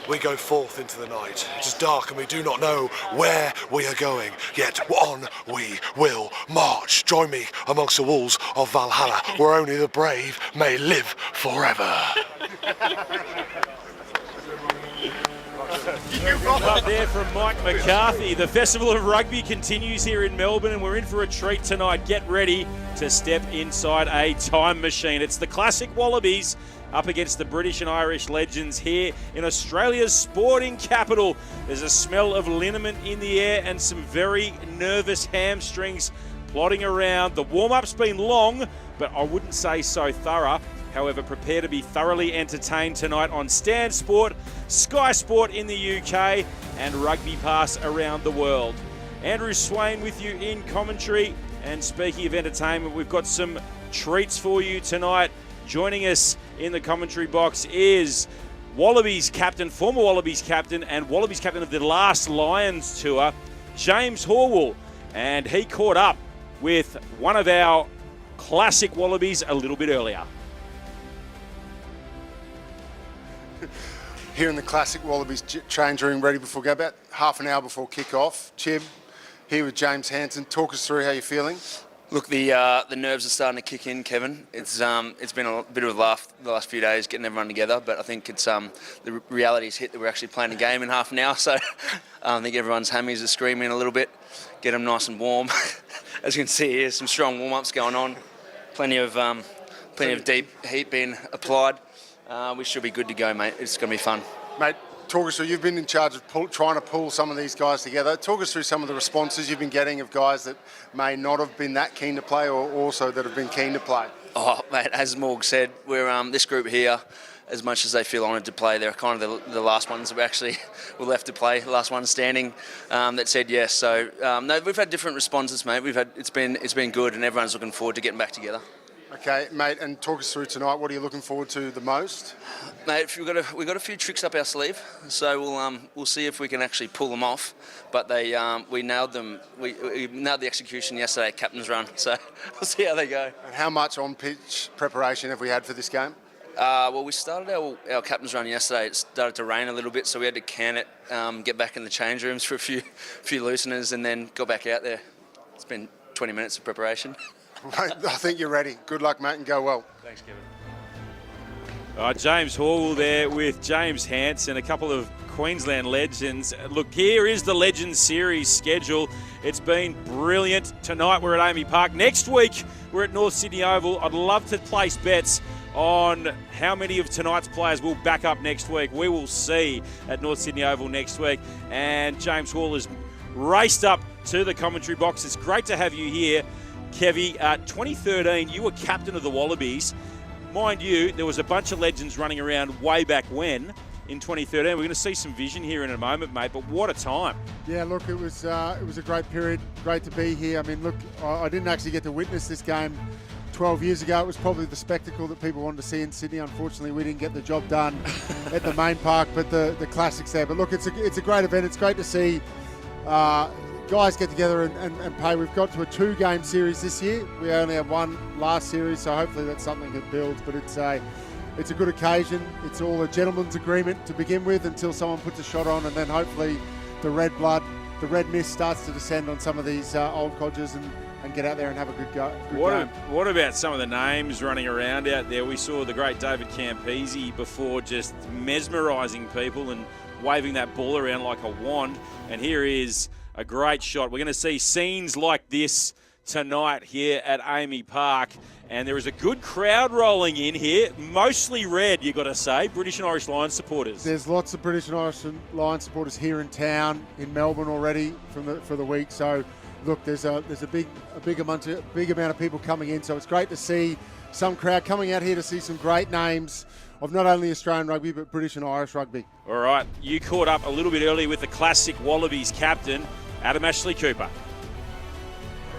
we go forth into the night. It is dark and we do not know where we are going, yet on we will march. Join me amongst the walls of Valhalla, where only the brave may live forever. Up there from Mike McCarthy. The Festival of Rugby continues here in Melbourne, and we're in for a treat tonight. Get ready to step inside a time machine. It's the classic Wallabies up against the British and Irish legends here in Australia's sporting capital. There's a smell of liniment in the air and some very nervous hamstrings plodding around. The warm-up's been long, but I wouldn't say so thorough. However, prepare to be thoroughly entertained tonight on Stan Sport, Sky Sport in the UK, and Rugby Pass around the world. Andrew Swain with you in commentary. And speaking of entertainment, we've got some treats for you tonight. Joining us in the commentary box is Wallabies captain, former Wallabies captain, and Wallabies captain of the last Lions tour, James Horwell. And he caught up with one of our classic Wallabies a little bit earlier. Here in the classic Wallabies change room, ready before go, about half an hour before kick-off. Chib, here with James Hansen. Talk us through how you're feeling. Look, the nerves are starting to kick in, Kevin. It's been a bit of a laugh the last few days getting everyone together, but I think it's the reality's hit that we're actually playing a game in half an hour. So I think everyone's hammies are screaming a little bit. Get them nice and warm. As you can see here, some strong warm-ups going on. Plenty of deep heat being applied. We should be good to go, mate. It's going to be fun. Mate, talk us through, you've been in charge of trying to pull some of these guys together. Talk us through some of the responses you've been getting of guys that may not have been that keen to play or also that have been keen to play. Oh, mate, as Morg said, we're this group here, as much as they feel honoured to play, they're kind of the last ones that we actually were left to play, the last ones standing that said yes. So, no, we've had different responses, mate. It's been good and everyone's looking forward to getting back together. Okay, mate, and talk us through tonight. What are you looking forward to the most? Mate, we've got a few tricks up our sleeve, so we'll see if we can actually pull them off. But we nailed them. We nailed the execution yesterday at captain's run, so we'll see how they go. And how much on-pitch preparation have we had for this game? Well, we started our captain's run yesterday. It started to rain a little bit, so we had to can it, get back in the change rooms for a few looseners, and then got back out there. It's been 20 minutes of preparation. Mate, I think you're ready. Good luck, mate, and go well. Thanks, Kevin. James Horwell there with James Hansen, a couple of Queensland legends. Look, here is the Legends Series schedule. It's been brilliant. Tonight we're at Amy Park. Next week we're at North Sydney Oval. I'd love to place bets on how many of tonight's players will back up next week. We will see at North Sydney Oval next week. And James Horwell has raced up to the commentary box. It's great to have you here. Kevy, 2013, you were captain of the Wallabies. Mind you, there was a bunch of legends running around way back when, in 2013. We're going to see some vision here in a moment, mate, but what a time. Yeah, look, it was a great period. Great to be here. I mean, look, I didn't actually get to witness this game 12 years ago. It was probably the spectacle that people wanted to see in Sydney. Unfortunately, we didn't get the job done at the main park, but the classics there. But look, it's a great event. It's great to see guys get together and play. We've got to a 2-game series this year. We only have one last series, so hopefully that's something that builds. But it's a good occasion. It's all a gentleman's agreement to begin with until someone puts a shot on, and then hopefully the red mist starts to descend on some of these old codgers and get out there and have a good game. What about some of the names running around out there? We saw the great David Campese before, just mesmerising people and waving that ball around like a wand. And here is a great shot. We're going to see scenes like this tonight here at Amy Park. And there is a good crowd rolling in here, mostly red, you got to say, British and Irish Lions supporters. There's lots of British and Irish Lions supporters here in town, in Melbourne already for the week. So, look, there's a big amount of people coming in. So it's great to see some crowd coming out here to see some great names of not only Australian rugby, but British and Irish rugby. All right, you caught up a little bit earlier with the classic Wallabies captain, Adam Ashley Cooper.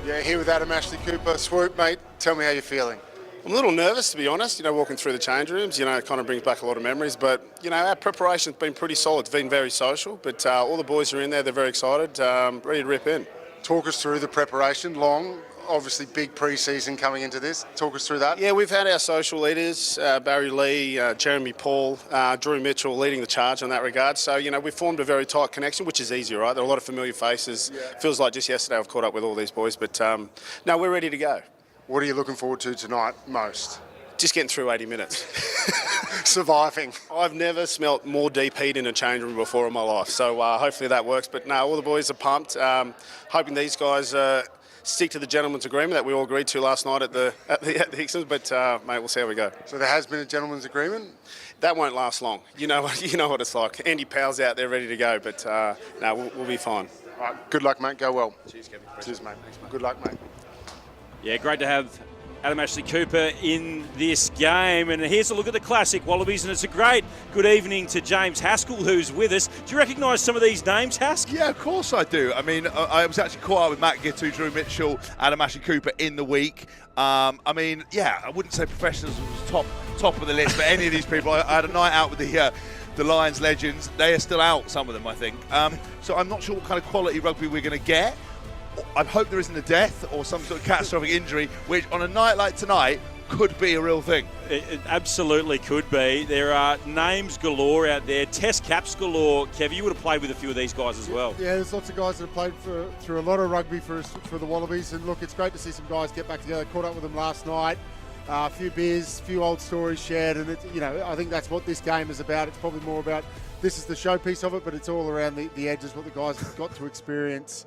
Yeah, here with Adam Ashley Cooper. Swoop, mate, tell me how you're feeling. I'm a little nervous, to be honest, walking through the change rooms, it kind of brings back a lot of memories, but, our preparation's been pretty solid. It's been very social, but all the boys are in there, they're very excited, ready to rip in. Talk us through the preparation. Long, obviously big pre-season coming into this. Talk us through that. Yeah, we've had our social leaders, Barry Lee, Jeremy Paul, Drew Mitchell leading the charge in that regard. So, we've formed a very tight connection, which is easy, right? There are a lot of familiar faces. Yeah. Feels like just yesterday I've caught up with all these boys, but no, we're ready to go. What are you looking forward to tonight most? Just getting through 80 minutes. Surviving. I've never smelt more deep heat in a change room before in my life, so hopefully that works. But no, all the boys are pumped. Hoping these guys stick to the gentleman's agreement that we all agreed to last night at the Hicksons. But mate, we'll see how we go. So there has been a gentleman's agreement. That won't last long. You know what it's like. Andy Powell's out there ready to go, but no, we'll be fine. All right, good luck, mate. Go well. Cheers, Kevin. Cheers, mate. Thanks, mate. Good luck, mate. Yeah, great to have Adam Ashley Cooper in this game. And here's a look at the classic Wallabies, and it's a great good evening to James Haskell, who's with us. Do you recognise some of these names, Hask? Yeah, of course I do. I mean, I was actually caught up with Matt Gittu, Drew Mitchell, Adam Ashley Cooper in the week. I mean, yeah, I wouldn't say professionals was top of the list, but any of these people. I had a night out with the Lions legends. They are still out, some of them, I think. So I'm not sure what kind of quality rugby we're going to get. I hope there isn't a death or some sort of catastrophic injury, which on a night like tonight could be a real thing. It absolutely could be. There are names galore out there, test caps galore. Kev, you would have played with a few of these guys as well. Yeah, there's lots of guys that have played through a lot of rugby for the Wallabies. And look, it's great to see some guys get back together. Caught up with them last night. A few beers, a few old stories shared. And, I think that's what this game is about. It's probably more about this is the showpiece of it, but it's all around the edges, what the guys have got to experience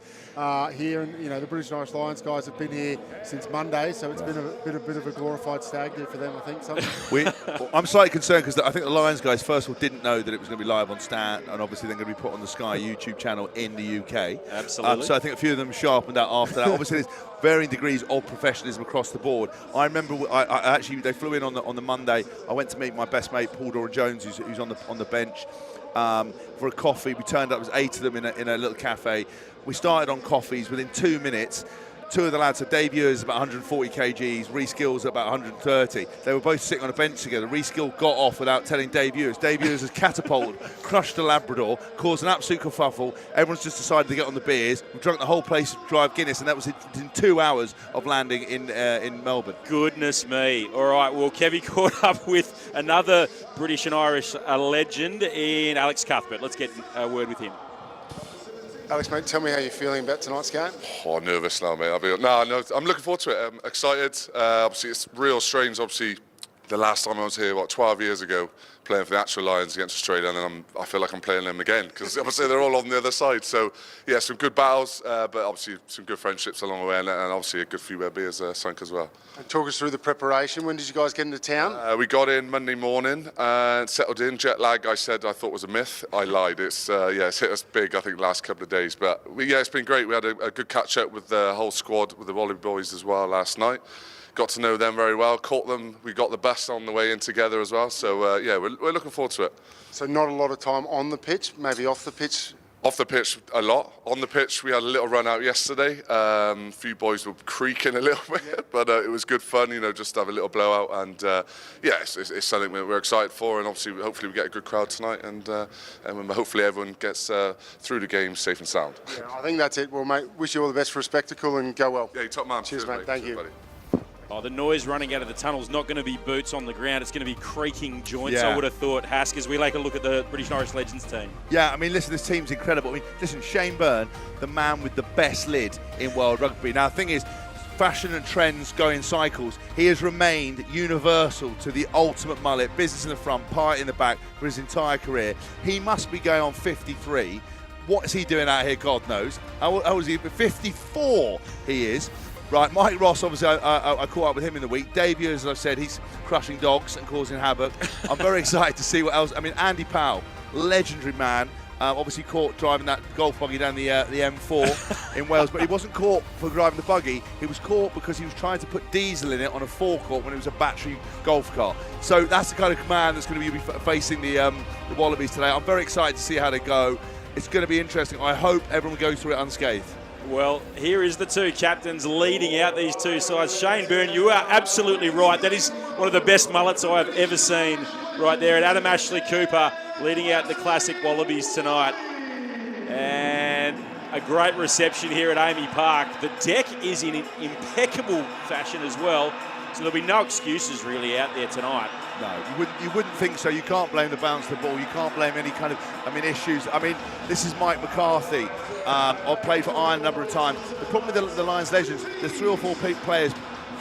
here. And, the British and Irish Lions guys have been here since Monday, so it's been a bit of a glorified stag do for them, I think. I'm slightly concerned because I think the Lions guys, first of all, didn't know that it was going to be live on Stan, and obviously they're going to be put on the Sky YouTube channel in the UK. Absolutely. So I think a few of them sharpened out after that. Obviously, there's varying degrees of professionalism across the board. I remember I actually, they flew in on the Monday. I went to meet my best mate, Paul Doran-Jones, who's on the bench. For a coffee. We turned up, it was 8 of them in a little cafe. We started on coffees. Within 2 minutes, 2 of the lads, so Dave Ewers about 140 kgs, Rhys Gill's about 130. They were both sitting on a bench together. Rhys Gill got off without telling Dave Ewers. Dave Ewers has catapulted, crushed a Labrador, caused an absolute kerfuffle. Everyone's just decided to get on the beers. We drunk the whole place of Drive Guinness, and that was in 2 hours of landing in Melbourne. Goodness me. All right, well, Kevy caught up with another British and Irish legend in Alex Cuthbert. Let's get a word with him. Alex, mate, tell me how you're feeling about tonight's game. Oh, nervous now, mate. No, I'm looking forward to it. I'm excited. Obviously, it's real strange. Obviously, the last time I was here, 12 years ago, playing for the actual Lions against Australia, and then I feel like I'm playing them again because obviously they're all on the other side. So, yeah, some good battles, but obviously some good friendships along the way, and obviously a good few beers sunk as well. And talk us through the preparation. When did you guys get into town? We got in Monday morning and settled in. Jet lag, I thought was a myth. I lied. It's hit us big, I think, the last couple of days. But it's been great. We had a good catch up with the whole squad, with the Wallaby boys as well last night. Got to know them very well, caught them. We got the bus on the way in together as well. So, we're looking forward to it. So not a lot of time on the pitch, maybe off the pitch? Off the pitch, a lot. On the pitch, we had a little run out yesterday. A few boys were creaking a little bit, but it was good fun, just to have a little blowout. And, it's something we're excited for. And obviously, hopefully we get a good crowd tonight. And hopefully everyone gets through the game safe and sound. Yeah, I think that's it. Well, mate, wish you all the best for a spectacle and go well. Yeah, top man. Cheers, mate. Thank you. Buddy. Oh, the noise running out of the tunnel is not going to be boots on the ground. It's going to be creaking joints, I would have thought, Hask, as we take a look at the British and Irish Legends team. Yeah, I mean, listen, this team's incredible. I mean, listen, Shane Byrne, the man with the best lid in world rugby. Now, the thing is, fashion and trends go in cycles. He has remained universal to the ultimate mullet, business in the front, party in the back for his entire career. He must be going on 53. What is he doing out here, God knows? How old is he? 54 he is. Right, Mike Ross, obviously, I caught up with him in the week. Dave Ewers, as I've said, he's crushing dogs and causing havoc. I'm very excited to see what else. I mean, Andy Powell, legendary man, obviously caught driving that golf buggy down the M4 in Wales, but he wasn't caught for driving the buggy. He was caught because he was trying to put diesel in it on a forecourt when it was a battery golf car. So that's the kind of man that's going to be facing the Wallabies today. I'm very excited to see how they go. It's going to be interesting. I hope everyone goes through it unscathed. Well, here is the two captains leading out these two sides. Shane Byrne, you are absolutely right. That is one of the best mullets I've ever seen right there. And Adam Ashley Cooper leading out the classic Wallabies tonight. And a great reception here at Amy Park. The deck is in impeccable fashion as well, so there'll be no excuses really out there tonight. No, you wouldn't think so. You can't blame the bounce of the ball. You can't blame any kind of, issues. This is Mike McCarthy. I've played for Iron a number of times. The problem with the Lions Legends, there's 3 or 4 players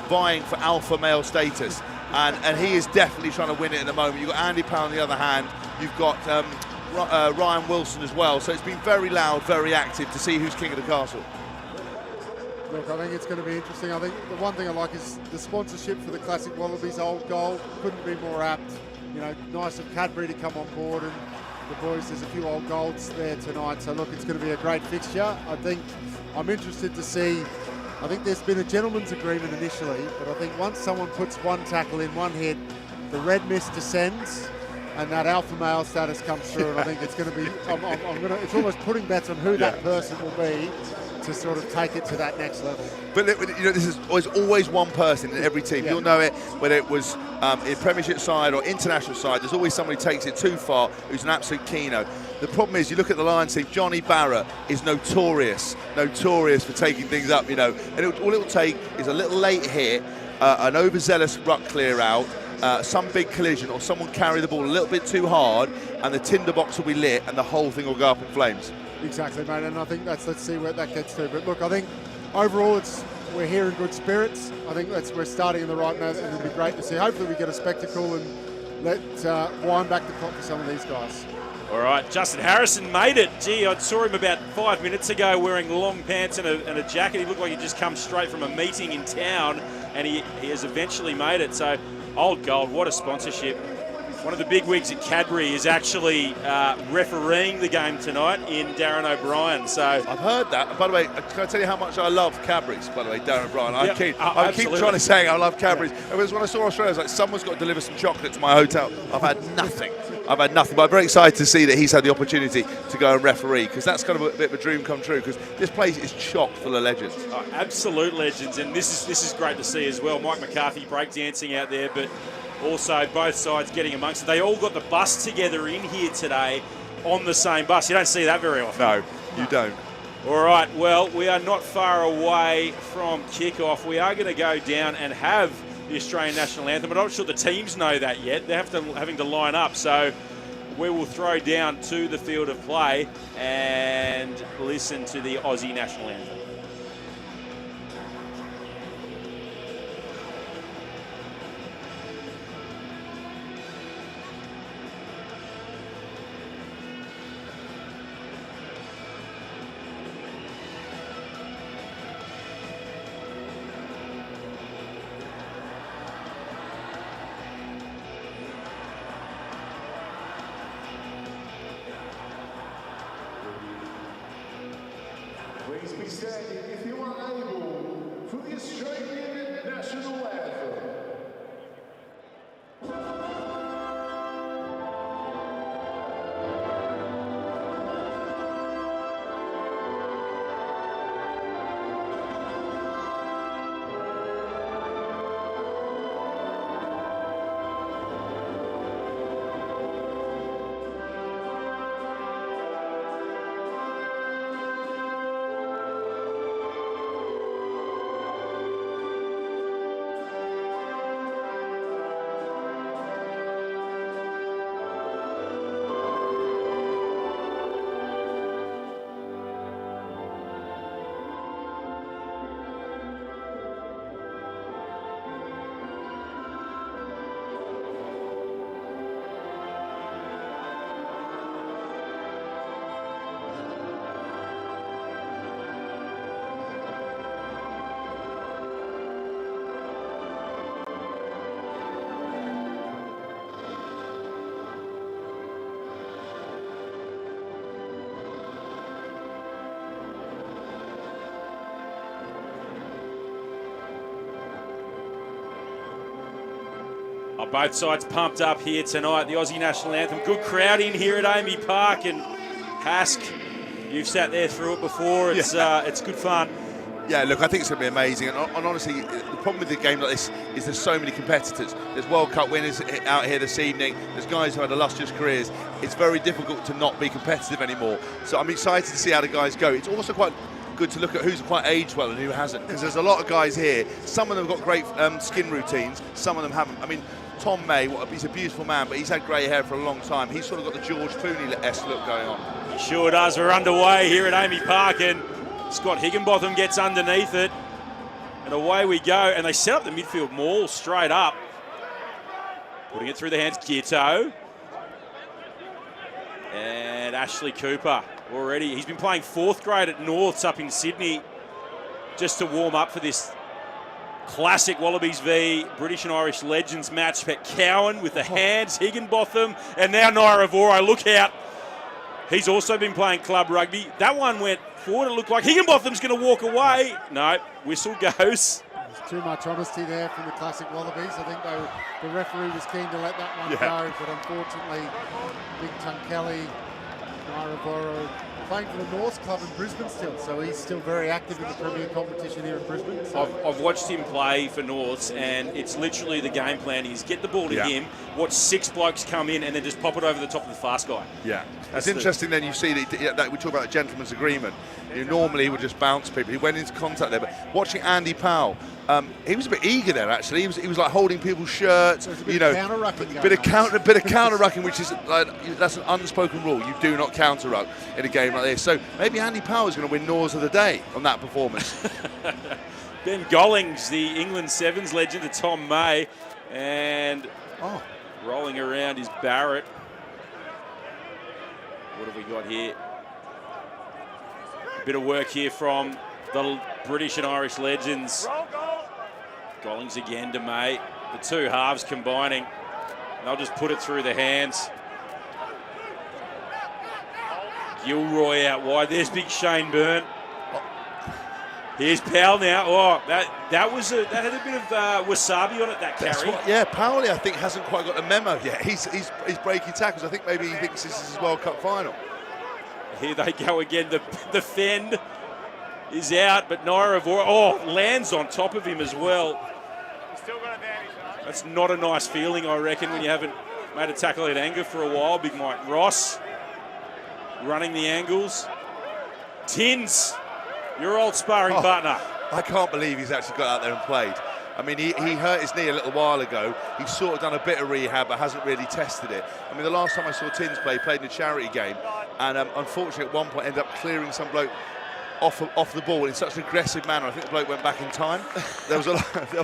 vying for alpha male status, and he is definitely trying to win it at the moment. You've got Andy Powell on the other hand. You've got Ryan Wilson as well. So it's been very loud, very active to see who's king of the castle. Look, I think it's going to be interesting. I think the one thing I like is the sponsorship for the Classic Wallabies Old Gold. Couldn't be more apt. Nice of Cadbury to come on board, and the boys, there's a few Old Golds there tonight. So look, it's going to be a great fixture. I'm interested to see. I think there's been a gentleman's agreement initially, but I think once someone puts one tackle in, one hit, the red mist descends, and that alpha male status comes through. And I think it's going to be. It's almost putting bets on who that person will be to sort of take it to that next level. But this is always one person in every team. You'll know it, whether it was in Premiership side or international side. There's always somebody who takes it too far, who's an absolute keno. The problem is, you look at the Lions team. Johnny Barrett is notorious for taking things up. And all it'll take is a little late hit, an overzealous ruck clear out, some big collision, or someone carry the ball a little bit too hard, and the tinderbox will be lit, and the whole thing will go up in flames. Exactly, mate, and I think let's see where that gets to. But look, I think overall we're here in good spirits. I think we're starting in the right note, and it'll be great to see. Hopefully we get a spectacle and let wind back the clock for some of these guys. All right, Justin Harrison made it. Gee, I saw him about 5 minutes ago wearing long pants and a jacket. He looked like he'd just come straight from a meeting in town, and he has eventually made it. So, Old Gold, what a sponsorship. One of the big wigs at Cadbury is actually refereeing the game tonight in Darren O'Brien. So I've heard that. By the way, can I tell you how much I love Cadbury's? By the way, Darren O'Brien. I keep trying to say I love Cadbury's. It was when I saw Australia, I was like, someone's got to deliver some chocolate to my hotel. I've had nothing. But I'm very excited to see that he's had the opportunity to go and referee, because that's kind of a bit of a dream come true, because this place is chock full of legends. Oh, absolute legends, and this is great to see as well. Mike McCarthy breakdancing out there, but also both sides getting amongst it. They all got the bus together in here today on the same bus. You don't see that very often. No, you don't. All right, well, we are not far away from kickoff. We are going to go down and have the Australian National Anthem. I'm not sure the teams know that yet. They're having to line up. So we will throw down to the field of play and listen to the Aussie National Anthem. Please be standing if you are able for the Australian National Anthem. Both sides pumped up here tonight. The Aussie National Anthem. Good crowd in here at Amy Park. And Hask, you've sat there through it before. It's good fun. Yeah, look, I think it's going to be amazing. And honestly, the problem with a game like this is there's so many competitors. There's World Cup winners out here this evening. There's guys who had illustrious careers. It's very difficult to not be competitive anymore. So I'm excited to see how the guys go. It's also quite good to look at who's quite aged well and who hasn't, because there's a lot of guys here. Some of them have got great skin routines, some of them haven't. I mean, Tom May, he's a beautiful man, but he's had grey hair for a long time. He's sort of got the George Clooney-esque look going on. He sure does. We're underway here at Amy Park, and Scott Higginbotham gets underneath it, and away we go. And they set up the midfield maul straight up, putting it through the hands. Gitto and Ashley Cooper. Already, he's been playing 4th grade at Norths up in Sydney just to warm up for this classic Wallabies v British and Irish Legends match. But Cowan with the hands, Higginbotham, and now Nairavoro. Look out. He's also been playing club rugby. That one went forward. It looked like Higginbotham's going to walk away. No, whistle goes. There's too much honesty there from the classic Wallabies. I think the referee was keen to let that one go, but unfortunately, Big Tongue Kelly, Nairavoro, playing for the Norths club in Brisbane still, so he's still very active in the Premier competition here in Brisbane. So. I've watched him play for Norths, and it's literally the game plan is get the ball to him, watch 6 blokes come in, and then just pop it over the top of the fast guy. Yeah. It's interesting then you see that we talk about a gentleman's agreement. You normally he would just bounce people. He went into contact there, but watching Andy Powell, he was a bit eager there actually. He was like holding people's shirts, so bit of counter-rucking, bit of counter-rucking, which is that's an unspoken rule. You do not counter-ruck in a game like this. So maybe Andy Powell is going to win Norths of the Day on that performance. Ben Gollings, the England Sevens legend, to Tom May, and rolling around is Barrett. What have we got here? A bit of work here from the British and Irish legends. Gollings again to May. The two halves combining. They'll just put it through the hands. Gilroy out wide. There's big Shane Byrne. Here's Powell now. Oh, that had a bit of wasabi on it, that carry. Powell, I think, hasn't quite got the memo yet. He's breaking tackles. I think maybe he thinks this is his World Cup final. Here they go again. The fend is out, but Nairavoro lands on top of him as well. That's not a nice feeling, I reckon, when you haven't made a tackle at anger for a while. Big Mike Ross running the angles. Tins, your old sparring partner. I can't believe he's actually got out there and played. I mean, he hurt his knee a little while ago. He's sort of done a bit of rehab, but hasn't really tested it. I mean, the last time I saw Tins play, he played in a charity game, and unfortunately at one point ended up clearing some bloke off the ball in such an aggressive manner. I think the bloke went back in time. There was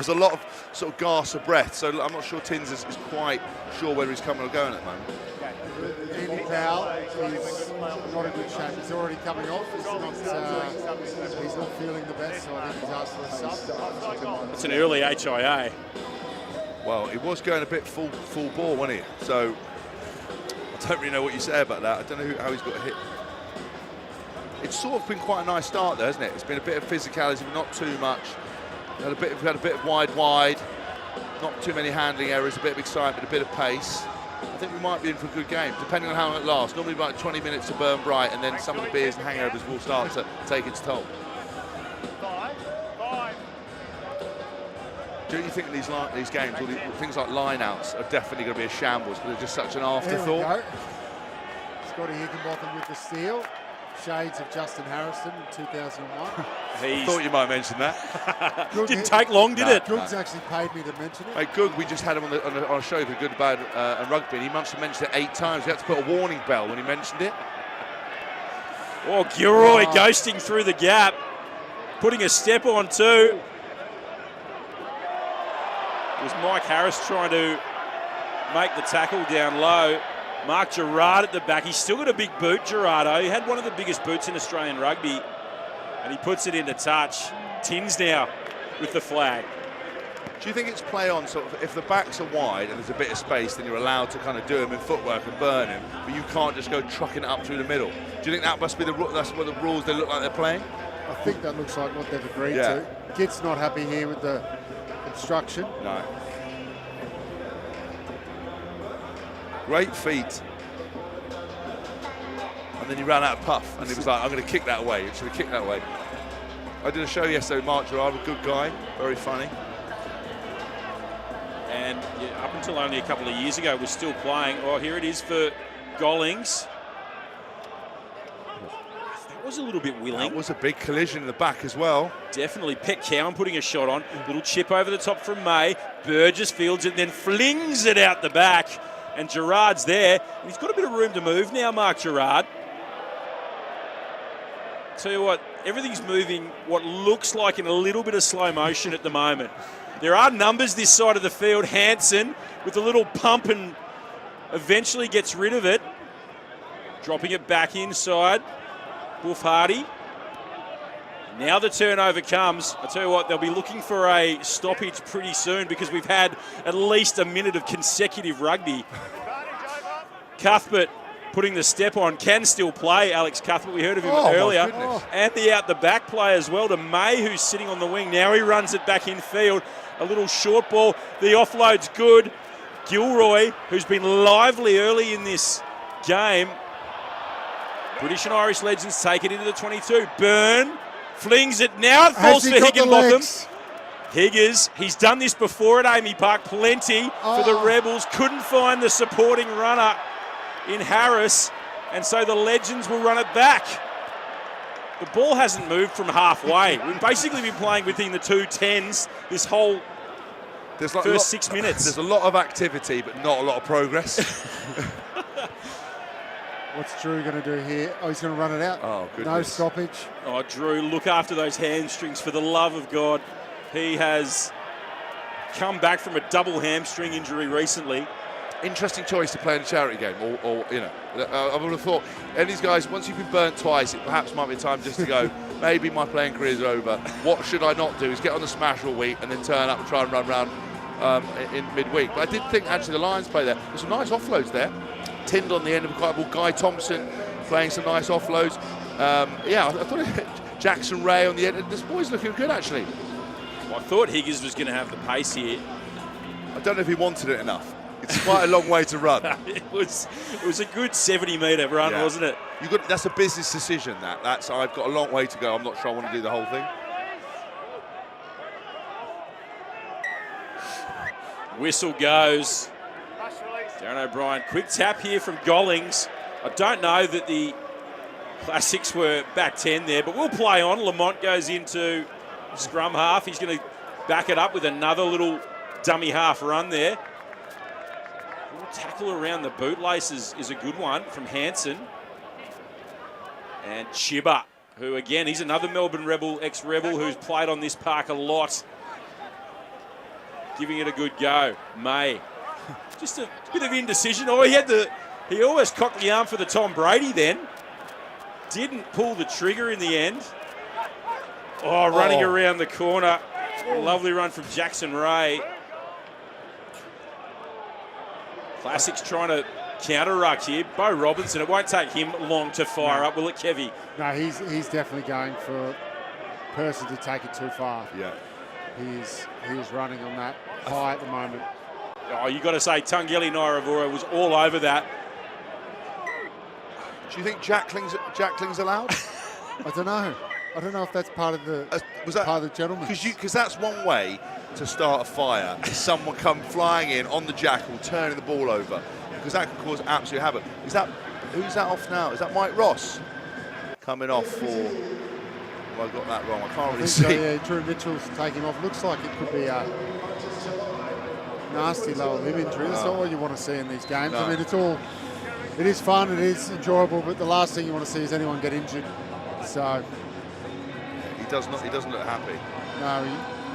a lot of sort of gasp of breath, so I'm not sure Tins is quite sure whether he's coming or going at the moment. Andy Powell is not in good shape. He's already coming off. He's not feeling the best, so I think he's asked for a sub. It's an early HIA. Well, he was going a bit full ball, wasn't he? So I don't really know what you say about that. I don't know how he's got hit. It's sort of been quite a nice start there, hasn't it? It's been a bit of physicality, but not too much. We've had a bit of wide, not too many handling errors, a bit of excitement, a bit of pace. I think we might be in for a good game, depending on how long it lasts. Normally about 20 minutes to burn bright, and then some of the beers and hangovers will start to take its toll. Do you think these games, all things like line-outs, are definitely going to be a shambles, but they're just such an afterthought? Scotty Higginbotham with the steal. Shades of Justin Harrison in 2001. I thought you might mention that. Didn't take long, did it? Goog's actually paid me to mention it. Hey, Goog, we just had him on a show for Good, Bad and Rugby, and he must have mentioned it 8 times. He had to put a warning bell when he mentioned it. Oh, Gilroy ghosting through the gap, putting a step on too. It was Mike Harris trying to make the tackle down low. Mark Gerard at the back. He's still got a big boot, Gerardo. He had one of the biggest boots in Australian rugby, and he puts it into touch. Tins now with the flag. Do you think it's play on, sort of, if the backs are wide and there's a bit of space, then you're allowed to kind of do them in footwork and burn him, but you can't just go trucking it up through the middle? Do you think that must be that's what the rules they look like they're playing? I think that looks like what they've agreed to. Git's not happy here with the obstruction. No. Great feet. And then he ran out of puff, and he was like, I'm going to kick that away. Should have kicked that away. I did a show yesterday with Mark Gerard, a good guy, very funny. up until only a couple of years ago, was still playing. Oh, here it is for Gollings. That was a little bit willing. That was a big collision in the back as well. Definitely. Pet Cowan putting a shot on. Little chip over the top from May. Burgess fields it and then flings it out the back. And Gerard's there. And he's got a bit of room to move now, Mark Gerard. Tell you what, everything's moving what looks like in a little bit of slow motion at the moment. There are numbers this side of the field. Hansen with a little pump and eventually gets rid of it. Dropping it back inside. Wolf Hardy. Now the turnover comes. I tell you what, they'll be looking for a stoppage pretty soon because we've had at least a minute of consecutive rugby. Cuthbert putting the step on, can still play, Alex Cuthbert. We heard of him earlier. And the out-the-back play as well to May, who's sitting on the wing. Now he runs it back in field. A little short ball. The offload's good. Gilroy, who's been lively early in this game. British and Irish legends take it into the 22. Burn flings it. Now it falls for Higginbotham. Higgers, he's done this before at Amy Park. Plenty for the Rebels. Couldn't find the supporting runner in Harris, and so the legends will run it back. The ball hasn't moved from halfway. We've basically been playing within the 2-10s this whole first 6 minutes. There's a lot of activity, but not a lot of progress. What's Drew going to do here? Oh, he's going to run it out. Oh, goodness. No stoppage. Oh, Drew, look after those hamstrings for the love of God. He has come back from a double hamstring injury recently. Interesting choice to play in a charity game, or you know, I would have thought, and these guys, once you've been burnt twice, it perhaps might be time just to go, maybe my playing career is over. What should I not do is get on the smash all week and then turn up and try and run around in midweek. But I did think actually the Lions play there. There's some nice offloads there. Tinned on the end of a quite ball. Guy Thompson playing some nice offloads. Yeah, I thought Jackson Ray on the end. This boy's looking good actually. Well, I thought Higgins was going to have the pace here. I don't know if he wanted it enough. It's quite a long way to run. It was a good 70-metre run, wasn't it? That's a business decision. That's I've got a long way to go. I'm not sure I want to do the whole thing. Whistle goes. Darren O'Brien, quick tap here from Gollings. I don't know that the Classics were back 10 there, but we'll play on. Lamont goes into scrum half. He's going to back it up with another little dummy half run there. Tackle around the bootlaces is a good one from Hansen. And Chibba, who again, he's another Melbourne Rebel, ex-Rebel, who's played on this park a lot. Giving it a good go. May. Just a bit of indecision. Oh, he almost cocked the arm for the Tom Brady then. Didn't pull the trigger in the end. Oh, running around the corner. Lovely run from Jackson Ray. Classics trying to counter-ruck here. Bo Robinson, it won't take him long to fire up, will it, Kevy? No, he's definitely going for a person to take it too far. Yeah. He is running on that high at the moment. Oh, you got to say, Tungeli Nairavora was all over that. Do you think jackling's allowed? I don't know. I don't know if that's part of the part of the gentleman. Because that's one way to start a fire. Is someone come flying in on the jackal, turning the ball over, because that can cause absolute havoc. Who's that off now? Is that Mike Ross coming off for? Well, I got that wrong. I can't really see. So, yeah, Drew Mitchell's taking off. Looks like it could be a nasty lower limb injury. That's not what you want to see in these games. No. I mean, it is fun, it is enjoyable, but the last thing you want to see is anyone get injured. So he doesn't look happy. No,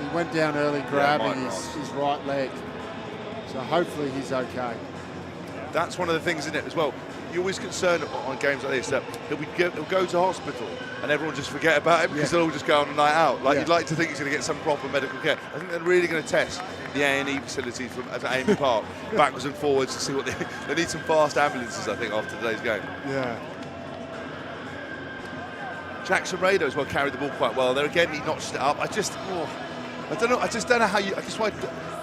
he went down early grabbing his right leg. So hopefully he's okay. That's one of the things, isn't it, as well? You're always concerned on games like this that he'll go to hospital and everyone just forget about him because they'll all just go on a night out. Like, you'd like to think he's going to get some proper medical care. I think they're really going to test the A&E facilities at Amy Park backwards and forwards to see what they need. Some fast ambulances, I think, after today's game. Yeah. Jackson Rado as well carried the ball quite well. There again, he notched it up. I don't know. I just don't know how you. I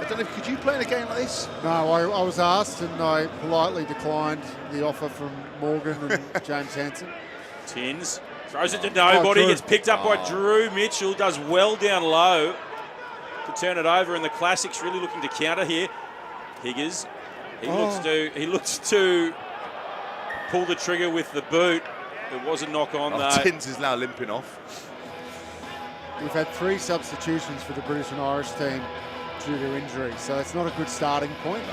don't know. Could you play in a game like this? No, I was asked and I politely declined the offer from Morgan and James Hansen. Tins throws it to nobody. Gets picked up by Drew Mitchell. Does well down low to turn it over. And the Classics really looking to counter here. Higgers. He looks to pull the trigger with the boot. It was a knock on though. Tins is now limping off. We've had 3 substitutions for the British and Irish team due to injury, so it's not a good starting point,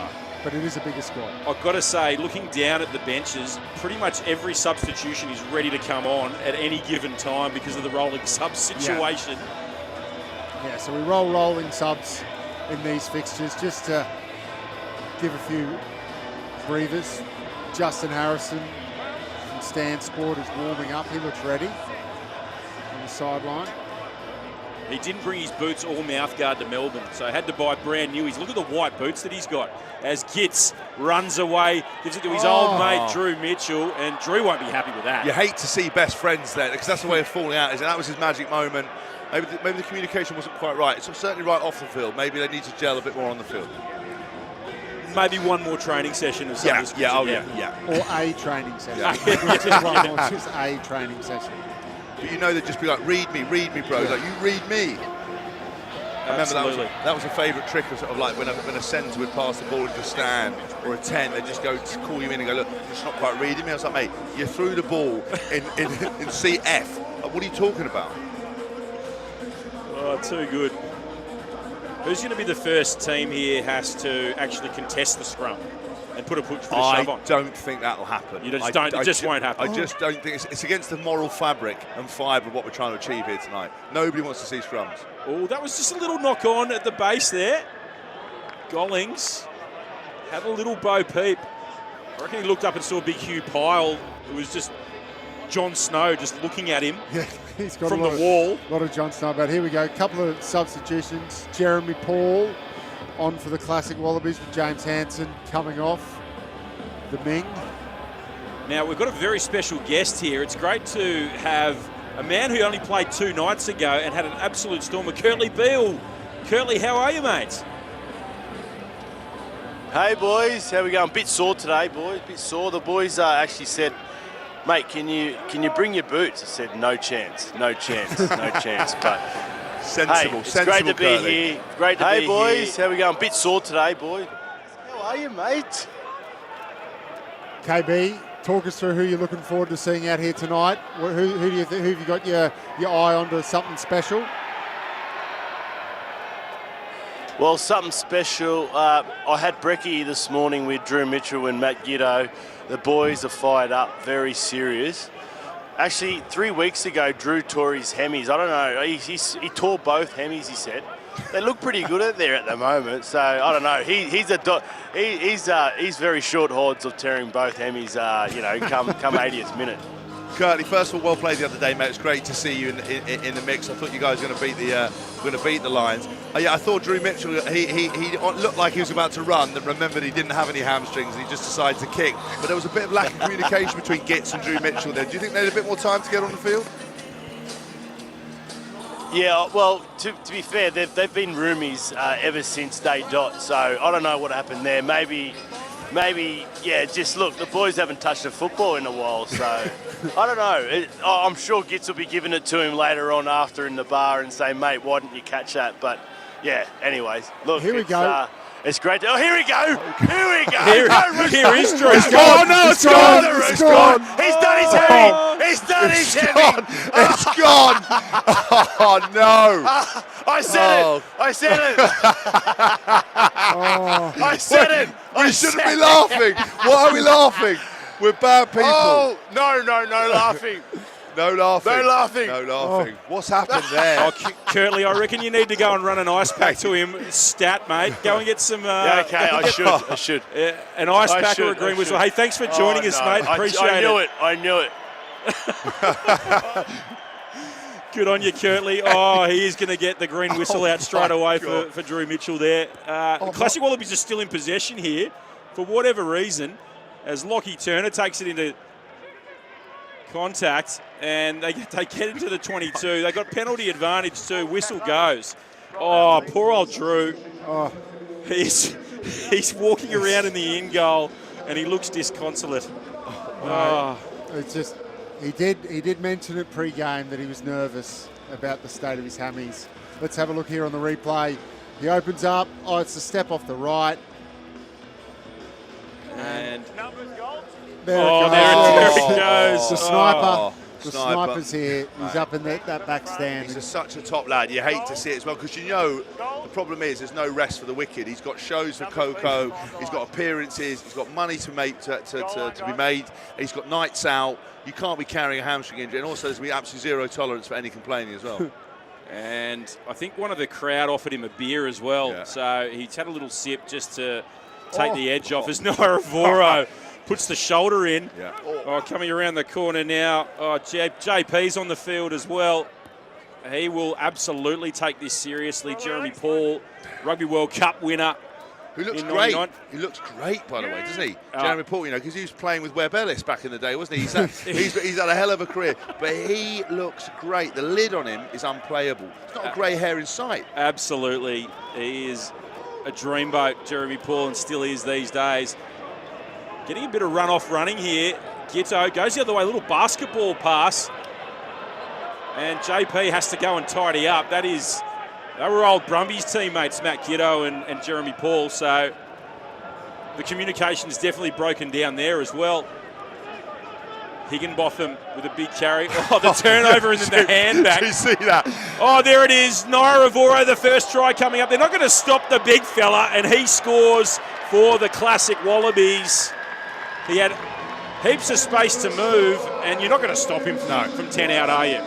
but it is a bigger squad. I've got to say, looking down at the benches, pretty much every substitution is ready to come on at any given time because of the rolling sub situation. Yeah, so we roll rolling subs in these fixtures just to give a few breathers. Justin Harrison from Stan Sport is warming up. He looks ready on the sideline. He didn't bring his boots or mouthguard to Melbourne, so had to buy brand new. Look at the white boots that he's got as Gitz runs away, gives it to his old mate Drew Mitchell, and Drew won't be happy with that. You hate to see best friends there, because that's the way of falling out, isn't it? That was his magic moment. Maybe the communication wasn't quite right. It's certainly right off the field. Maybe they need to gel a bit more on the field. Maybe one more training session of some description. Or a training session. Just a training session. But you know, they'd just be like, read me, bro. Like, you read me. I remember that was a favourite trick of sort of like when a centre would pass the ball into a stand or a 10, they'd just go to call you in and go, look, you're just not quite reading me. I was like, mate, you threw the ball in CF. Like, what are you talking about? Oh, too good. Who's going to be the first team here has to actually contest the scrum and put a push for the shove on? I don't think that'll happen. You just don't. It just won't happen. I just don't think it's against the moral fabric and fibre of what we're trying to achieve here tonight. Nobody wants to see scrums. Oh, that was just a little knock on at the base there. Gollings had a little bo peep. I reckon he looked up and saw Big Hugh Pyle. It was just Jon Snow just looking at him. Yeah, he's got from the wall. A lot of Jon Snow, but here we go. A couple of substitutions. Jeremy Paul on for the classic Wallabies with James Hansen coming off the Ming. Now, we've got a very special guest here. It's great to have a man who only played 2 nights ago and had an absolute storm of Curtly Beale. Curtly, how are you, mate? Hey, boys. How we going? Bit sore today, boys. Bit sore. The boys actually said, mate, can you bring your boots? I said, no chance. But sensible, it's great to be here. Great to be here. Hey, boys. How we going? Bit sore today, boys. How are you, mate? KB, talk us through who you're looking forward to seeing out here tonight. Who have you got your eye on to something special? Well, something special. I had brekkie this morning with Drew Mitchell and Matt Giddo. The boys are fired up, very serious. Actually, 3 weeks ago, Drew tore his hemis. I don't know. He tore both hemis, he said. They look pretty good out there at the moment. So, I don't know. He's very short odds of tearing both hemis, come 80th minute. Curtly, first of all, well played the other day, mate. It's great to see you in the mix. I thought you guys were going to beat the Lions. I thought Drew Mitchell, he looked like he was about to run, then remembered he didn't have any hamstrings and he just decided to kick. But there was a bit of lack of communication between Gitz and Drew Mitchell there. Do you think they had a bit more time to get on the field? Yeah, well, to be fair, they've been roomies ever since day dot. So I don't know what happened there. Maybe, just look, the boys haven't touched a football in a while, so I don't know. I'm sure Gitz will be giving it to him later on after in the bar and say, mate, why didn't you catch that? But yeah, anyways, look, here we go. It's great. Here we go. Here is Drew. It's gone. No, it's gone. It's gone. He's done his heavy. He's done his heavy. It's gone. Oh, no. I said it. I said it. We shouldn't be laughing. Why are we laughing? We're bad people. Oh, no laughing. No laughing. No laughing. No laughing. What's happened there? Oh, Curtly, I reckon you need to go and run an ice pack to him. Stat, mate. Go and get some... okay, I should. An ice pack or a green whistle. Hey, thanks for joining us, mate. Appreciate it. I knew it. Good on you, Curtly. Oh, he is going to get the green whistle out straight away for Drew Mitchell there. The Classic Wallabies are still in possession here for whatever reason, as Lockie Turner takes it into contact, and they get into the 22. They got penalty advantage too. Whistle goes. Oh, poor old Drew. Oh. He's walking around in the in goal, and he looks disconsolate. Oh. It's just he did mention it pre-game that he was nervous about the state of his hammies. Let's have a look here on the replay. He opens up. Oh, it's a step off the right. There it goes. The sniper. Oh, The sniper. sniper's here. He's up in that back stand. He's such a top lad. You hate to see it as well, because you know the problem is there's no rest for the wicked. He's got shows for Coco. He's got appearances. He's got money to make to be made. He's got nights out. You can't be carrying a hamstring injury, and also there's going to be absolutely zero tolerance for any complaining as well. And I think one of the crowd offered him a beer as well. Yeah. So he's had a little sip just to take the edge off as Naravoro puts the shoulder in. Yeah. Oh, coming around the corner now. Oh, JP's on the field as well. He will absolutely take this seriously. Jeremy Paul, Rugby World Cup winner. Who looks in great. 99. He looks great, by the way, doesn't he? Jeremy Paul, you know, because he was playing with Webb Ellis back in the day, wasn't he? He's had a hell of a career, but he looks great. The lid on him is unplayable. It's not a grey hair in sight. Absolutely. He is a dreamboat, Jeremy Paul, and still is these days. Getting a bit of run-off running here. Gitto goes the other way, a little basketball pass. And JP has to go and tidy up. They were old Brumbies teammates, Matt Gitto and Jeremy Paul, so the communication's definitely broken down there as well. Higginbotham with a big carry. Oh, the turnover and then the handback. Did you see that? Oh, there it is. Naravoro, the first try coming up. They're not going to stop the big fella, and he scores for the classic Wallabies. He had heaps of space to move, and you're not going to stop him from 10 out, are you?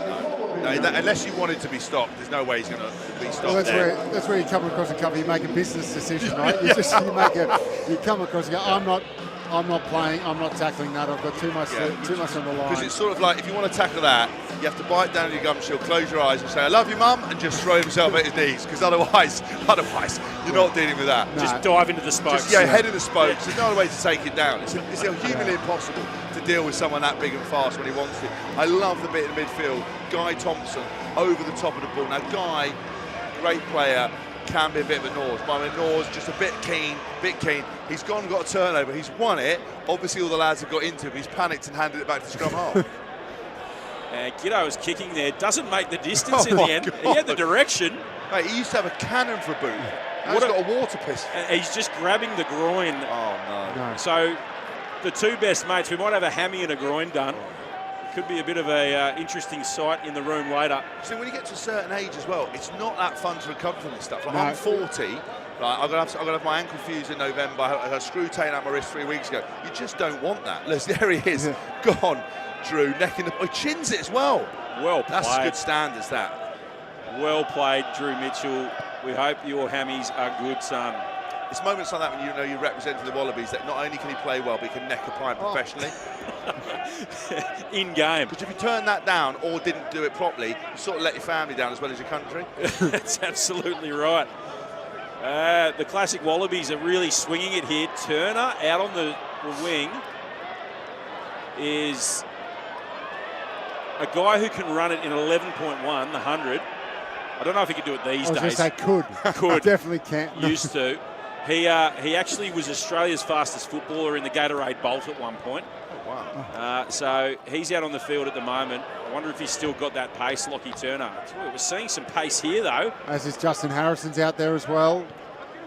No, unless you want it to be stopped, there's no way he's going to be stopped. Well, there. that's where you come across a cover. You make a business decision, right? You come across. You go, I'm not playing. I'm not tackling that. I've got too much on the line. Because it's sort of like, if you want to tackle that, you have to bite down your gum shield, close your eyes and say, I love you, mum, and just throw himself at his knees, because otherwise, you're not dealing with that. No. Just dive into the spokes. Head in the spokes. There's no other way to take it down. It's humanly impossible to deal with someone that big and fast when he wants to. I love the bit in midfield. Guy Thompson over the top of the ball. Now, Guy, great player, can be a bit of a nose. But I mean, Nose just a bit keen. He's gone and got a turnover. He's won it. Obviously, all the lads have got into him. He's panicked and handed it back to the scrum half. Gitto was kicking there. Doesn't make the distance in the end. God. He had the direction. Mate, he used to have a cannon for a boot. Now he's got a water pistol. He's just grabbing the groin. Oh, no. So the two best mates, we might have a hammy and a groin done. Could be a bit of a interesting sight in the room later. See, when you get to a certain age as well, it's not that fun to recover from this stuff. Like, I'm 40. Right, I'm gonna have my ankle fused in November. I had a screw taken out my wrist 3 weeks ago. You just don't want that. Look, there he is, gone. Drew, neck in the... He chins it as well. Well played. That's as good standards, that. Well played, Drew Mitchell. We hope your hammies are good, son. It's moments like that when you know you're representing the Wallabies, that not only can he play well, but he can neck a pint professionally. In game. Because if you turn that down or didn't do it properly, you sort of let your family down as well as your country. That's absolutely right. The classic Wallabies are really swinging it here. Turner out on the wing is a guy who can run it in 11.1, the 100. I don't know if he could do it these days. I was going to say could. Definitely can't. Used to. He actually was Australia's fastest footballer in the Gatorade Bolt at one point. Oh, wow. So he's out on the field at the moment. I wonder if he's still got that pace, Lockie Turner. We're seeing some pace here, though. As is Justin Harrison's out there as well.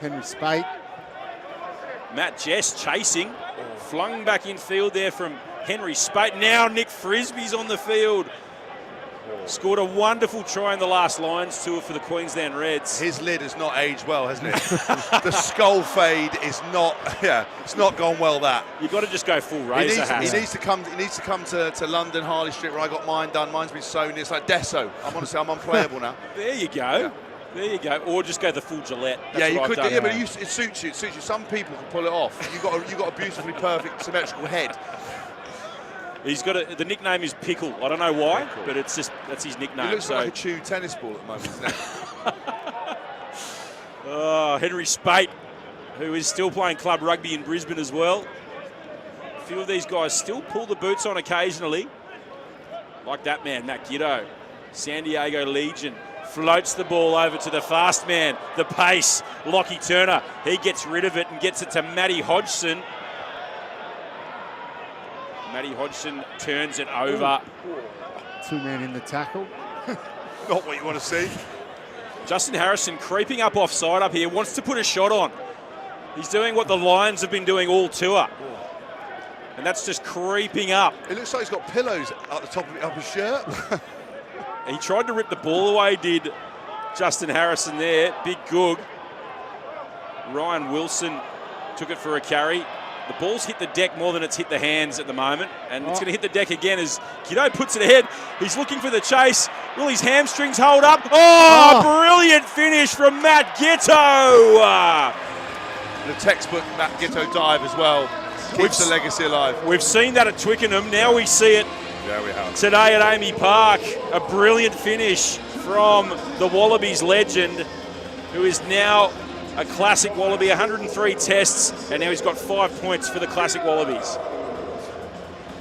Henry Spate. Matt Jess chasing. Flung back in field there from Henry Spate. Now Nick Frisbee's on the field. Scored a wonderful try in the last Lions tour for the Queensland Reds. His lid has not aged well, hasn't it? The skull fade is not, it's not gone well, that. You've got to just go full razor hat. He needs to come to London, Harley Street, where I got mine done. Mine's been sewn. It's like Deso. I'm unplayable now. There you go. Yeah. There you go. Or just go the full Gillette. That's you could do. Yeah, but it suits you. It suits you. Some people can pull it off. You've got a beautifully perfect symmetrical head. He's got the nickname is Pickle. I don't know why, but it's just that's his nickname. He looks like a chewed tennis ball at the moment, isn't it? Henry Spate, who is still playing club rugby in Brisbane as well. A few of these guys still pull the boots on occasionally. Like that man, Matt Gitto. San Diego Legion floats the ball over to the fast man, the pace, Lockie Turner. He gets rid of it and gets it to Matty Hodgson. Matty Hodgson turns it over. Two men in the tackle. Not what you want to see. Justin Harrison creeping up offside up here, wants to put a shot on. He's doing what the Lions have been doing all tour. And that's just creeping up. It looks like he's got pillows at the top of his shirt. He tried to rip the ball away, did Justin Harrison there. Big goog. Ryan Wilson took it for a carry. The ball's hit the deck more than it's hit the hands at the moment. And it's going to hit the deck again as Kiddo puts it ahead. He's looking for the chase. Will his hamstrings hold up? Brilliant finish from Matt Ghetto. The textbook Matt Ghetto dive as well. Keeps the legacy alive. We've seen that at Twickenham. Now we see it today at Amy Park. A brilliant finish from the Wallabies legend, who is now a classic Wallaby, 103 tests, and now he's got 5 points for the classic Wallabies.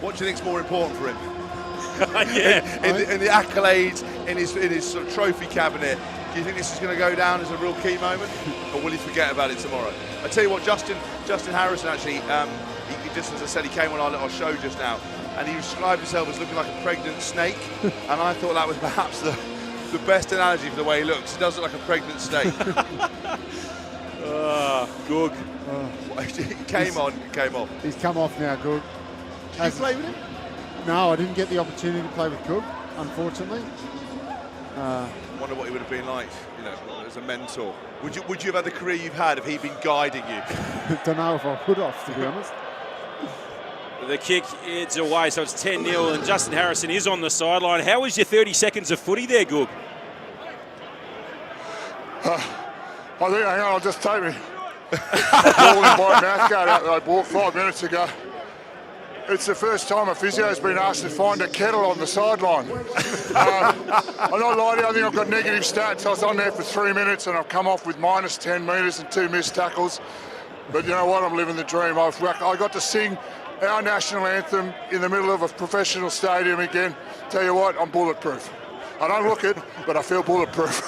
What do you think's more important for him? Yeah. In the accolades, in his sort of trophy cabinet, do you think this is going to go down as a real key moment, or will he forget about it tomorrow? I tell you what, Justin Harrison actually, he just, as I said, he came on our little show just now, and he described himself as looking like a pregnant snake, and I thought that was perhaps the best analogy for the way he looks. He does look like a pregnant snake. Goog. He came on, he came off. He's come off now, Goog. Did you play with him? No, I didn't get the opportunity to play with Goog, unfortunately. Wonder what he would have been like, you know, as a mentor. Would you have had the career you've had if he'd been guiding you? Don't know if I would have, to be honest. The kick, it's away, so it's 10-0, and Justin Harrison is on the sideline. How was your 30 seconds of footy there, Goog? I think, hang on, I'll just take me ball in my mouth guard out that I bought 5 minutes ago. It's the first time a physio's been asked to find a kettle on the sideline. I'm not lying to you, I think I've got negative stats. I was on there for 3 minutes and I've come off with minus 10 metres and 2 missed tackles. But you know what, I'm living the dream. I got to sing our national anthem in the middle of a professional stadium again. Tell you what, I'm bulletproof. I don't look it, but I feel bulletproof.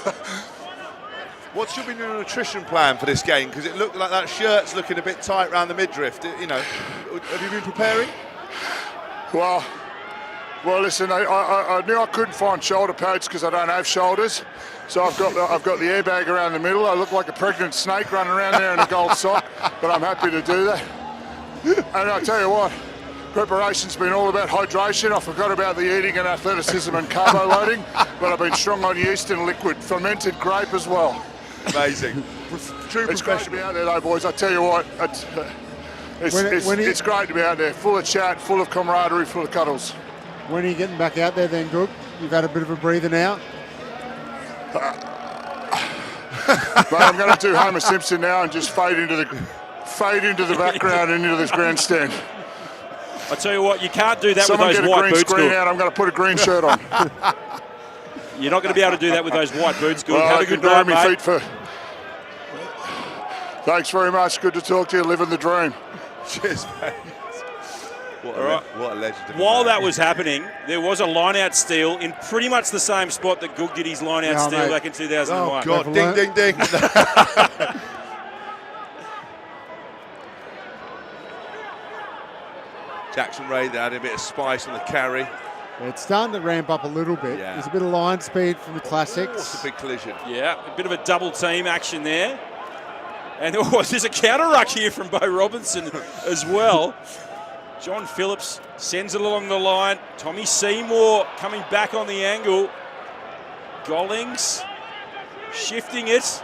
What should be your nutrition plan for this game? Because it looked like that shirt's looking a bit tight around the midriff. You know, have you been preparing? Well, listen, I knew I couldn't find shoulder pads because I don't have shoulders. So I've got the airbag around the middle. I look like a pregnant snake running around there in a gold sock, but I'm happy to do that. And I tell you what, preparation's been all about hydration. I forgot about the eating and athleticism and carbo loading, but I've been strong on yeast and liquid, fermented grape as well. Amazing. True It's great to be out there though, boys. I tell you what, it's great to be out there, full of chat, full of camaraderie, full of cuddles. When are you getting back out there then, Goog? You've had a bit of a breathing out? But I'm going to do Homer Simpson now and just fade into the background and into this grandstand. I tell you what, you can't do that Someone with those get a white green boots, screen Goog. out. I'm going to put a green shirt on. You're not going to be able to do that with those white boots, Goog. Well, Have I a can good night, grab my mate. feet for. Thanks very much. Good to talk to you. Living the dream. Cheers, mate. What a legend. While that was happening, there was a line-out steal in pretty much the same spot that Goog did his line-out steal mate. back in 2001. Oh, God. Ding, ding, ding. Jackson Ray there adding a bit of spice on the carry. It's starting to ramp up a little bit. Yeah. There's a bit of line speed from the classics. It's a big collision. Yeah, a bit of a double team action there. And there's a counter ruck here from Bo Robinson as well. John Phillips sends it along the line. Tommy Seymour coming back on the angle. Gollings shifting it.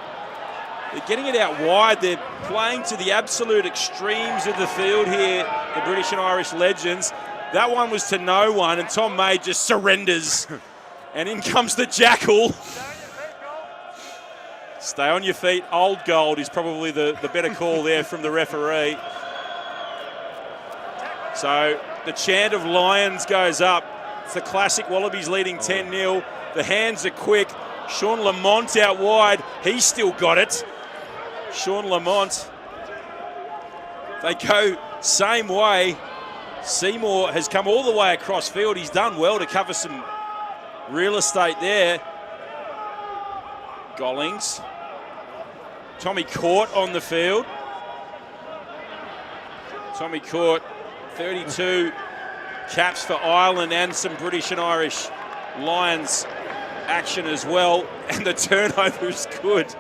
They're getting it out wide. They're playing to the absolute extremes of the field here, the British and Irish legends. That one was to no one, and Tom May just surrenders. And in comes the jackal. Stay on your feet. Old gold is probably the better call there from the referee. So the chant of Lions goes up. It's the classic Wallabies leading 10-0. The hands are quick. Sean Lamont out wide. He's still got it. Sean Lamont. They go same way. Seymour has come all the way across field. He's done well to cover some real estate there. Gollings. Tommy Court on the field. Tommy Court, 32 caps for Ireland and some British and Irish Lions action as well. And the turnover is good.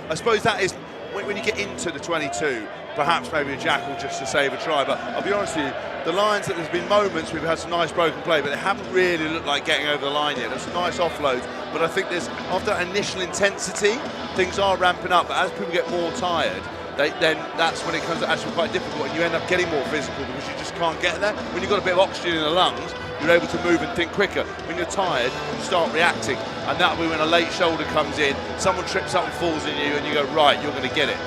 I suppose that is, when when you get into the 22, perhaps maybe a jackal just to save a try. But I'll be honest with you, the Lions, that there's been moments we've had some nice broken play, but they haven't really looked like getting over the line yet. There's some nice offloads, but I think there's, after that initial intensity, things are ramping up. But as people get more tired, then that's when it comes to actually quite difficult, and you end up getting more physical because you just can't get there. When you've got a bit of oxygen in the lungs, you're able to move and think quicker. When you're tired, you start reacting, and that'll be when a late shoulder comes in, someone trips up and falls in you, and you go, right, you're going to get it.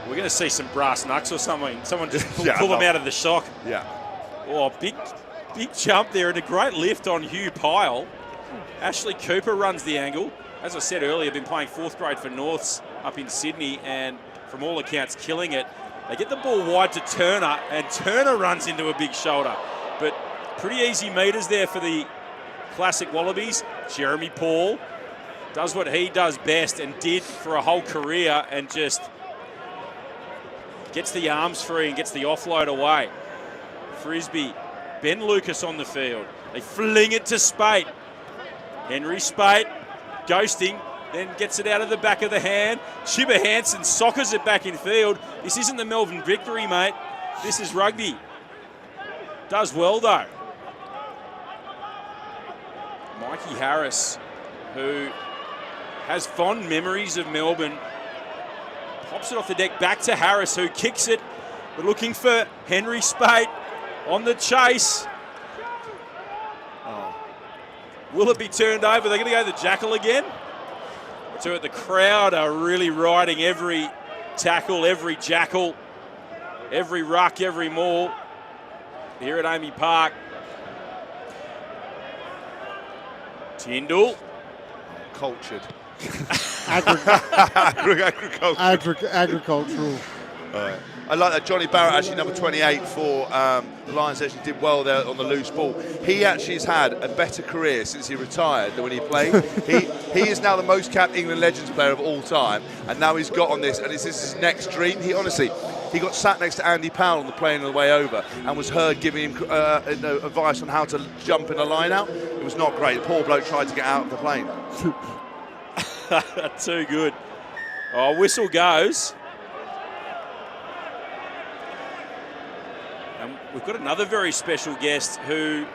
We're going to see some brass knucks or something. Someone just pull Yeah, them out of the shock. Yeah. Oh, big jump there and a great lift on Hugh Pyle. Ashley Cooper runs the angle. As I said earlier, been playing 4th grade for Norths up in Sydney, and from all accounts, killing it. They get the ball wide to Turner, and Turner runs into a big shoulder. But pretty easy meters there for the classic Wallabies. Jeremy Paul does what he does best and did for a whole career, and just gets the arms free and gets the offload away. Frisbee, Ben Lucas on the field. They fling it to Spate. Henry Spate, ghosting, then gets it out of the back of the hand. Shibba Hansen soccers it back in field. This isn't the Melbourne Victory, mate. This is rugby. Does well, though. Mikey Harris, who has fond memories of Melbourne, pops it off the deck back to Harris, who kicks it. We're looking for Henry Spate on the chase. Will it be turned over? They're going to go the jackal again. So the crowd are really riding every tackle, every jackal, every ruck, every maul here at Amy Park. Tyndall. Cultured. Agricultural. Right. I like that Johnny Barrett, actually number 28 for the Lions, actually did well there on the loose ball. He actually has had a better career since he retired than when he played. he is now the most capped England Legends player of all time, and now he's got on this, and this is his next dream. He got sat next to Andy Powell on the plane on the way over and was heard giving him advice on how to jump in a line out. It was not great. The poor bloke tried to get out of the plane. Too good. Oh, whistle goes. And we've got another very special guest who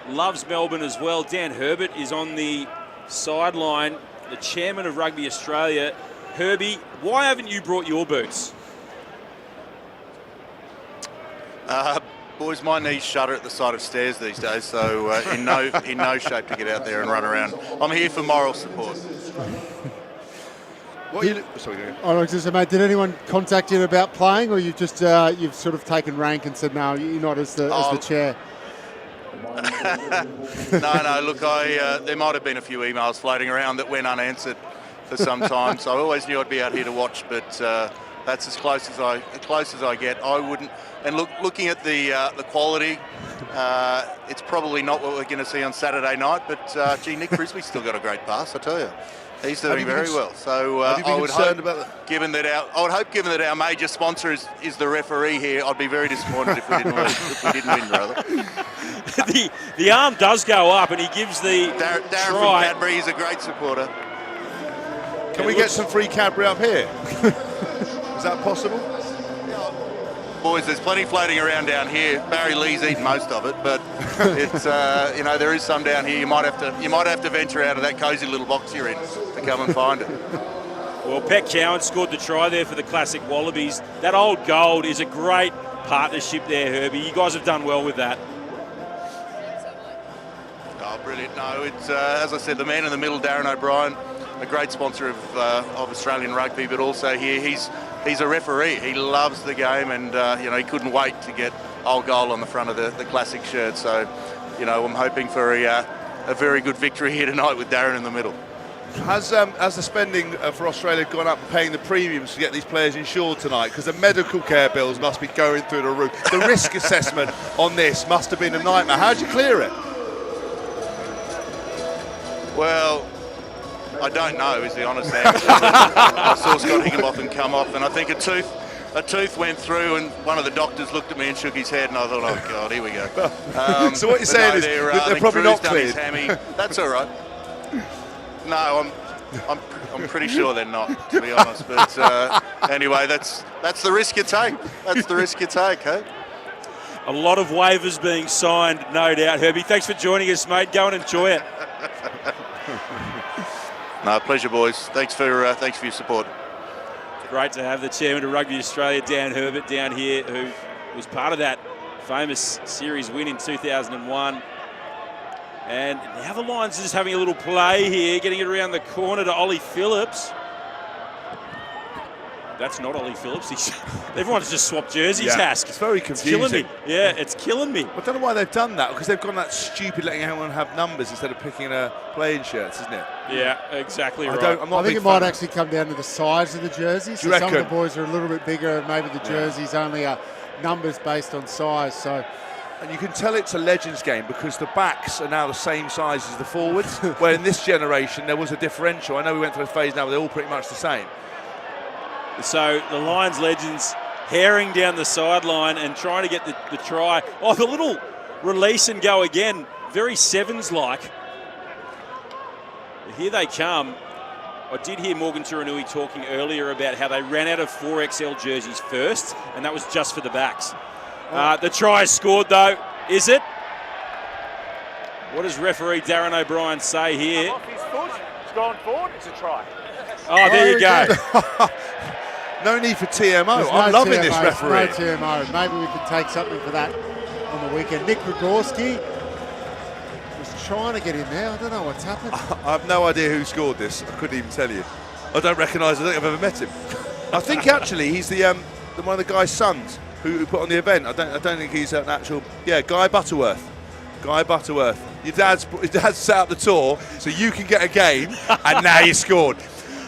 loves Melbourne as well. Dan Herbert is on the sideline, the chairman of Rugby Australia. Herbie, why haven't you brought your boots? Boys, my knees shudder at the sight of stairs these days, so in no shape to get out there and run around. I'm here for moral support. Sorry, I was just saying, mate, did anyone contact you about playing, or you've just you've sort of taken rank and said no, you're not as the chair? No. Look, there might have been a few emails floating around that went unanswered for some time, so I always knew I'd be out here to watch, but that's as close as I get. I wouldn't. And looking at the quality, it's probably not what we're going to see on Saturday night. But gee, Nick Frisbee's still got a great pass, I tell you. He's doing very well. So I would hope, given that our major sponsor is the referee here, I'd be very disappointed if we didn't lose, if we didn't win, rather. The arm does go up, and he gives the Darren try. from Cadbury is a great supporter. Can we get some free Cadbury up here? Is that possible? Boys, there's plenty floating around down here. Barry Lee's eaten most of it, but it's there is some down here. You might have to venture out of that cosy little box you're in to come and find it. Well, Pat Cowan scored the try there for the classic Wallabies. That old gold is a great partnership there, Herbie. You guys have done well with that. Oh, brilliant! No, it's as I said, the man in the middle, Darren O'Brien, a great sponsor of Australian rugby, but also here he's a referee. He loves the game, and he couldn't wait to get old goal on the front of the classic shirt. So, I'm hoping for a very good victory here tonight with Darren in the middle. Has the spending for Australia gone up, paying the premiums to get these players insured tonight? Because the medical care bills must be going through the roof. The risk assessment on this must have been a nightmare. How did you clear it? Well, I don't know is the honest answer. I saw Scott Higginbotham come off, and I think a tooth went through, and one of the doctors looked at me and shook his head, and I thought, oh God, here we go. So what you're saying is they're probably not cleared. That's all right. No, I'm pretty sure they're not, to be honest. But anyway, that's the risk you take. That's the risk you take, hey? A lot of waivers being signed, no doubt. Herbie, thanks for joining us, mate. Go and enjoy it. No, pleasure, boys. Thanks for your support. Great to have the chairman of Rugby Australia, Dan Herbert, down here, who was part of that famous series win in 2001. And now the Lions are just having a little play here, getting it around the corner to Ollie Phillips. That's not Ollie Phillips. Everyone's just swapped jerseys, Hask. It's very confusing. It's killing me. Yeah, it's killing me. I don't know why they've done that, because they've gone that stupid letting everyone have numbers instead of picking playing shirts, isn't it? Yeah, exactly right. I think it might actually come down to the size of the jerseys. Do you reckon? Some of the boys are a little bit bigger, and maybe the jerseys only are numbers based on size. So. And you can tell it's a Legends game because the backs are now the same size as the forwards, where in this generation there was a differential. I know we went through a phase now where they're all pretty much the same. So the Lions legends herring down the sideline and trying to get the try. Oh, the little release and go again. Very Sevens-like. Here they come. I did hear Morgan Turanui talking earlier about how they ran out of 4XL jerseys first, and that was just for the backs. The try is scored, though. Is it? What does referee Darren O'Brien say here? Off his foot. It's gone forward. It's a try. Oh, there you go. No need for TMO. I'm loving this referee. No TMO. Maybe we could take something for that on the weekend. Nick Rogorski was trying to get in there. I don't know what's happened. I have no idea who scored this. I couldn't even tell you. I don't recognise. I don't think I've ever met him. I think actually he's the one of the guy's sons who put on the event. I don't think he's an actual. Yeah, Guy Butterworth. Guy Butterworth. Your dad's set up the tour so you can get a game, and now you scored.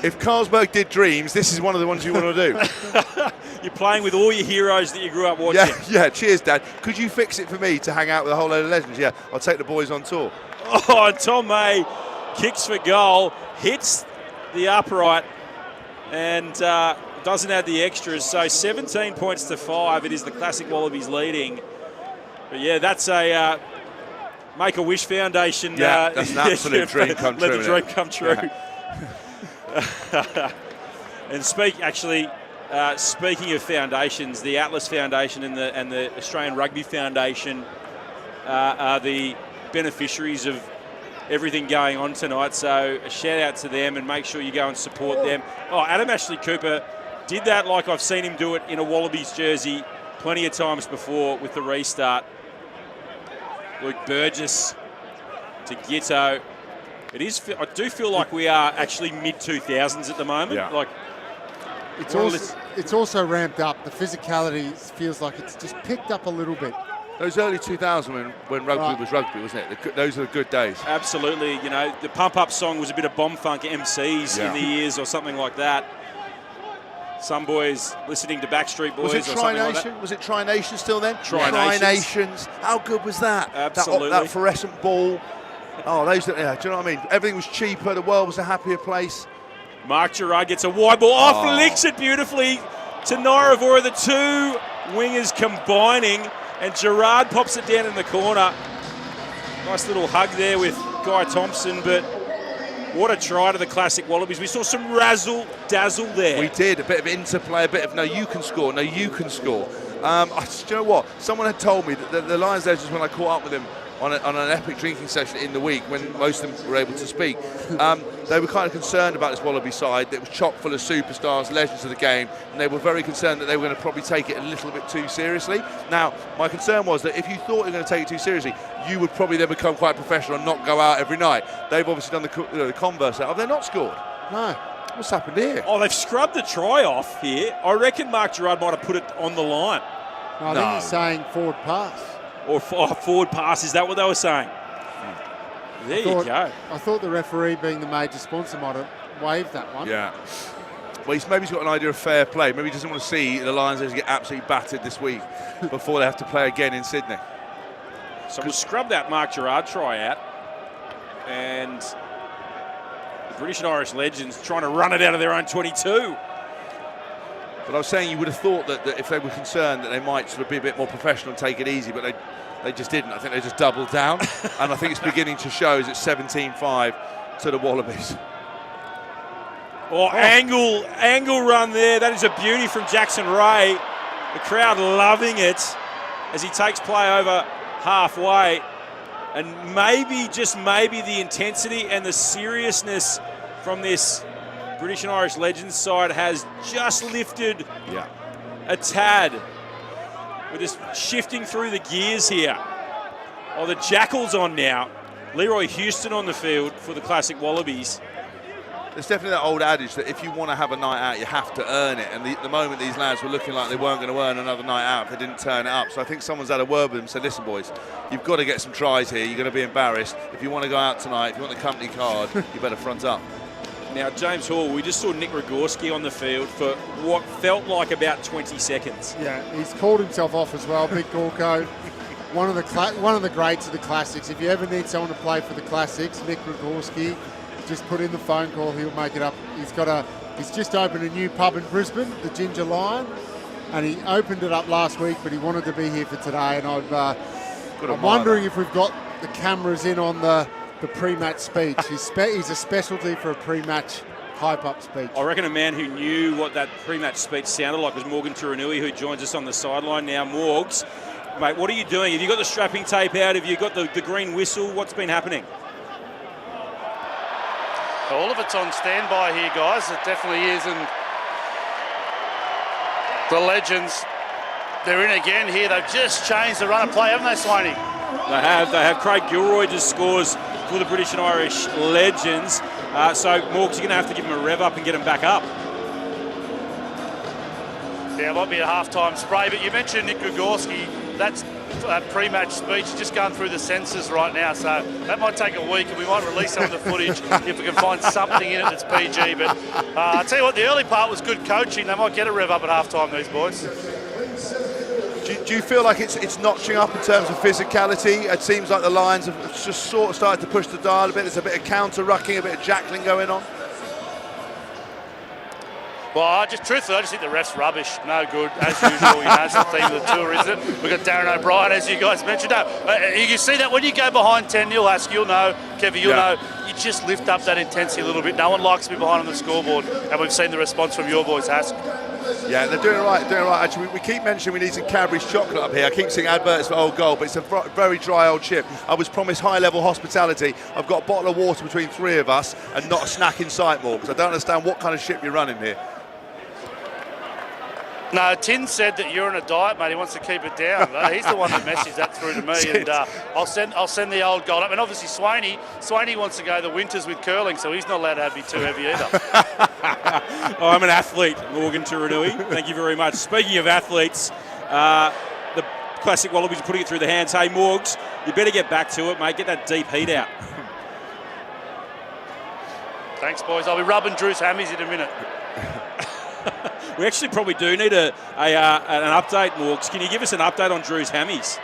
If Carlsberg did dreams, this is one of the ones you want to do. You're playing with all your heroes that you grew up watching. Yeah, cheers, Dad. Could you fix it for me to hang out with a whole load of legends? Yeah, I'll take the boys on tour. Oh, Tom May kicks for goal, hits the upright, and doesn't add the extras. So 17 points to 5. It is the Classic Wallabies leading. But yeah, that's a Make-A-Wish Foundation. Yeah, that's an absolute dream come true. Let the dream come true. Yeah. And speaking of foundations, the Atlas Foundation and the Australian Rugby Foundation are the beneficiaries of everything going on tonight. So a shout out to them, and make sure you go and support them. Oh, Adam Ashley Cooper did that like I've seen him do it in a Wallabies jersey plenty of times before with the restart. Luke Burgess to Gitto. I do feel like we are actually mid-2000s at the moment. Yeah. Like, it's also ramped up. The physicality feels like it's just picked up a little bit. Those early 2000s when rugby was rugby, wasn't it? Those are the good days. Absolutely. You know, the pump-up song was a bit of bomb funk MCs in the years or something like that. Some boys listening to Backstreet Boys or something like that. Was it Tri-Nation still then? Tri-Nations. How good was that? Absolutely. That fluorescent ball. Oh, those. Yeah, do you know what I mean? Everything was cheaper. The world was a happier place. Mark Gerard gets a wide ball. Flicks it beautifully to Nairavora. The two wingers combining, and Gerard pops it down in the corner. Nice little hug there with Guy Thompson, but what a try to the Classic Wallabies. We saw some razzle-dazzle there. We did. A bit of interplay, a bit of no, you can score, no, you can score. Do you know what? Someone had told me that the Lions legends, when I caught up with them on an epic drinking session in the week when most of them were able to speak, they were kind of concerned about this Wallaby side that was chock full of superstars, legends of the game, and they were very concerned that they were going to probably take it a little bit too seriously. Now, my concern was that if you thought you were going to take it too seriously, you would probably then become quite professional and not go out every night. They've obviously done the converse out. Have they not scored? No. What's happened here? Oh, they've scrubbed the try off here. I reckon Mark Gerard might have put it on the line. No, I think he's saying forward pass. Or forward pass, is that what they were saying? There you go. I thought the referee, being the major sponsor, might have waived that one. Yeah. Well, maybe he's got an idea of fair play. Maybe he doesn't want to see the Lions get absolutely battered this week before they have to play again in Sydney. So we'll scrub that Mark Gerard try out. And the British and Irish legends trying to run it out of their own 22. But I was saying you would have thought that if they were concerned that they might sort of be a bit more professional and take it easy, but they just didn't. I think they just doubled down. And I think it's beginning to show as it's 17-5 to the Wallabies. Angle run there. That is a beauty from Jackson Ray. The crowd loving it as he takes play over halfway. And maybe, just maybe, the intensity and the seriousness from this British and Irish Legends side has just lifted a tad. We're just shifting through the gears here. Oh, the Jackal's on now. Leroy Houston on the field for the Classic Wallabies. There's definitely that old adage that if you want to have a night out, you have to earn it. And the moment these lads were looking like they weren't going to earn another night out if they didn't turn it up. So I think someone's had a word with them and said, listen, boys, you've got to get some tries here. You're going to be embarrassed. If you want to go out tonight, if you want the company card, you better front up. Now, James Hall, we just saw Nick Rogorski on the field for what felt like about 20 seconds. Yeah, he's called himself off as well, Big Gorko. One of the greats of the Classics. If you ever need someone to play for the Classics, Nick Rogorski, just put in the phone call, he'll make it up. He's just opened a new pub in Brisbane, the Ginger Lion, and he opened it up last week, but he wanted to be here for today. And I'm wondering if we've got the cameras in on the pre-match speech. He's a specialty for a pre-match hype-up speech. I reckon a man who knew what that pre-match speech sounded like was Morgan Turanui, who joins us on the sideline now. Morgs, mate, what are you doing? Have you got the strapping tape out? Have you got the green whistle? What's been happening? All of it's on standby here, guys. It definitely is. And the Legends, they're in again here. They've just changed the run of play, haven't they, Swaney? They have. Craig Gilroy just scores for the British and Irish Legends. So, Morgs, you're going to have to give him a rev up and get him back up. Yeah, it might be a half-time spray, but you mentioned Nick Rogorski. That's pre-match speech just going through the censors right now, so that might take a week and we might release some of the footage if we can find something in it that's PG. But I'll tell you what, the early part was good coaching. They might get a rev up at half-time, these boys. Do you feel like it's notching up in terms of physicality? It seems like the Lions have just sort of started to push the dial a bit. There's a bit of counter-rucking, a bit of jackling going on. Well, truthfully, I just think the ref's rubbish. No good, as usual. It's the theme of the tour, isn't it? We've got Darren O'Brien, as you guys mentioned. You see that when you go behind 10-0, Ask, you'll know, Kevy, you'll know, you just lift up that intensity a little bit. No one likes to be behind on the scoreboard, and we've seen the response from your boys, Ask. Yeah, they're doing it right. Actually, we keep mentioning we need some Cadbury's chocolate up here. I keep seeing adverts for Old Gold, but it's a very dry old chip. I was promised high-level hospitality. I've got a bottle of water between three of us and not a snack in sight more, because I don't understand what kind of ship you're running here. No, Tin said that you're on a diet, mate. He wants to keep it down. He's the one that messaged that through to me, and I'll send the Old Gold up. And obviously, Swaney wants to go the winters with curling, so he's not allowed to be too heavy either. I'm an athlete, Morgan Turanui. Thank you very much. Speaking of athletes, the Classic Wallabies are putting it through the hands. Hey, Morgs, you better get back to it, mate. Get that deep heat out. Thanks, boys. I'll be rubbing Drew's hammies in a minute. We actually probably do need an update, Morgs. Can you give us an update on Drew's hammies?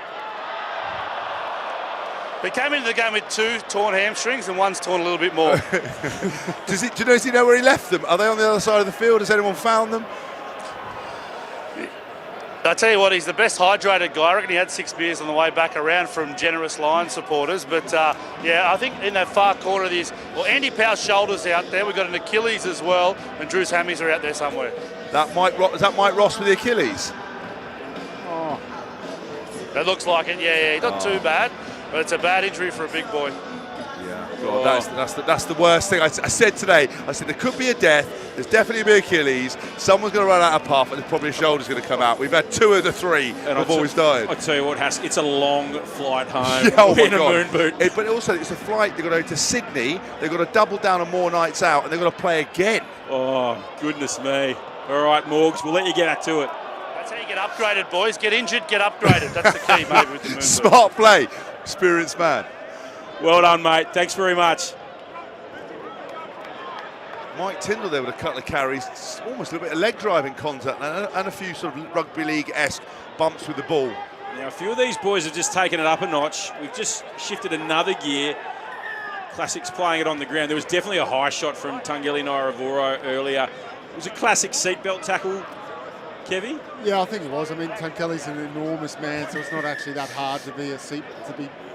He came into the game with 2 torn hamstrings and one's torn a little bit more. Does he know where he left them? Are they on the other side of the field? Has anyone found them? I tell you what, he's the best hydrated guy. I reckon he had 6 beers on the way back around from generous Lion supporters. But I think in that far corner of this, Andy Powell's shoulder's out there. We've got an Achilles as well, and Drew's hammies are out there somewhere. Is that Mike Ross with the Achilles? Oh, it looks like it. Yeah, not too bad, but it's a bad injury for a big boy. God, that's the worst thing. I said today, there could be a death, there's definitely be Achilles, someone's going to run out of puff, and there's probably a shoulder's going to come out. We've had 2 of the 3 before we started. I tell you what, it's a long flight home in a moon boot. But also, it's a flight, they've got to go to Sydney, they've got to double down on more nights out, and they've got to play again. Oh, goodness me. All right, Morgs, we'll let you get back to it. That's how you get upgraded, boys. Get injured, get upgraded. That's the key, maybe, with the moon boot. Smart play, experienced man. Well done, mate. Thanks very much. Mike Tyndall there with a couple of carries, almost a little bit of leg driving contact and a few sort of rugby league-esque bumps with the ball. Now, a few of these boys have just taken it up a notch. We've just shifted another gear. Classics playing it on the ground. There was definitely a high shot from Tungeli Nairavoro earlier. It was a classic seatbelt tackle, Kevy? Yeah, I think it was. I mean, Tungeli's an enormous man, so it's not actually that hard to be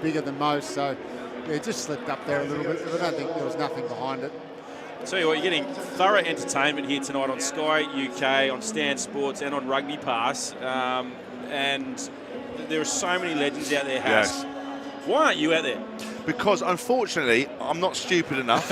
bigger than most. So, yeah, it just slipped up there a little bit, but I don't think there was nothing behind it. Tell you what, you're getting thorough entertainment here tonight on Sky UK, on Stan Sports, and on Rugby Pass. And there are so many legends out there, Haas. Yes. Why aren't you out there? Because unfortunately, I'm not stupid enough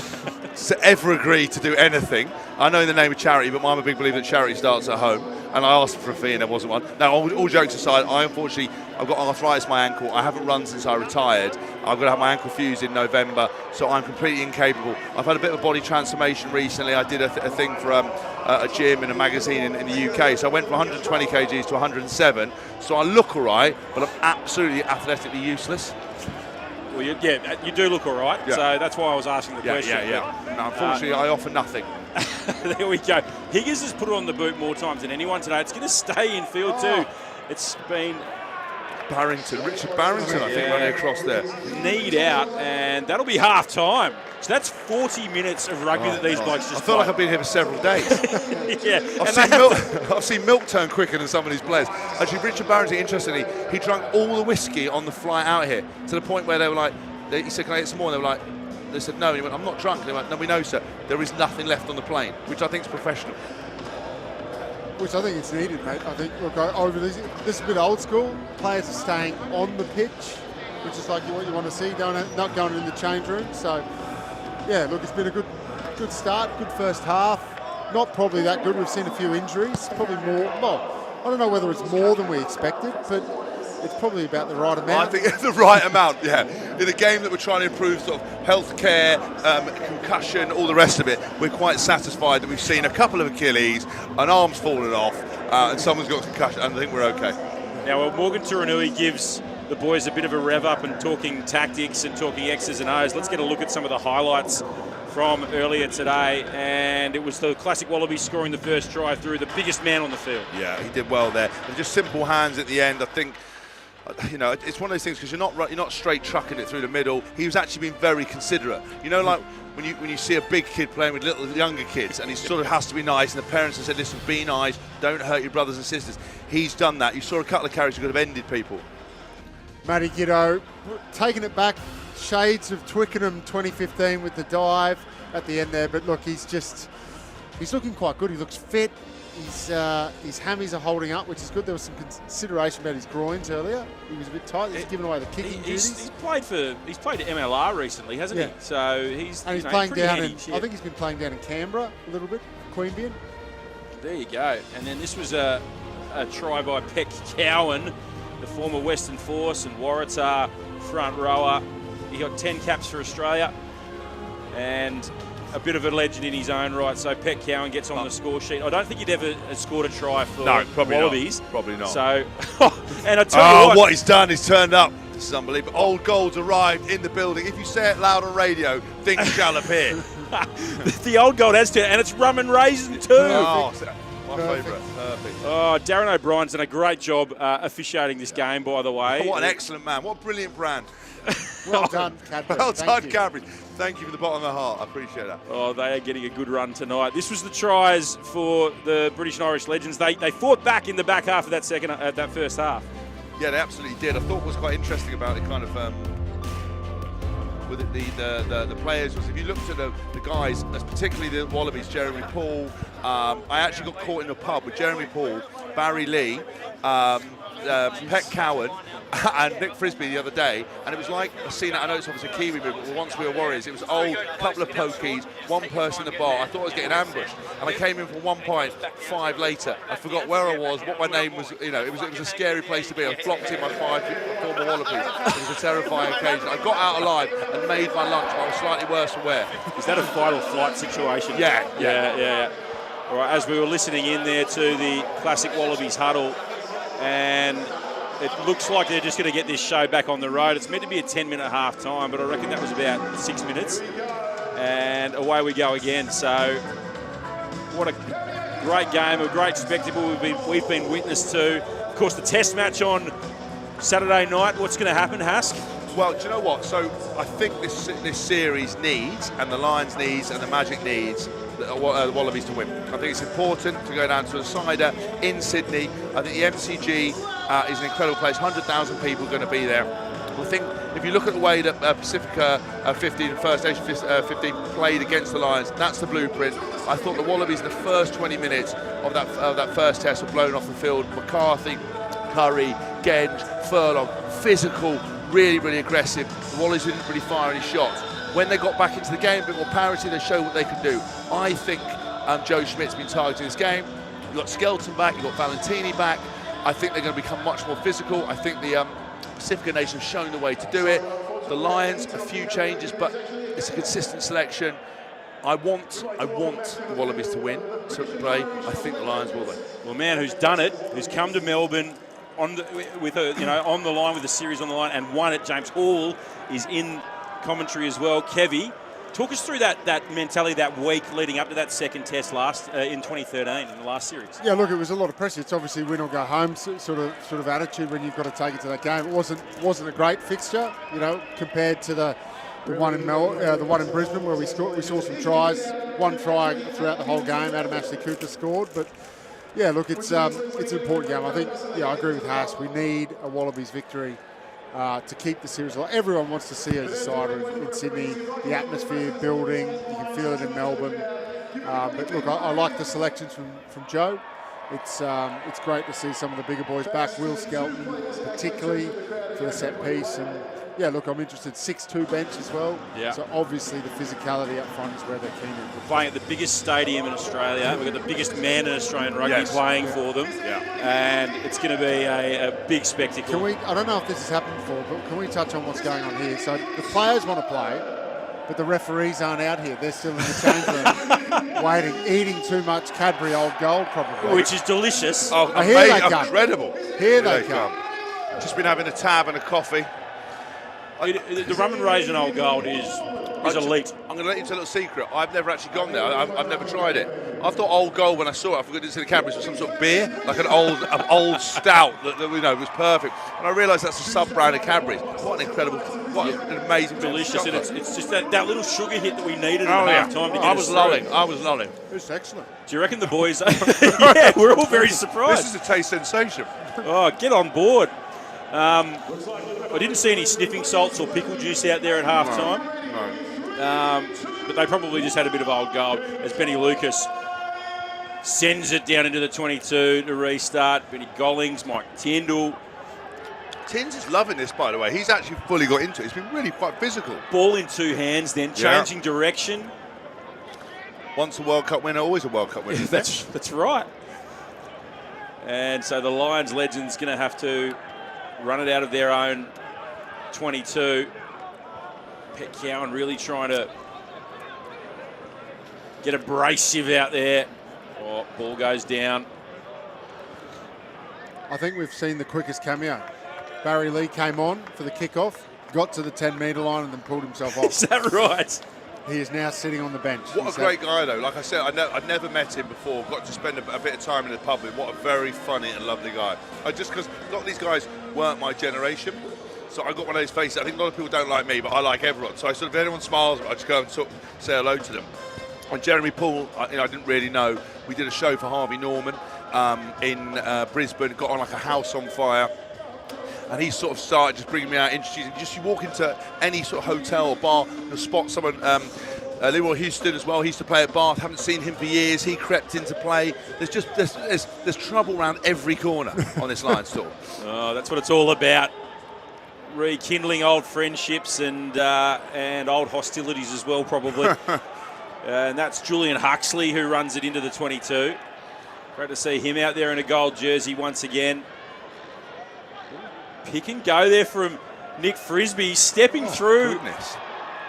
to ever agree to do anything. I know in the name of charity, but I'm a big believer that charity starts at home. And I asked for a fee and there wasn't one. Now, all jokes aside, I've got arthritis in my ankle. I haven't run since I retired. I'm going to have my ankle fused in November, so I'm completely incapable. I've had a bit of a body transformation recently. I did a thing for a gym in a magazine in the UK. So I went from 120 kgs to 107. So I look all right, but I'm absolutely athletically useless. Well, you do look all right, so that's why I was asking the question. No, unfortunately, I offer nothing. There we go. Higgins has put it on the boot more times than anyone today. It's going to stay in field too. It's been Richard Barrington, I think, running across there. Kneed out, and that'll be half time. So that's 40 minutes of rugby that these blokes just I feel like I've been here for several days. Yeah, I've seen milk turn quicker than some of these players. Actually, Richard Barrington, interestingly, he drank all the whiskey on the flight out here to the point where they were like, he said, "Can I get some more?" And they were like, they said no, and he went, "I'm not drunk." And they went, "No, we know, sir. There is nothing left on the plane," which I think is professional. Which I think it's needed, mate. I think, look, over this is a bit old school. Players are staying on the pitch, which is like what you want to see, not going in the change room. So, yeah, look, it's been a good start, good first half. Not probably that good. We've seen a few injuries, probably more. Well, I don't know whether it's more than we expected, but it's probably about the right amount. I think it's the right amount, yeah. In a game that we're trying to improve sort of healthcare, concussion, all the rest of it, we're quite satisfied that we've seen a couple of Achilles, an arm's fallen off, and someone's got concussion, and I think we're okay. Now, well, Morgan Turinui gives the boys a bit of a rev up and talking tactics and talking X's and O's. Let's get a look at some of the highlights from earlier today, and it was the classic Wallabies scoring the first try through the biggest man on the field. Yeah, he did well there. And just simple hands at the end, I think. You know, it's one of those things because you're not straight trucking it through the middle. He was actually being very considerate. You know, like when you see a big kid playing with little younger kids, and he sort of has to be nice, and the parents have said, "Listen, be nice, don't hurt your brothers and sisters." He's done that. You saw a couple of carries that could have ended people. Matty Giddo taking it back, shades of Twickenham 2015 with the dive at the end there. But look, he's looking quite good. He looks fit. His hammies are holding up, which is good. There was some consideration about his groins earlier. He was a bit tight. He's given away the kicking duties. He's played MLR recently, hasn't he? So he's playing down handy, I think he's been playing down in Canberra a little bit, Queanbeyan. There you go. And then this was a try by Peck Cowan, the former Western Force and Waratah front rower. He got 10 caps for Australia and a bit of a legend in his own right. So Peck Cowan gets on the score sheet. I don't think he'd ever scored a try for Wallabies. Probably not. So, and I tell you what he's done, he's turned up. This is unbelievable. Old Gold's arrived in the building. If you say it loud on radio, things shall appear. The Old Gold has to, and it's rum and raisin too. Oh, my favourite. Perfect. Oh, Darren O'Brien's done a great job officiating this game, by the way. What an excellent man. What a brilliant brand. Well done, Cadbury. Well done, Cadbury. Thank you from the bottom of my heart. I appreciate that. Oh, they are getting a good run tonight. This was the tries for the British and Irish legends. They fought back in the back half of that first half. Yeah, they absolutely did. I thought what was quite interesting about it, kind of with the players, was if you looked at the guys, particularly the Wallabies, Jeremy Paul. I actually got caught in a pub with Jeremy Paul, Barry Lee, Peck Cowan, and Nick Frisbee the other day, and it was like a scene that I know it's obviously a Kiwi movie, but once we were Warriors, it was old, couple of pokies, one person in the bar. I thought I was getting ambushed, and I came in for 1 pint, 5 later. I forgot where I was, what my name was. You know, it was a scary place to be. I flocked in my 5 former Wallabies. It was a terrifying occasion. I got out alive and made my lunch, but I was slightly worse for wear. Is that a fight or flight situation? Yeah. All right, as we were listening in there to the classic Wallabies huddle, and it looks like they're just going to get this show back on the road. It's meant to be a 10-minute half time, but I reckon that was about 6 minutes. And away we go again. So what a great game, a great spectacle we've been witness to. Of course, the test match on Saturday night. What's going to happen, Hask? Well, do you know what? So I think this series needs, and the Lions needs, and the Magic needs, the Wallabies to win. I think it's important to go down to a cider in Sydney. I think the MCG is an incredible place. 100,000 people are going to be there. I think if you look at the way that Pacifica 15 and First Nation 15 played against the Lions, that's the blueprint. I thought the Wallabies in the first 20 minutes of that first test were blown off the field. McCarthy, Curry, Genge, Furlong, physical, really, really aggressive. The Wallabies didn't really fire any shots. When they got back into the game, a bit more parity, they showed what they could do. I think Joe Schmidt's been targeting this game. You've got Skelton back, you've got Valentini back. I think they're going to become much more physical. I think the Pacifica Nation have shown the way to do it. The Lions, a few changes, but it's a consistent selection. I want the Wallabies to win, to play. I think the Lions will win. Well, a man who's done it, who's come to Melbourne on the line with the series on the line and won it. James Hall is in commentary as well. Kevy, talk us through that mentality that week leading up to that second test in 2013 in the last series. Yeah, look, it was a lot of pressure. It's obviously win or go home sort of attitude when you've got to take it to that game. It wasn't a great fixture, compared to the one in Brisbane where we saw some tries. One try throughout the whole game. Adam Ashley Cooper scored, but yeah, look, it's an important game. I think, I agree with Haas. We need a Wallabies victory to keep the series alive. Everyone wants to see a decider in Sydney. The atmosphere building, you can feel it in Melbourne. But look, I like the selections from Joe. It's great to see some of the bigger boys back. Will Skelton, particularly for the set piece, and yeah, look, I'm interested. 6'2" bench as well. Yeah. So obviously the physicality up front is where they're keen. We're playing at the biggest stadium in Australia. We've got the biggest man in Australian rugby playing for them. Yeah. And it's going to be a big spectacle. I don't know if this has happened before, but can we touch on what's going on here? So the players want to play, but the referees aren't out here. They're still in the change room, waiting, eating too much Cadbury Old Gold probably. Which is delicious. Oh, here they come. Incredible. Here they come. Just been having a tab and a coffee. The rum and raisin Old Gold is elite. I'm going to let you into a little secret. I've never actually gone there. I've never tried it. I thought Old Gold when I saw it. I forgot it's in the cameras was some sort of beer, like an old stout that was perfect. And I realised that's a sub-brand of Cadbury's. What an amazing, delicious. And it's just that little sugar hit that we needed at half time to get I was lulling. It's excellent. Do you reckon the boys? Yeah, we're all very surprised. This is a taste sensation. Oh, get on board. I didn't see any sniffing salts or pickle juice out there at half time. No. But they probably just had a bit of Old Gold as Benny Lucas sends it down into the 22 to restart. Benny Gollings, Mike Tyndall. Tins is loving this, by the way. He's actually fully got into it. He's been really quite physical. Ball in two hands then, changing direction. Once a World Cup winner, always a World Cup winner. That's right. And so the Lions legends going to have to run it out of their own 22. Pet Cowan really trying to get abrasive out there. Oh, ball goes down. I think we've seen the quickest cameo. Barry Lee came on for the kickoff, got to the 10-metre line and then pulled himself off. Is that right? He is now sitting on the bench. What a great guy, though. Like I said, I'd never met him before. Got to spend a bit of time in the pub with him. What a very funny and lovely guy. Just because a lot of these guys weren't my generation. So I got one of those faces. I think a lot of people don't like me, but I like everyone. So I sort of, if anyone smiles, I just go and sort of say hello to them. And Jeremy Poole, I didn't really know. We did a show for Harvey Norman in Brisbane. Got on like a house on fire. And he sort of started just bringing me out, introducing. Just you walk into any sort of hotel or bar, you'll spot someone. Leroy Houston as well. He used to play at Bath. Haven't seen him for years. He crept into play. There's trouble around every corner on this Lions tour. Oh, that's what it's all about. Rekindling old friendships and old hostilities as well, probably. And that's Julian Huxley who runs it into the 22. Great to see him out there in a gold jersey once again. Pick and go there from Nick Frisbee, stepping through. Goodness.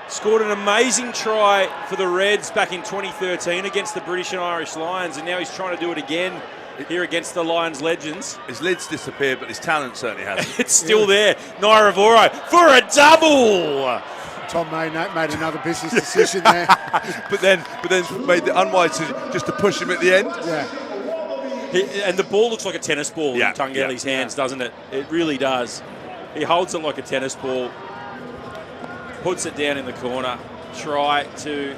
Scored an amazing try for the Reds back in 2013 against the British and Irish Lions, and now he's trying to do it again here against the Lions legends. His lid's disappeared, but his talent certainly hasn't. It's still there. Naira Voro for a double. Tom made another business decision there. but then made the unwise decision just to push him at the end. Yeah. And the ball looks like a tennis ball in Tungeli's hands, doesn't it? It really does. He holds it like a tennis ball, puts it down in the corner. Try to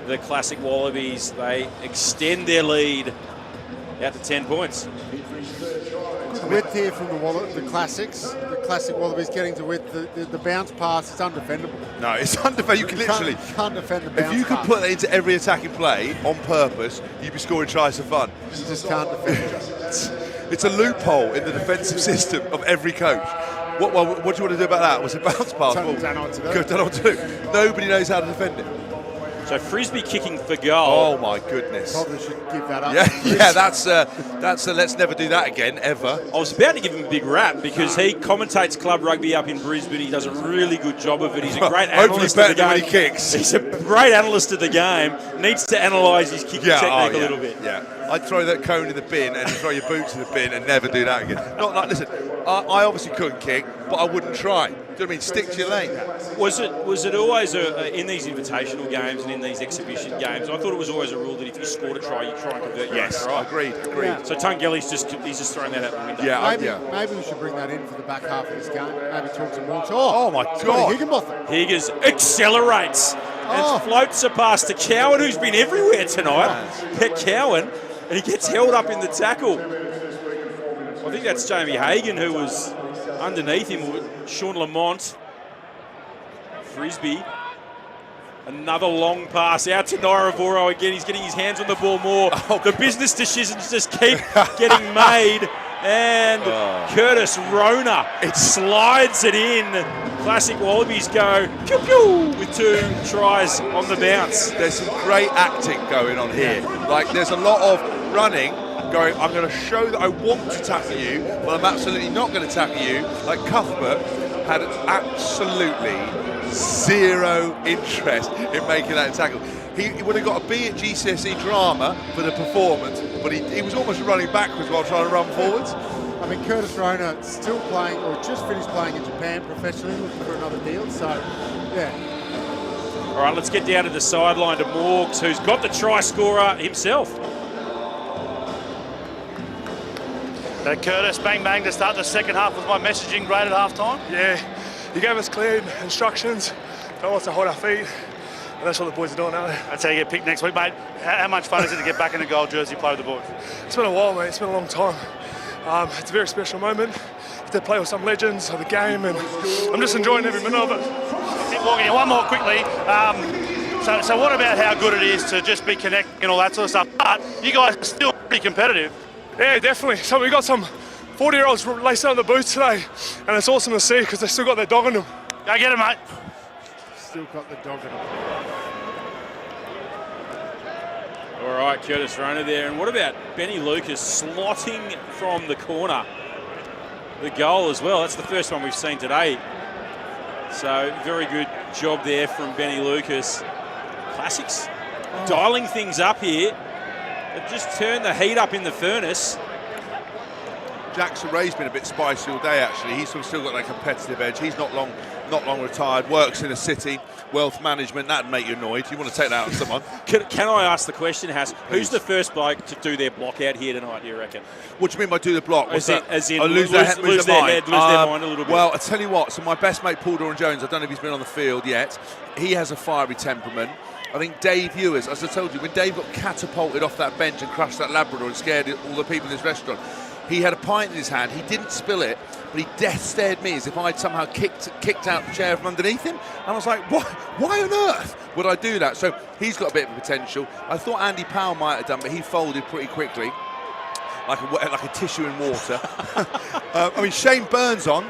the classic Wallabies. They extend their lead out to 10 points. width here from the classics. The classic Wallabies getting to width. The bounce pass is undefendable. No, it's undefendable. You can literally can't defend the bounce If you could pass. put that into every attacking play on purpose, you'd be scoring tries for fun. You just can't defend it. It's a loophole in the defensive system of every coach. What do you want to do about that? Was it bounce pass? Don't know what to do. Don't know what to do. Nobody knows how to defend it. So Frisbee kicking for goal. Oh my goodness. Probably should give that up. Yeah, that's let's never do that again, ever. I was about to give him a big rap because he commentates club rugby up in Brisbane. He does a really good job of it. He's a great analyst of the game. When he kicks. He's a great analyst of the game. Needs to analyse his kicking technique a little bit. Yeah, I'd throw that cone in the bin and throw your boots in the bin and never do that again. Not like, listen, I obviously couldn't kick, but I wouldn't try. Do you know what I mean? Stick to your lane. Was it always in these invitational games and in these exhibition games? I thought it was always a rule that if you scored a try, you try and convert your own try. Agreed. Yeah. So Tungeli's just throwing that out the window. Yeah, maybe we should bring that in for the back half of this game. Maybe talk to Morgs. Oh my God! Higginbotham. Higgins accelerates and floats it past to Cowan, who's been everywhere tonight. Pet Cowan, and he gets held up in the tackle. I think that's Jamie Hagan who was underneath him. Sean Lamont. Frisbee. Another long pass out to Nairavoro again. He's getting his hands on the ball more. The business decisions just keep getting made. And Curtis Rona slides it in. Classic Wallabies go pew pew with 2 tries on the bounce. There's some great acting going on here. Like there's a lot of running, going, I'm going to show that I want to tackle you, but I'm absolutely not going to tackle you. Like Cuthbert had absolutely zero interest in making that tackle. He would have got a B at GCSE drama for the performance, but he was almost running backwards while trying to run forwards. I mean, Curtis Rona still playing, or just finished playing in Japan professionally, looking for another deal. So, yeah. All right, let's get down to the sideline to Morgs, who's got the try scorer himself. Curtis, bang bang to start the second half. Was my messaging great at half time? Yeah, you gave us clear instructions, told us to hold our feet, and that's what the boys are doing now. That's how you get picked next week, mate. How much fun is it to get back in a gold jersey, play with the boys? It's been a while, mate. It's been a long time. It's a very special moment to play with some legends of the game, and I'm just enjoying every minute of it. Morgan, one more quickly. So what about how good it is to just be connecting and all that sort of stuff? But you guys are still pretty competitive. Yeah, definitely. So we got some 40-year-olds lacing on the boots today, and it's awesome to see because they still got their dog in them. Go get it, mate. Still got the dog in them. All right, Curtis Rona there. And what about Benny Lucas slotting from the corner? The goal as well. That's the first one we've seen today. So very good job there from Benny Lucas. Classics dialing things up here. They've just turned the heat up in the furnace. Jackson Ray's been a bit spicy all day, actually. He's still got that competitive edge. He's not long retired, works in a city, wealth management. That'd make you annoyed. You want to take that out on someone. Can I ask the question, Haas? Who's the first bloke to do their block out here tonight, do you reckon? What do you mean by do the block? As in lose their mind lose their mind a little bit. Well, I tell you what, so my best mate Paul Doran-Jones, I don't know if he's been on the field yet, he has a fiery temperament. I think Dave Ewers, as I told you, when Dave got catapulted off that bench and crushed that Labrador and scared all the people in this restaurant, he had a pint in his hand. He didn't spill it, but he death stared me as if I'd somehow kicked out the chair from underneath him. And I was like, what? Why on earth would I do that? So he's got a bit of potential. I thought Andy Powell might have done, but he folded pretty quickly, like a tissue in water. I mean, Shane Burns on,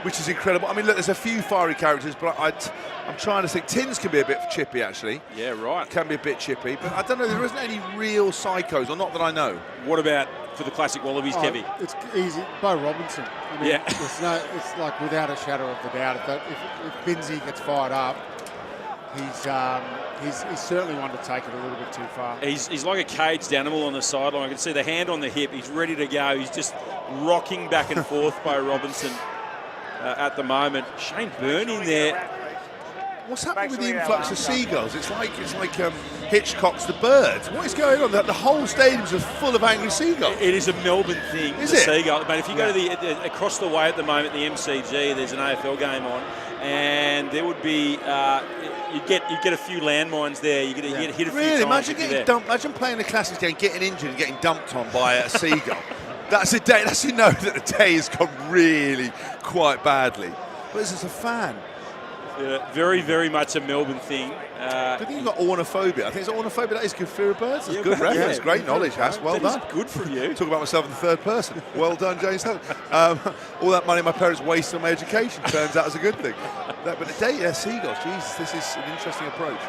which is incredible. I mean, look, there's a few fiery characters, but I'm trying to think. Tins can be a bit chippy, actually. Yeah, right. Can be a bit chippy, but I don't know. There isn't any real psychos, or not that I know. What about for the classic Wallabies, Kevy? It's easy. Bo Robinson. I mean, yeah. It's like without a shadow of a doubt. If Binzi gets fired up, he's certainly one to take it a little bit too far. He's like a caged animal on the sideline. I can see the hand on the hip. He's ready to go. He's just rocking back and forth by Robinson at the moment. Shane Byrne in there. What's happening with the influx of seagulls? It's like Hitchcock's The Birds. What is going on? The whole stadium's full of angry seagulls. It is a Melbourne thing. Is the it? Seagull. But if you go to across the way at the moment, the MCG, there's an AFL game on, and there would be you'd get a few landmines there. You get hit a few really? times. Imagine getting dumped. Imagine playing a Classics game, getting injured and getting dumped on by a seagull. That's a day. That's you know that the day has gone really quite badly. But this is a fan. Yeah, very, very much a Melbourne thing. I think you've got ornophobia. I think it's ornophobia. That is good fear of birds. That's good reference. Yeah, Great knowledge, Has. Well done. Good from you. Talk about myself in the third person. Well done, James. All that money my parents wasted on my education turns out as a good thing. But the day, seagulls. Jesus, this is an interesting approach.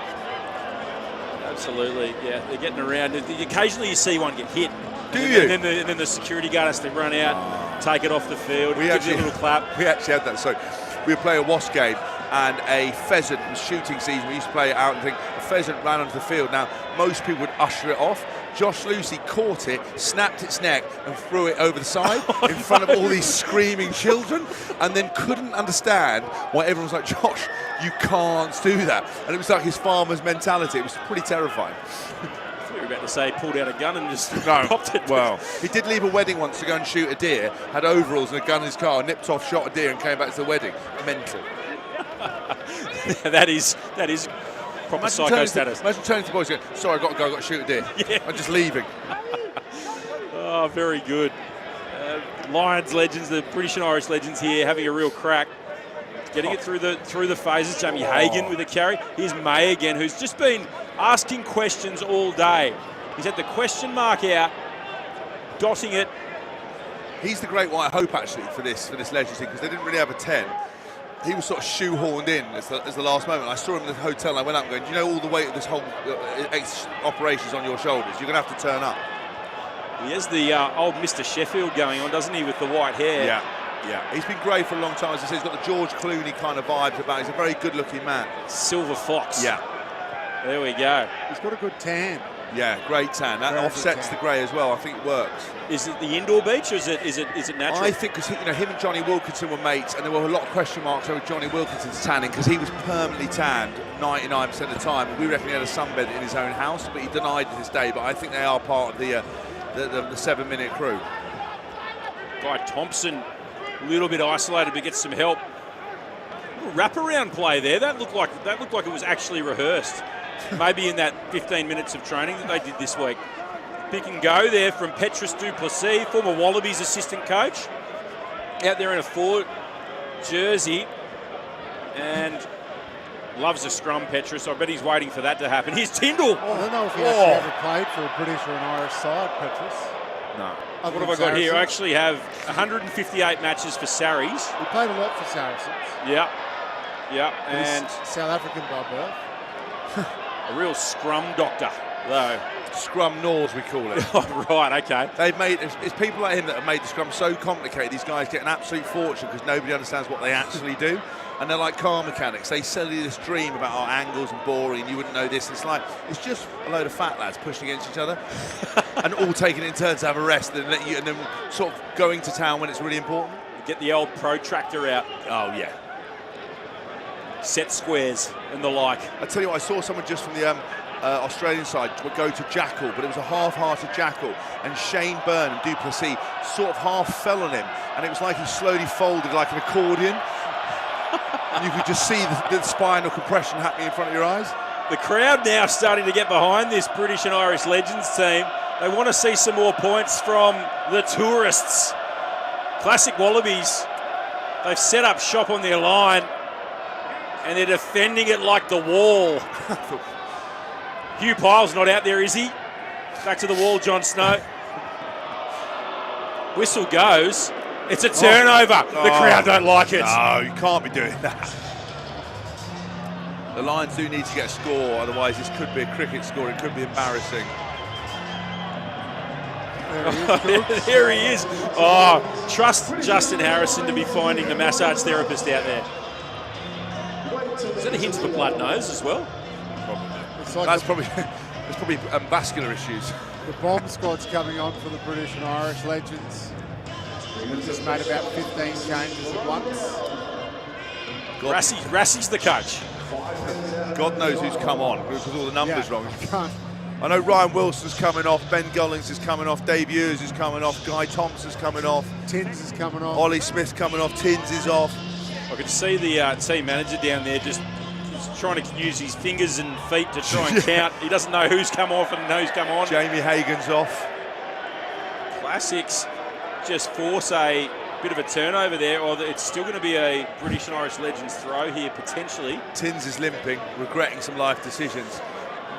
Absolutely, yeah. They're getting around. Occasionally you see one get hit. Do you? And then the security guard has to run out, take it off the field, give you a little clap. We actually had that. So we were playing a Wasp game, and a pheasant was shooting season. We used to play it out and think a pheasant ran onto the field. Now, most people would usher it off. Josh Lucy caught it, snapped its neck and threw it over the side in front of all these screaming children, and then couldn't understand why everyone was like, Josh, you can't do that. And it was like his farmer's mentality. It was pretty terrifying. You were about to say he pulled out a gun and just popped it. Well, he did leave a wedding once to go and shoot a deer, had overalls and a gun in his car, nipped off, shot a deer and came back to the wedding. Mental. that is proper psycho status. Imagine turning to the boys and going, sorry, I've got to go, I've got to shoot a deer. Yeah. I'm just leaving. Oh, very good. Lions legends, the British and Irish legends here having a real crack. Getting it through the phases. Jamie Hagan with a carry. Here's May again, who's just been asking questions all day. He's had the question mark out, dotting it. He's the great white hope actually for this Legends thing, because they didn't really have a 10. He was sort of shoehorned in as the last moment. I saw him in the hotel and I went up and going, do you know all the weight of this whole operation's on your shoulders? You're going to have to turn up. He has the old Mr. Sheffield going on, doesn't he, with the white hair? Yeah. He's been great for a long time. As I say, he's got the George Clooney kind of vibes about him. He's a very good-looking man. Silver fox. Yeah. There we go. He's got a good tan. Yeah, great tan. That offsets the grey as well. I think it works. Is it the indoor beach or is it natural? I think because him and Johnny Wilkinson were mates, and there were a lot of question marks over Johnny Wilkinson's tanning because he was permanently tanned 99% of the time. We reckon he had a sunbed in his own house, but he denied it this day. But I think they are part of the 7-minute crew. Guy Thompson, a little bit isolated, but gets some help. A little wraparound play there. That looked like it was actually rehearsed. Maybe in that 15 minutes of training that they did this week. Pick and go there from Petrus Duplessis, former Wallabies assistant coach. Out there in a forward jersey. And loves a scrum, Petrus. I bet he's waiting for that to happen. Here's Tyndall. I don't know if he actually ever played for a British or an Irish side, Petrus. No. What have I got here? I actually have 158 matches for Sarries. He played a lot for Saracens. Yeah. And he's South African by birth. A real scrum doctor, though. Scrum Norse, we call it. Oh, right, okay. They've made it's people like him that have made the scrum so complicated. These guys get an absolute fortune because nobody understands what they actually do. And they're like car mechanics. They sell you this dream about our angles and boring, and you wouldn't know this. It's like, it's just a load of fat lads pushing against each other and all taking it in turns to have a rest and then sort of going to town when it's really important. Get the old protractor out. Oh, yeah. Set squares and the like. I tell you what, I saw someone just from the Australian side go to Jackal, but it was a half-hearted Jackal, and Shane Byrne and Duplessis sort of half fell on him, and it was like he slowly folded like an accordion. And you could just see the spinal compression happening in front of your eyes. The crowd now starting to get behind this British and Irish Legends team. They want to see some more points from the tourists. Classic Wallabies. They've set up shop on their line and they're defending it like the wall. Hugh Pyle's not out there, is he? Back to the wall, Jon Snow. Whistle goes. It's a turnover. The crowd don't like it. No, you can't be doing that. The Lions do need to get a score, otherwise this could be a cricket score. It could be embarrassing. There he is. Oh, trust Justin Harrison to be finding the massage therapist out there. Is that a hint of a blood nose as well? Probably. That's probably vascular issues. The bomb squad's coming on for the British and Irish Legends. We've just made about 15 changes at once. Rassie's the coach. God knows who's come on because all the numbers wrong. I know Ryan Wilson's coming off, Ben Gollings is coming off, Dave Hughes is coming off, Guy Thompson's coming off, Tins is coming off, Ollie Smith's coming off, Tins is off. I could see the team manager down there just trying to use his fingers and feet to try and count. He doesn't know who's come off and who's come on. Jamie Hagan's off. Classics. just force a bit of a turnover there, or it's still going to be a British and Irish Legends throw here potentially. Tins is limping, regretting some life decisions.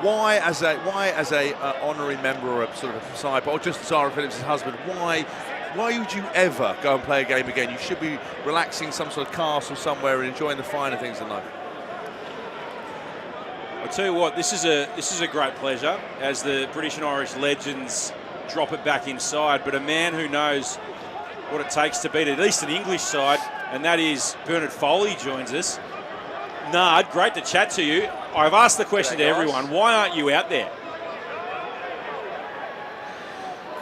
Why, as a honorary member or a sort of a side, or just Zara Phillips' husband, why would you ever go and play a game again? You should be relaxing some sort of castle somewhere and enjoying the finer things in life. I'll tell you what, this is a great pleasure as the British and Irish Legends drop it back inside, but a man who knows what it takes to beat at least an English side, and that is Bernard Foley joins us. Nard, great to chat to you. I've asked the question to everyone, why aren't you out there?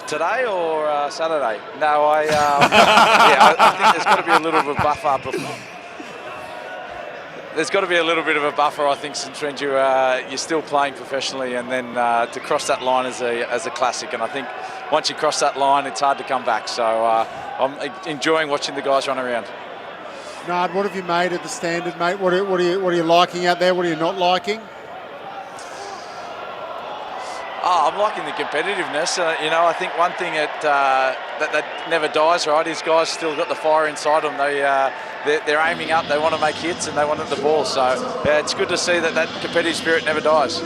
Today or Saturday? No, I think there's got to be a little bit of a buffer. There's got to be a little bit of a buffer, I think, since when you're still playing professionally, and then to cross that line as a classic. And I think once you cross that line, it's hard to come back. So I'm enjoying watching the guys run around. Nard, what have you made of the standard, mate? What are you liking out there? What are you not liking? Oh, I'm liking the competitiveness. I think one thing that never dies, right, is guys still got the fire inside them. They're aiming up, they want to make hits, and they want the ball. So yeah, it's good to see that competitive spirit never dies.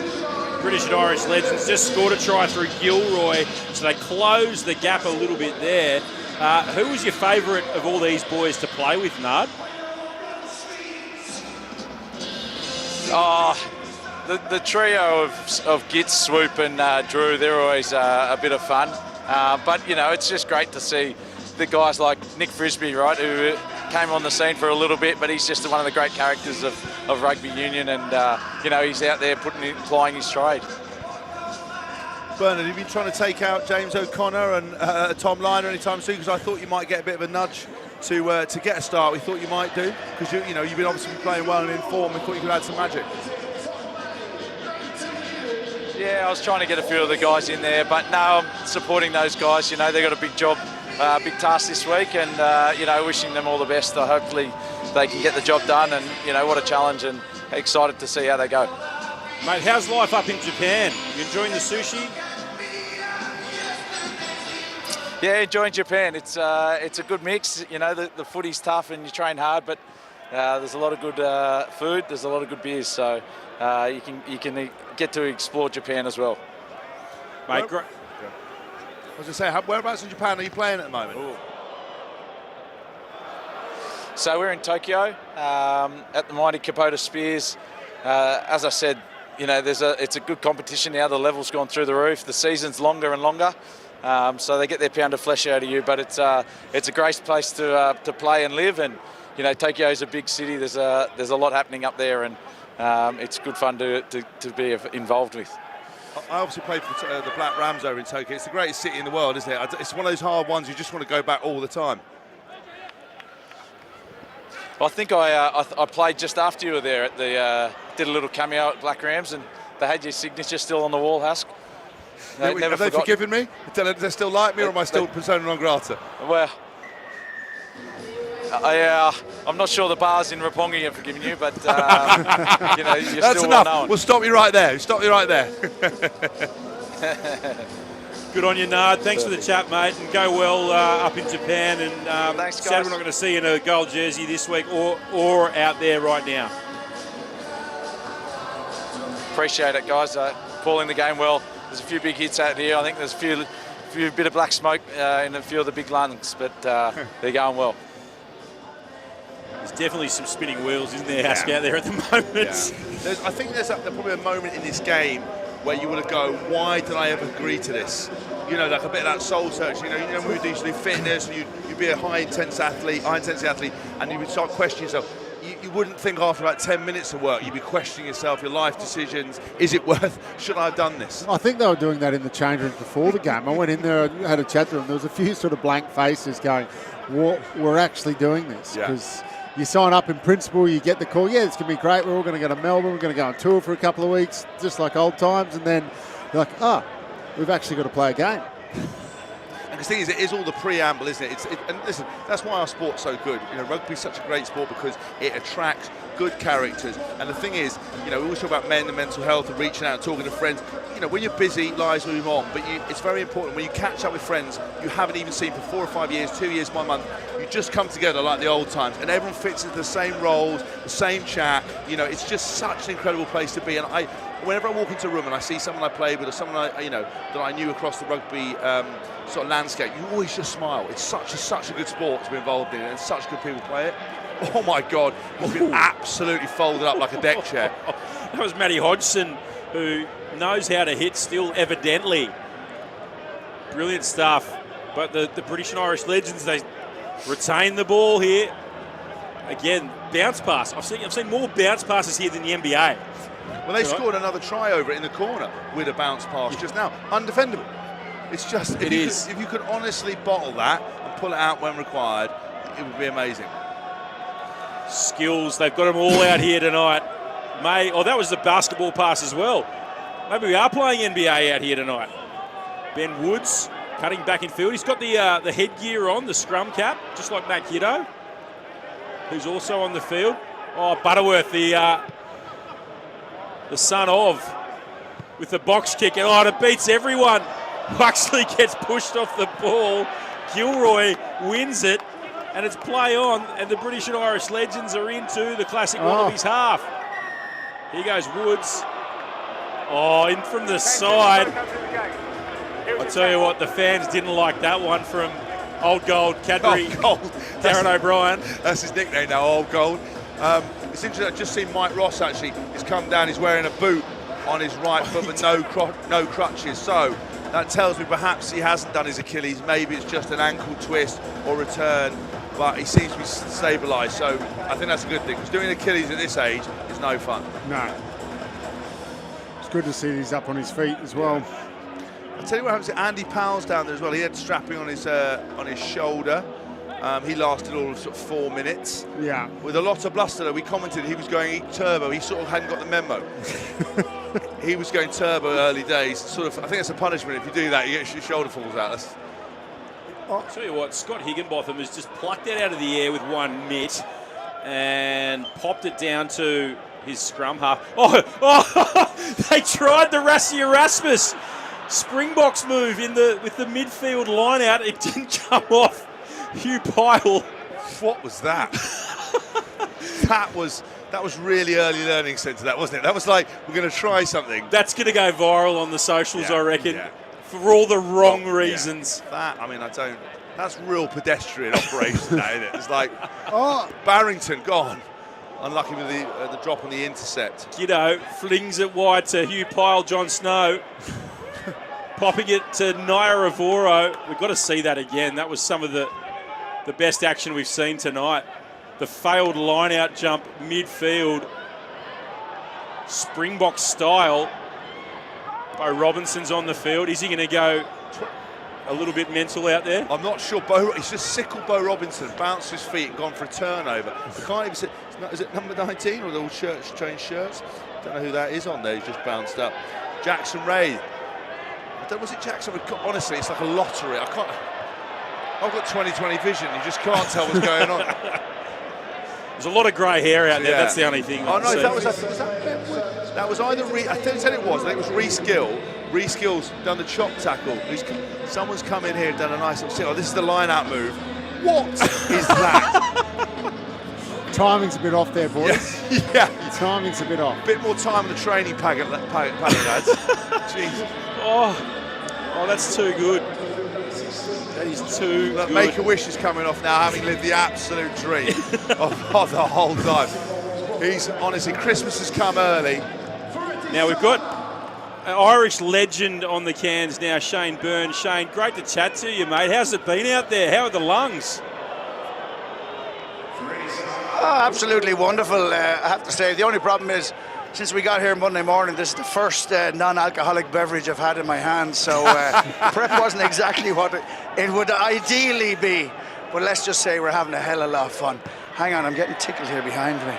British and Irish Legends just scored a try through Gilroy, so they closed the gap a little bit there. Who was your favourite of all these boys to play with, Nard? Oh, the trio of Gitz, Swoop and Drew, they're always a bit of fun. But, it's just great to see the guys like Nick Frisbee, right, who came on the scene for a little bit, but he's just one of the great characters of rugby union, and, he's out there applying his trade. Bernard, have you been trying to take out James O'Connor and Tom Liner anytime soon? Because I thought you might get a bit of a nudge to get a start. We thought you might do, because you've been obviously playing well and in form. We thought you could add some magic. Yeah, I was trying to get a few of the guys in there, but no, I'm supporting those guys. They've got a big job, big task this week, and wishing them all the best. Hopefully they can get the job done, and what a challenge, and excited to see how they go. Mate, how's life up in Japan? You enjoying the sushi? Yeah, enjoying Japan. It's a good mix. The footy's tough and you train hard, but there's a lot of good food. There's a lot of good beers, so you can get to explore Japan as well. Mate, great. I was going to say, whereabouts in Japan are you playing at the moment? Ooh. So we're in Tokyo at the mighty Kubota Spears. As I said, it's a good competition now. The level's gone through the roof. The season's longer and longer, so they get their pound of flesh out of you. But it's a great place to play and live. And Tokyo's a big city. There's a lot happening up there, and it's good fun to be involved with. I obviously played for the Black Rams over in Tokyo. It's the greatest city in the world, isn't it? It's one of those hard ones you just want to go back all the time. I think I played just after you were there at did a little cameo at Black Rams, and they had your signature still on the wall, Husk. Have they forgiven me? Do they still like me, or am I still persona non grata? Well, I'm not sure the bars in Roppongi have forgiven you, but you're That's still enough. well known. We'll stop you right there. Good on you, Nard. Thanks for the chat, mate, and go well up in Japan. And thanks, guys. Sad we're not going to see you in a gold jersey this week or out there right now. Appreciate it, guys. Calling the game well. There's a few big hits out here. I think there's a few bit of black smoke in a few of the big lungs, but they're going well. There's definitely some spinning wheels, isn't there, Husk, out there at the moment? Yeah. I think there's probably a moment in this game where you would go, why did I ever agree to this? Like a bit of that soul search. We would usually fitness, you'd be a high-intensity athlete, and you would start questioning yourself. You wouldn't think after about 10 minutes of work, you'd be questioning yourself, your life decisions. Is it worth, should I have done this? I think they were doing that in the change room before the game. I went in there, I had a chat to them. There was a few sort of blank faces going, we're actually doing this. Because you sign up in principle, you get the call, it's going to be great, we're all going to go to Melbourne, we're going to go on tour for a couple of weeks, just like old times, and then you're like, we've actually got to play a game. And the thing is, it is all the preamble, isn't it? And listen, that's why our sport's so good. Rugby's such a great sport because it attracts good characters. And the thing is, you know, we always talk about men and mental health and reaching out and talking to friends. You know, when you're busy, lives move on, but it's very important when you catch up with friends you haven't even seen for 4 or 5 years, 2 years, 1 month, you just come together like the old times, and everyone fits into the same roles, the same chat. You know, it's just such an incredible place to be. And whenever I walk into a room and I see someone I played with or someone that I knew across the rugby sort of landscape, you always just smile. It's such a good sport to be involved in, and such good people play it. Oh my God, he's been absolutely folded up like a deck chair. That was Matty Hodgson, who knows how to hit still, evidently. Brilliant stuff. But the British and Irish Legends, they retain the ball here. Again, bounce pass. I've seen more bounce passes here than the NBA. Well, they scored another try over it in the corner with a bounce pass just now. Undefendable. It's just, if you could honestly bottle that and pull it out when required, it would be amazing. Skills, they've got them all out here tonight. That was the basketball pass as well. Maybe we are playing NBA out here tonight. Ben Woods cutting back in field. He's got the headgear on, the scrum cap, just like Matt Kiddo, who's also on the field. Oh, Butterworth, the son of, with the box kick. And it beats everyone. Huxley gets pushed off the ball. Gilroy wins it. And it's play on, and the British and Irish Legends are into the classic Wallabies half. Here goes Woods. In from the side. I'll tell you what, the fans didn't like that one from Old Gold, Cadbury, Darren O'Brien. That's his nickname now, Old Gold. It's interesting, I've just seen Mike Ross actually. He's come down, he's wearing a boot on his right foot, but no crutches. So that tells me perhaps he hasn't done his Achilles. Maybe it's just an ankle twist or return, but he seems to be stabilised. So I think that's a good thing, because doing Achilles at this age is no fun. No. It's good to see he's up on his feet as well. Yeah. I'll tell you what happens to Andy Powell's down there as well. He had strapping on his shoulder. He lasted all of sort of 4 minutes. Yeah. With a lot of bluster, though. We commented he was going turbo. He sort of hadn't got the memo. He was going turbo early days. Sort of, I think it's a punishment. If you do that, your shoulder falls out. I'll tell you what, Scott Higginbotham has just plucked it out of the air with one mitt and popped it down to his scrum half. They tried the Rassie Erasmus Springboks move with the midfield line out. It didn't come off. Hugh Pyle. What was that? that was really early learning centre, that wasn't it? That was like, we're going to try something. That's going to go viral on the socials, I reckon, for all the wrong reasons. That, I mean, that's real pedestrian operation, that, isn't it? It's like, Barrington gone. Unlucky with the drop on the intercept. Kiddo flings it wide to Hugh Pyle, John Snow. Popping it to Nairavoro. We've got to see that again. That was some of the best action we've seen tonight. The failed line-out jump midfield. Springbok style. Bo Robinson's on the field. Is he going to go a little bit mental out there? I'm not sure. He's just sickled Bo Robinson, bounced his feet and gone for a turnover. I can't even say, is it number 19 or the all changed shirts? Don't know who that is on there. He's just bounced up. Jackson Ray. Was it Jackson? Honestly, it's like a lottery. I've got 20/20 vision. You just can't tell what's going on. There's a lot of grey hair out there. Yeah. That's the only thing. Oh no, that was either I think it was Reece Gill. Reece Gill's done the chop tackle. Someone's come in here and done a nice little signal. This is the line-out move. What is that? Timing's a bit off there, boys. Yeah. Timing's a bit off. A bit more time on the training packet, lads. Jeez. Oh, that's too good. That is too good. Make-A-Wish is coming off now, having lived the absolute dream of the whole time. He's honestly, Christmas has come early. Now we've got an Irish legend on the cans now, Shane Byrne. Shane, great to chat to you, mate. How's it been out there? How are the lungs? Oh, absolutely wonderful, I have to say. The only problem is, since we got here Monday morning, this is the first non-alcoholic beverage I've had in my hands, so prep wasn't exactly what it would ideally be. But let's just say we're having a hell of a lot of fun. Hang on, I'm getting tickled here behind me.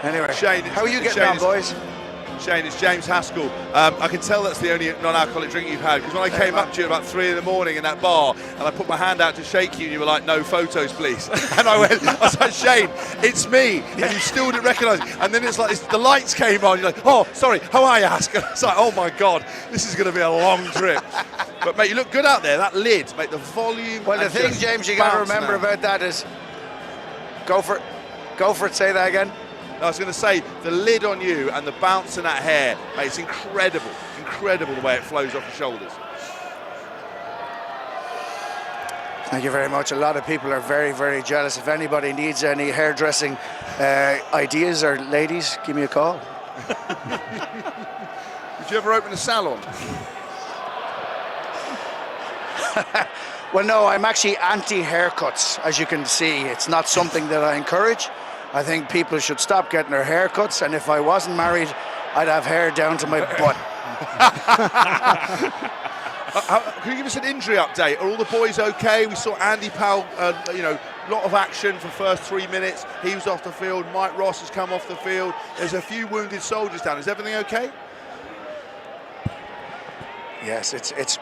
Anyway, Shane, how are you getting on, boys? Shane, it's James Haskell. I can tell that's the only non-alcoholic drink you've had, because when I came up to you about 3 in the morning in that bar and I put my hand out to shake you and you were like, no photos please. And I was like, Shane, it's me. And you still didn't recognise me. And then it's like the lights came on, you're like, oh, sorry, how are you, Haskell? It's like, oh my God, this is going to be a long trip. But mate, you look good out there, that lid, mate, the volume. Well, the thing, James, you got to remember about that is, go for it, say that again. I was going to say, the lid on you and the bounce in that hair, mate, it's incredible the way it flows off your shoulders. Thank you very much. A lot of people are very, very jealous. If anybody needs any hairdressing ideas or ladies, give me a call. Would you ever open a salon? Well, no, I'm actually anti-haircuts, as you can see. It's not something that I encourage. I think people should stop getting their haircuts, and if I wasn't married, I'd have hair down to my butt. Can you give us an injury update? Are all the boys okay? We saw Andy Powell, lot of action for the first 3 minutes. He was off the field. Mike Ross has come off the field. There's a few wounded soldiers down. Is everything okay? Yes,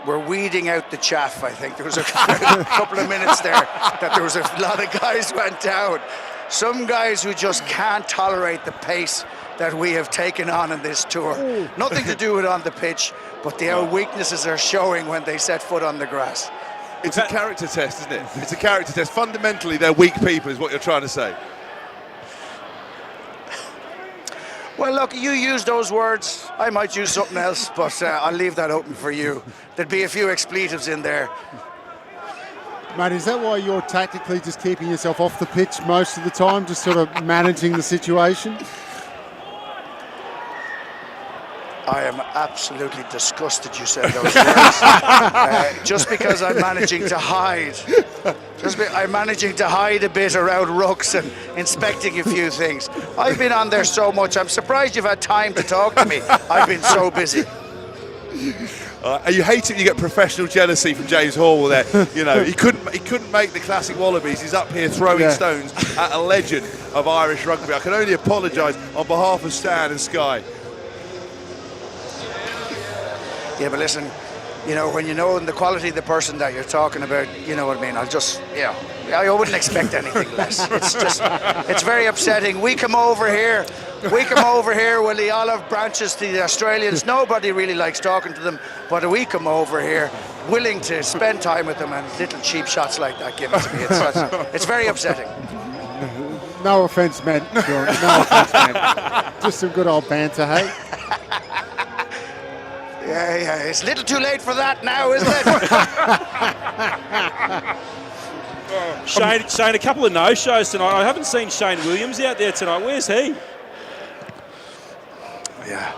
we're weeding out the chaff, I think. There was a couple of minutes there that there was a lot of guys went down. Some guys who just can't tolerate the pace that we have taken on in this tour. Nothing to do with on the pitch, but their weaknesses are showing when they set foot on the grass. It's a character test, isn't it? It's a character test. Fundamentally, they're weak people, is what you're trying to say. Well, look, you use those words. I might use something else, but I'll leave that open for you. There'd be a few expletives in there. Mate, is that why you're tactically just keeping yourself off the pitch most of the time, just sort of managing the situation? I am absolutely disgusted you said those words. Just because I'm managing to hide. I'm managing to hide a bit around rucks and inspecting a few things. I've been on there so much, I'm surprised you've had time to talk to me. I've been so busy. You hate it when you get professional jealousy from James Hall there. You know, he couldn't make the classic Wallabies. He's up here throwing stones at a legend of Irish rugby. I can only apologise on behalf of Stan and Sky. Yeah, but listen, you know, when you know the quality of the person that you're talking about, you know what I mean, I wouldn't expect anything less. It's very upsetting. We come over here with the olive branches to the Australians. Nobody really likes talking to them, but we come over here willing to spend time with them, and little cheap shots like that given to me. It's very upsetting. No offence meant, Sean. No offence meant. Just some good old banter, hey? Yeah, it's a little too late for that now, isn't it? Shane, a couple of no-shows tonight. I haven't seen Shane Williams out there tonight. Where's he? Yeah.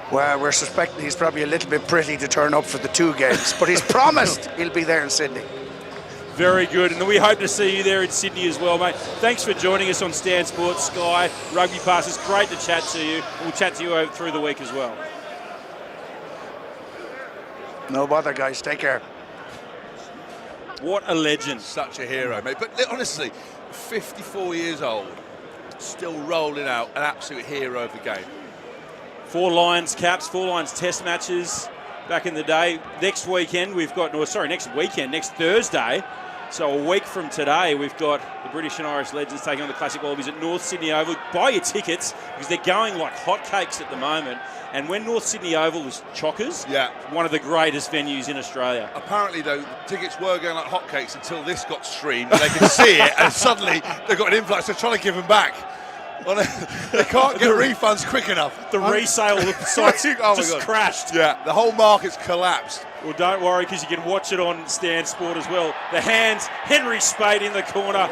Well, we're suspecting he's probably a little bit pretty to turn up for the 2 games, but he's promised he'll be there in Sydney. Very good, and we hope to see you there in Sydney as well, mate. Thanks for joining us on Stan Sports, Sky, Rugby Pass. It's great to chat to you. We'll chat to you through the week as well. No bother, guys. Take care. What a legend. Such a hero, mate. But honestly, 54 years old, still rolling out an absolute hero of the game. 4 Lions caps, 4 Lions test matches back in the day. Next weekend, next Thursday. So a week from today, we've got the British and Irish Legends taking on the Classic Wallabies at North Sydney Oval. Buy your tickets because they're going like hotcakes at the moment. And when North Sydney Oval was chockers, one of the greatest venues in Australia. Apparently, though, the tickets were going like hotcakes until this got streamed and they could see it, and suddenly they've got an influx. They're trying to give them back. Well, they can't get refunds quick enough. The resale of the sites just crashed. Yeah, the whole market's collapsed. Well, don't worry, because you can watch it on Stan Sport as well. The hands, Henry Spate in the corner.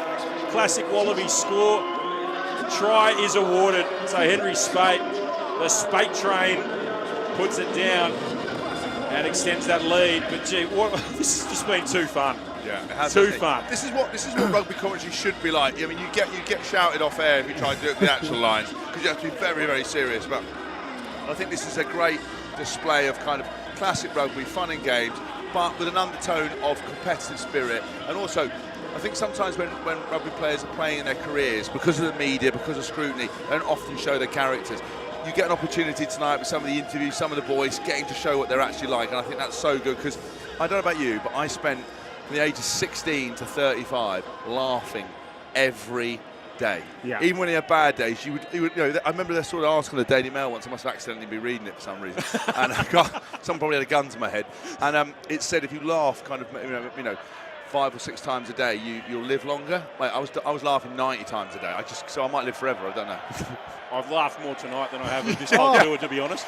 Classic Wallabies score. Try is awarded. So Henry Spate, the Spate train, puts it down and extends that lead. But gee, this has just been too fun. Yeah, it has too fun. This is what rugby commentary should be like. I mean, you get shouted off air if you try to do it with the actual lines, because you have to be very, very serious. But I think this is a great display of kind of classic rugby, fun and games, but with an undertone of competitive spirit. And also, I think sometimes when rugby players are playing in their careers, because of the media, because of scrutiny, they don't often show their characters. you get an opportunity tonight with some of the interviews, some of the boys getting to show what they're actually like, and I think that's so good because I don't know about you, but I spent from the age of 16 to 35 laughing every day. Yeah. Even when he had bad days, you would, I remember they sort of article in the Daily Mail once. I must have accidentally been reading it for some reason, and someone probably had a gun to my head. And it said if you laugh, kind of, 5 or 6 times a day, you'll live longer. Like I was laughing 90 times a day. So I might live forever. I don't know. I've laughed more tonight than I have with this whole tour, to be honest.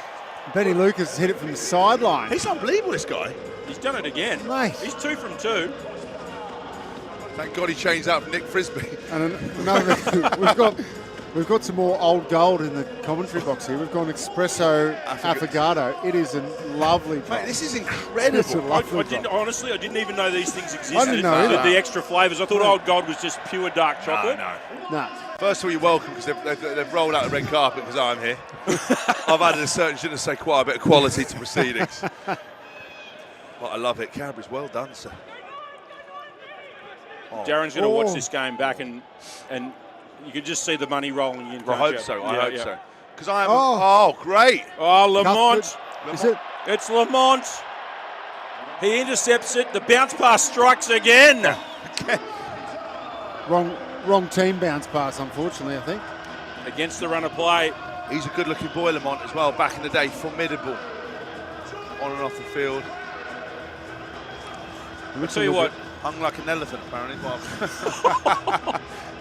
Benny Lucas hit it from the sideline. He's unbelievable, this guy. He's done it again. Mate. He's 2 from 2. Thank God he changed out for Nick Frisbee. And we've got some more old gold in the commentary box here. We've gone espresso affogato. It is a lovely drop. Mate, this is incredible. It's a lovely drop. Honestly, I didn't even know these things existed. I didn't know either. The extra flavours. I thought old gold was just pure dark chocolate. No. First of all, you're welcome because they've rolled out the red carpet because I'm here. I've added a certain, shouldn't say quite a bit of quality to proceedings. But I love it. Cadbury's, well done, sir. Oh. Darren's going to watch this game back and you can just see the money rolling in. I hope so. I hope so. Because I am. Oh. Great. Oh, Lamont. Is it? It's Lamont. He intercepts it. The bounce pass strikes again. Wrong team bounce pass, unfortunately, I think. Against the run of play. He's a good-looking boy, Lamont, as well. Back in the day, formidable on and off the field. I'll tell you what. Hung like an elephant, apparently.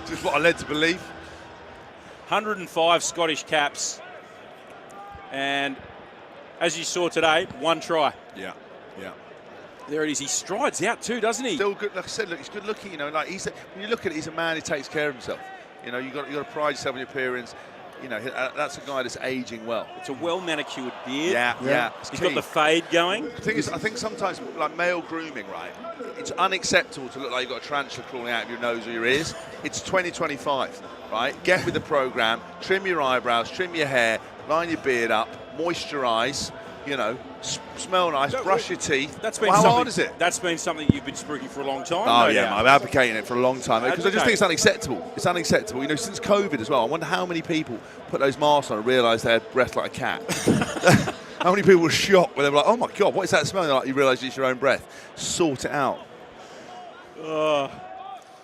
Just what I led to believe. 105 Scottish caps. And as you saw today, 1 try. Yeah. There it is. He strides out too, doesn't he? Still good. Like I said, look, he's good looking. When you look at it, he's a man who takes care of himself. You got to pride yourself in your appearance. That's a guy that's aging well. It's a well manicured beard. Yeah. He's got the fade going. The thing is, I think sometimes, like male grooming, right? It's unacceptable to look like you've got a tarantula crawling out of your nose or your ears. It's 2025, right? Get with the program. Trim your eyebrows, trim your hair, line your beard up, moisturise. Smell nice, brush your teeth. How hard is it? That's been something you've been spruiking for a long time. Oh, yeah, I'm advocating it for a long time because I just think it's unacceptable. It's unacceptable. Since COVID as well, I wonder how many people put those masks on and realised they had breath like a cat. How many people were shocked when they were like, oh my God, what is that smell? And like, you realise it's your own breath. Sort it out.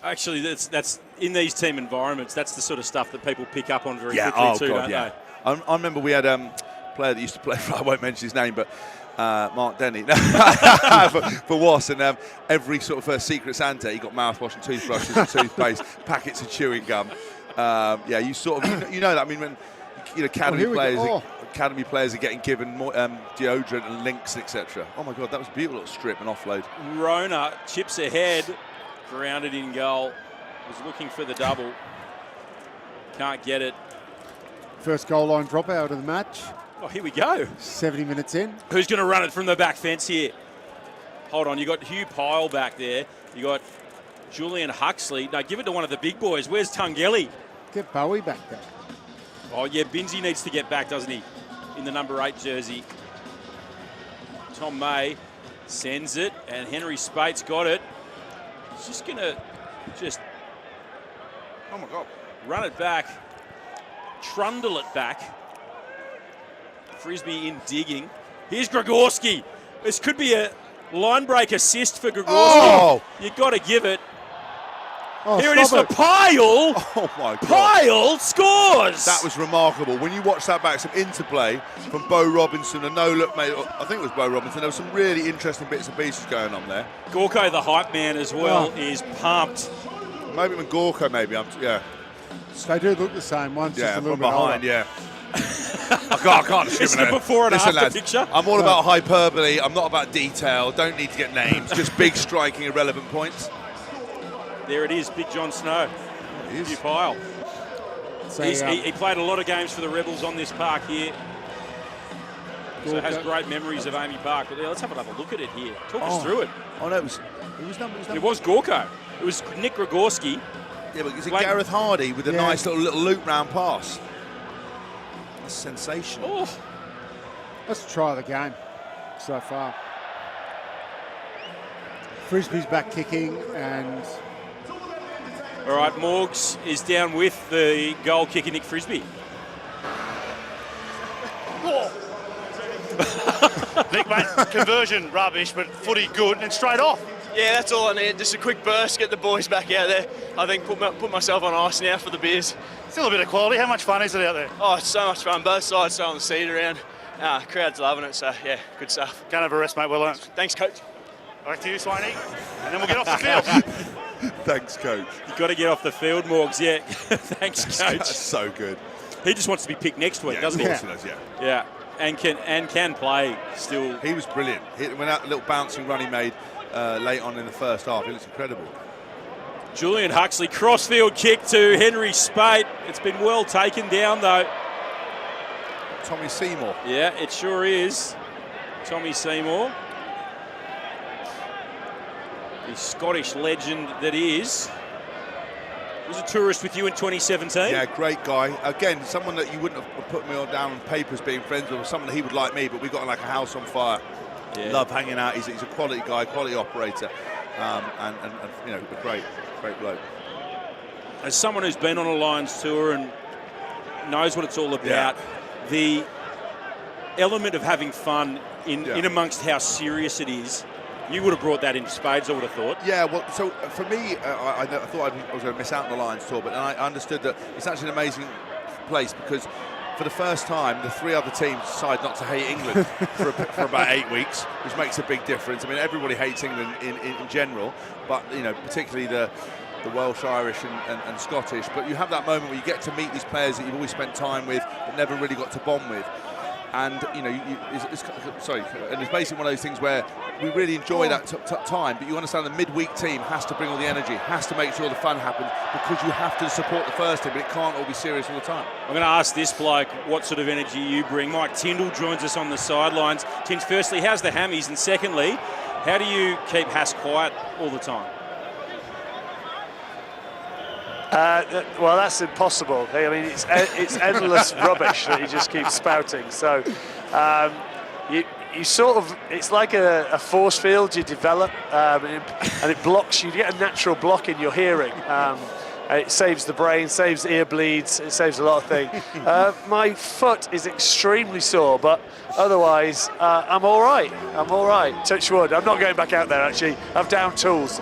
Actually, that's in these team environments, that's the sort of stuff that people pick up on very quickly too, don't they? I remember we had player that used to play for, I won't mention his name, but Mark Denny for Was, and every sort of Secret Santa he got mouthwash and toothbrushes and toothpaste, packets of chewing gum. You sort of you know that. I mean, when academy players are getting given more deodorant and links, etc. Oh my God, that was a beautiful little strip and offload. Rona chips ahead, grounded in goal. Was looking for the double, can't get it. First goal line dropout of the match. Oh, here we go. 70 minutes in. Who's going to run it from the back fence here? Hold on, you got Hugh Pyle back there. You got Julian Huxley. No, give it to one of the big boys. Where's Tungeli? Get Bowie back there. Oh, yeah, Binsey needs to get back, doesn't he? In the number 8 jersey. Tom May sends it, and Henry Spate's got it. He's just going to oh my God, run it back, trundle it back. Frisbee in digging. Here's Gregorski. This could be a line break assist for Gregorski. Oh! You've got to give it. Oh, here it is for Pyle. Oh my God. Pyle scores. That was remarkable. When you watch that back, some interplay from Bo Robinson, a no-look mate. I think it was Bo Robinson. There was some really interesting bits and pieces going on there. Gorko, the hype man as well, is pumped. Maybe when Gorko, They do look the same. One's just a little from bit behind, older. yeah. I can't discriminate. Before and Listen, after lads, picture. I'm all about hyperbole. I'm not about detail. Don't need to get names. Just big, striking, irrelevant points. There it is, Big John Snow. It is. Hugh Pyle. So, he played a lot of games for the Rebels on this park here. So has great memories of Amy Park. But let's have another look at it here. Talk us through it. Oh no, it was Gorko. It was Nick Gregorski. Yeah, but it's Gareth Hardy with a nice little loop round pass. That's sensational. Oh. Let's try the game so far. Frisbee's back kicking, and all right, Morgs is down with the goal kicker Nick Frisbee. Nick, mate, conversion rubbish, but footy good and straight off. Yeah, that's all I need. Just a quick burst, get the boys back out there. I think put myself on ice now for the beers. Still a bit of quality. How much fun is it out there? Oh, it's so much fun. Both sides throwing the seed around. Crowd's loving it, so yeah, good stuff. Can't have a rest, mate. Well earned. Thanks, coach. Back to you, Swanee. And then we'll get off the field. Thanks, coach. You've got to get off the field, Morgs. Yeah. Thanks, coach. That's so good. He just wants to be picked next week, doesn't he? Of course he does, yeah. Yeah. And can play still. He was brilliant. He went out a little bouncing run he made late on in the first half. It looks incredible. Julian Huxley, crossfield kick to Henry Spate. It's been well taken down, though. Tommy Seymour. Yeah, it sure is. Tommy Seymour. The Scottish legend that is. Was a tourist with you in 2017. Yeah, great guy. Again, someone that you wouldn't have put me on down on paper as being friends with, or someone that he would like me, but we got like a house on fire. Yeah. Love hanging out. He's a quality guy, quality operator, and you know, a great bloke. As someone who's been on a Lions tour and knows what it's all about, the element of having fun in amongst how serious it is, you would have brought that in spades, I would have thought. Yeah, well, so for me, I thought I was going to miss out on the Lions tour, but I understood that it's actually an amazing place because for the first time, the three other teams decide not to hate England for about 8 weeks, which makes a big difference. I mean, everybody hates England in general, but, you know, particularly the Welsh, Irish and Scottish. But you have that moment where you get to meet these players that you've always spent time with but never really got to bond with. And, you know, and it's basically one of those things where we really enjoy that time, but you understand the midweek team has to bring all the energy, has to make sure the fun happens, because you have to support the first team, but it can't all be serious all the time. I'm going to ask this bloke what sort of energy you bring. Mike Tyndall joins us on the sidelines. Tinch, firstly, how's the hammies? And secondly, how do you keep Haas quiet all the time? Well, that's impossible. I mean, it's endless rubbish that he just keeps spouting. So you sort of, it's like a force field you develop, and it blocks you. You get a natural block in your hearing. It saves the brain, saves ear bleeds, it saves a lot of things. My foot is extremely sore, but otherwise I'm all right. I'm all right. Touch wood. I'm not going back out there, actually. I've down tools.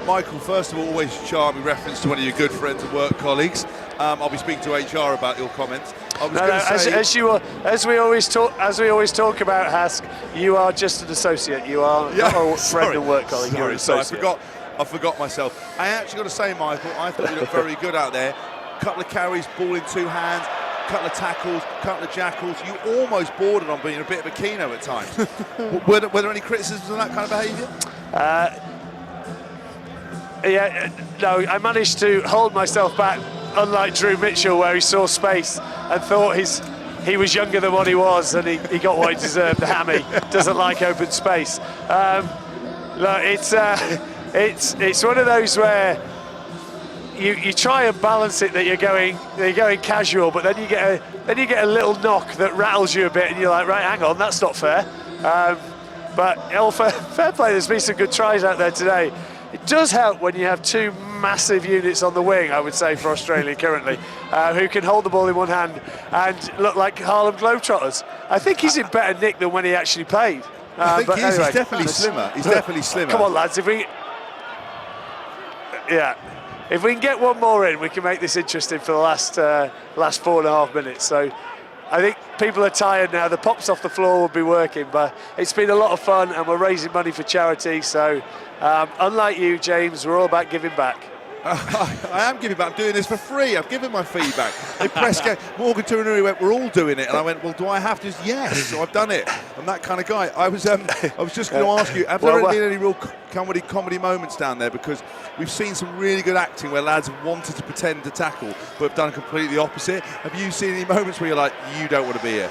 Michael, first of all, always charming reference to one of your good friends and work colleagues. I'll be speaking to HR about your comments. I was going to say, as we always talk about, Hask, you are just an associate. You are not a friend and work colleague. You're an associate. I forgot myself. I actually got to say, Michael, I thought you looked very good out there. Couple of carries, ball in two hands, couple of tackles, couple of jackals. You almost bordered on being a bit of a Keno at times. were there any criticisms of that kind of behaviour? Yeah, no, I managed to hold myself back, unlike Drew Mitchell, where he saw space and thought he was younger than what he was, and he got what he deserved. The hammy doesn't like open space. Look, it's one of those where you try and balance it that you're going casual, but then you get a little knock that rattles you a bit, and you're like, right, hang on, that's not fair. But fair play. There's been some good tries out there today. It does help when you have two massive units on the wing, I would say, for Australia currently, who can hold the ball in one hand and look like Harlem Globetrotters. I think he's in better nick than when he actually played. I think he's definitely slimmer. He's definitely slimmer. Come on, lads. If we can get one more in, we can make this interesting for the last 4.5 minutes. So I think people are tired now. The pops off the floor will be working, but it's been a lot of fun, and we're raising money for charity. So unlike you, James, we're all about giving back. I am giving back. I'm doing this for free. I've given my feedback. Morgan Turinuri went, we're all doing it. And I went, well, do I have to? Yes. So I've done it. I'm that kind of guy. I was just going to ask you, have there been any real comedy moments down there? Because we've seen some really good acting where lads have wanted to pretend to tackle, but have done completely the opposite. Have you seen any moments where you're like, you don't want to be here?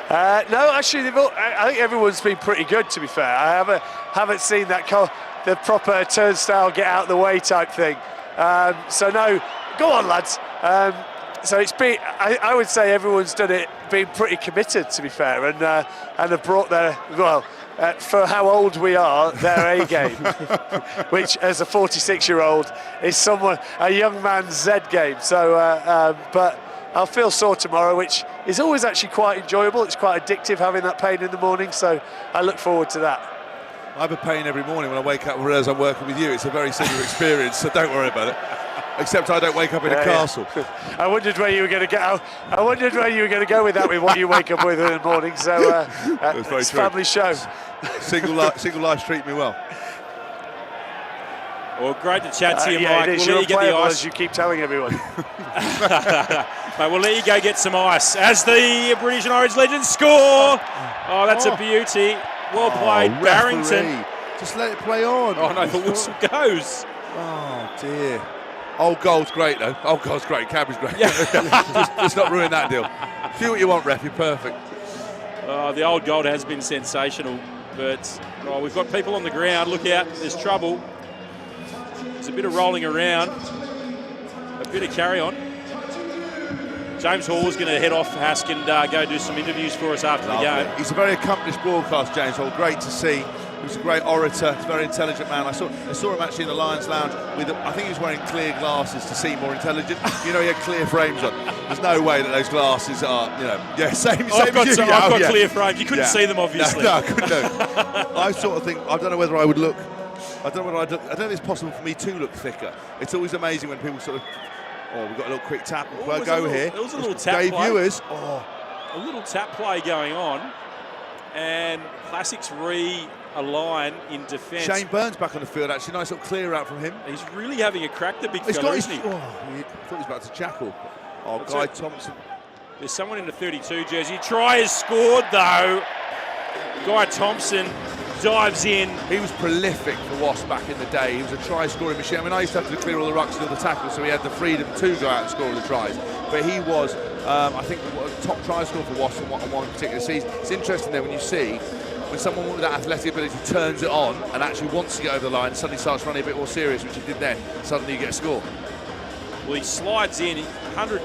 No, actually, I think everyone's been pretty good, to be fair. I haven't seen the proper turnstile, get out of the way type thing. So no, go on, lads. So it's been, I would say everyone's done it, been pretty committed, to be fair, and have brought their, for how old we are, their A game, which as a 46-year-old is a young man's Z game. So, but I'll feel sore tomorrow, which is always actually quite enjoyable. It's quite addictive having that pain in the morning, so I look forward to that. I have a pain every morning when I wake up, whereas I'm working with you. It's a very similar experience, so don't worry about it. Except I don't wake up in a castle. I wondered where you were going to go. I wondered where you were going to go with that, with what you wake up with in the morning. So it's a family show. Single lives treat me well. Well, great to chat to you, yeah, Mike. it is. We'll let you get the ice. As you keep telling everyone. Mate, we'll let you go get some ice as the British and Orange Legends score. Oh, that's a beauty. Well played, Barrington. Just let it play on. Oh no, the whistle goes. Oh dear. Old goal's great though. Old goal's great. Cadbury's great. just not ruin that deal. Do what you want, ref. You're perfect. The old goal has been sensational, but we've got people on the ground. Look out, there's trouble. There's a bit of rolling around, a bit of carry on. James Hall is going to head off Hask and go do some interviews for us after the game. He's a very accomplished broadcast, James Hall. Great to see. He was a great orator. He's a very intelligent man. I saw him actually in the Lions Lounge with, I think he was wearing clear glasses to seem more intelligent. You know, he had clear frames on. There's no way that those glasses are, same I've got as you. I've got clear frames. You couldn't see them, obviously. No, I couldn't do. I sort of think, I don't know whether I would look, I don't know if it's possible for me to look thicker. It's always amazing when people sort of, we've got a little quick tap. We'll go here. There was a little tap Dave play. Viewers. A little tap play going on. And Classics realign in defence. Shane Burns back on the field, actually. Nice little clear out from him. He's really having a crack, the big He's fella, got isn't he? I thought he was about to jackal. Guy Thompson. There's someone in the 32 jersey. Try is scored, though. Guy Thompson dives in. He was prolific for Wasps back in the day. He was a try-scoring machine. I mean, I used to have to clear all the rucks and all the tackles, so he had the freedom to go out and score all the tries. But he was, I think, the top try scorer for Wasps in one particular season. It's interesting there when you see when someone with that athletic ability turns it on and actually wants to get over the line and suddenly starts running a bit more serious, which he did then, suddenly you get a score. Well, he slides in.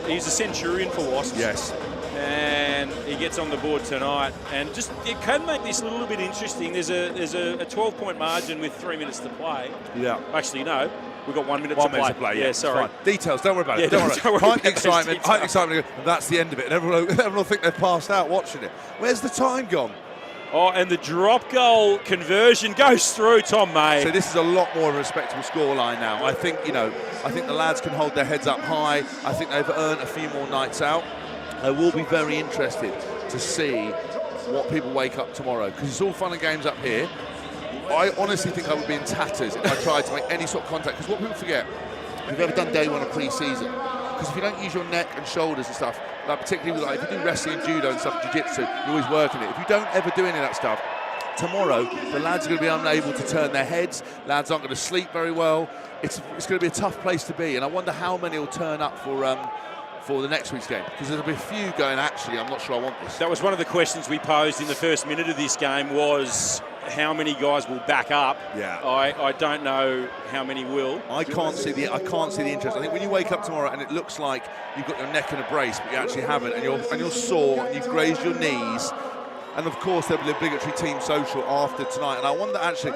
He's a centurion for Wasps. Yes. And he gets on the board tonight, and just it can make this a little bit interesting. There's a 12-point margin with 3 minutes to play. Yeah. Actually, no, we've got 1 minute 1 to play. minute to play. Yeah, sorry. Fine. Details. Don't worry about it. Yeah, Don't worry. Hype the excitement. details. Hype the excitement. And that's the end of it. And everyone will think they've passed out watching it. Where's the time gone? Oh, and the drop goal conversion goes through, Tom May. So this is a lot more of a respectable scoreline now. I think the lads can hold their heads up high. I think they've earned a few more nights out. I will be very interested to see what people wake up tomorrow, because it's all fun and games up here. I honestly think I would be in tatters if I tried to make any sort of contact, because what people forget, if you've ever done day one of pre-season, because if you don't use your neck and shoulders and stuff, like particularly if you do wrestling and judo and stuff, jiu-jitsu, you're always working it. If you don't ever do any of that stuff, tomorrow the lads are going to be unable to turn their heads, lads aren't going to sleep very well. It's going to be a tough place to be, and I wonder how many will turn up for the next week's game, because there'll be a few going, actually, I'm not sure I want this. That was one of the questions we posed in the first minute of this game, was how many guys will back up. Yeah. I don't know how many will. I can't see the interest. I think when you wake up tomorrow and it looks like you've got your neck in a brace, but you actually haven't, and you're sore and you've grazed your knees, and of course there'll be a obligatory team social after tonight. And I wonder, actually,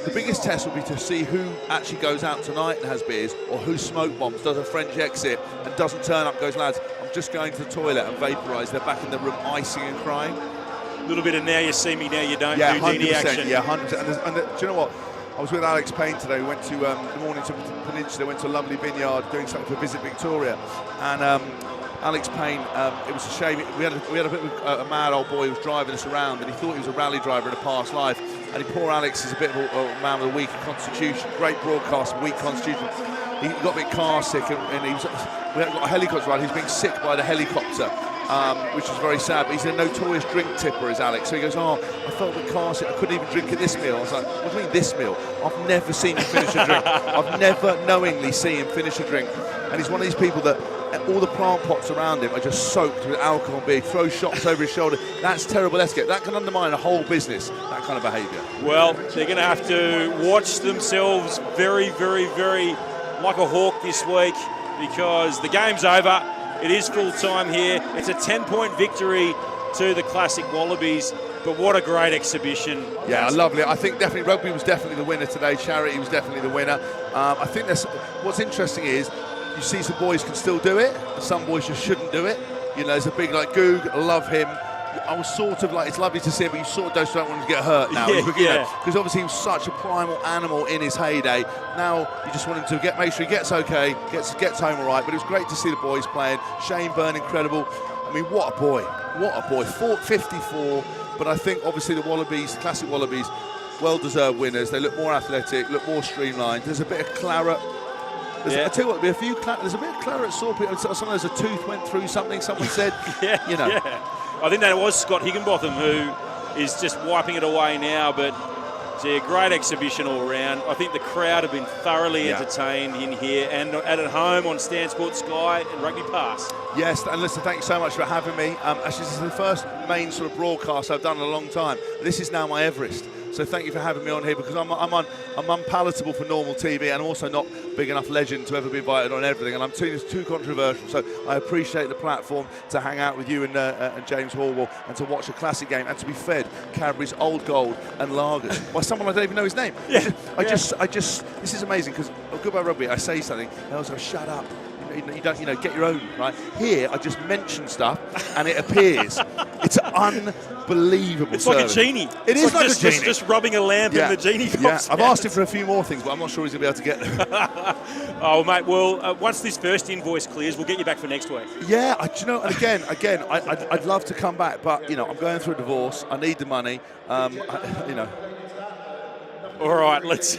the biggest test will be to see who actually goes out tonight and has beers, or who smoke bombs, does a French exit and doesn't turn up, goes, lads, I'm just going to the toilet and vaporise. They're back in the room icing and crying. A little bit of now you see me, now you don't, yeah, Houdini 100%, action. Yeah, 100%. And do you know what? I was with Alex Payne today. We went to the Mornington Peninsula, went to a lovely vineyard doing something for Visit Victoria. And Alex Payne, it was a shame. We had a bit of a mad old boy who was driving us around, and he thought he was a rally driver in a past life. And poor Alex is a bit of a man with a weak constitution, great broadcast, weak constitution. He got a bit car sick, and we got a helicopter ride. He was being sick by the helicopter, which was very sad. But he's a notorious drink tipper, is Alex. So he goes, I felt a bit car sick. I couldn't even drink at this meal. I was like, what do you mean this meal? I've never seen him finish a drink. I've never knowingly seen him finish a drink. And he's one of these people that all the plant pots around him are just soaked with alcohol and beer. He throws shots over his shoulder. That's terrible etiquette. That can undermine a whole business, that kind of behaviour. Well, they're going to have to watch themselves very, very, very like a hawk this week, because the game's over. It is full time here. It's a 10-point victory to the Classic Wallabies, but what a great exhibition. Yeah, lovely. I think definitely rugby was definitely the winner today. Charity was definitely the winner. I think what's interesting is you see some boys can still do it, some boys just shouldn't do it. You know, there's a big like Goog, I love him. I was sort of like, it's lovely to see him, but you sort of don't want him to get hurt now. Because obviously he was such a primal animal in his heyday. Now you just want him to make sure he gets okay, gets home all right. But it was great to see the boys playing. Shane Byrne, incredible. I mean, what a boy, 54. But I think obviously the Wallabies, classic Wallabies, well-deserved winners. They look more athletic, look more streamlined. There's a bit of claret. I tell you what, there's a bit of claret sore people. Sometimes a tooth went through something, someone said. I think that was Scott Higginbotham who is just wiping it away now, but a great exhibition all round. I think the crowd have been thoroughly entertained in here and at home on Stan Sport Sky and Rugby Pass. Yes, and listen, thank you so much for having me. Actually, this is the first main sort of broadcast I've done in a long time. This is now my Everest. So thank you for having me on here, because I'm unpalatable for normal TV and also not big enough legend to ever be invited on everything, and I'm too controversial. So I appreciate the platform to hang out with you and James Horwell and to watch a classic game and to be fed Cadbury's Old Gold and lagers by someone I don't even know his name. I just this is amazing, because Goodbye Rugby, I say something, and I was like, shut up. You don't, get your own, right? Here, I just mention stuff, and it appears. It's unbelievable. It's like a genie. It is like a genie. Just rubbing a lamp and the genie pops I've asked him for a few more things, but I'm not sure he's going to be able to get them. Oh, mate, well, once this first invoice clears, we'll get you back for next week. Yeah, and again, I'd love to come back, but, I'm going through a divorce. I need the money, All right, let's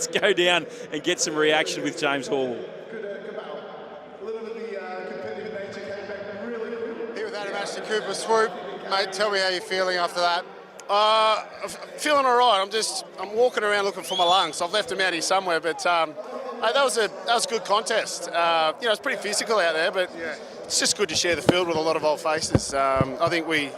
go down and get some reaction with James Horwell. Ashley Cooper swoop, mate. Tell me how you're feeling after that. Feeling all right. I'm walking around looking for my lungs. I've left them out here somewhere, but that was a good contest. It's pretty physical out there, but it's just good to share the field with a lot of old faces. I think we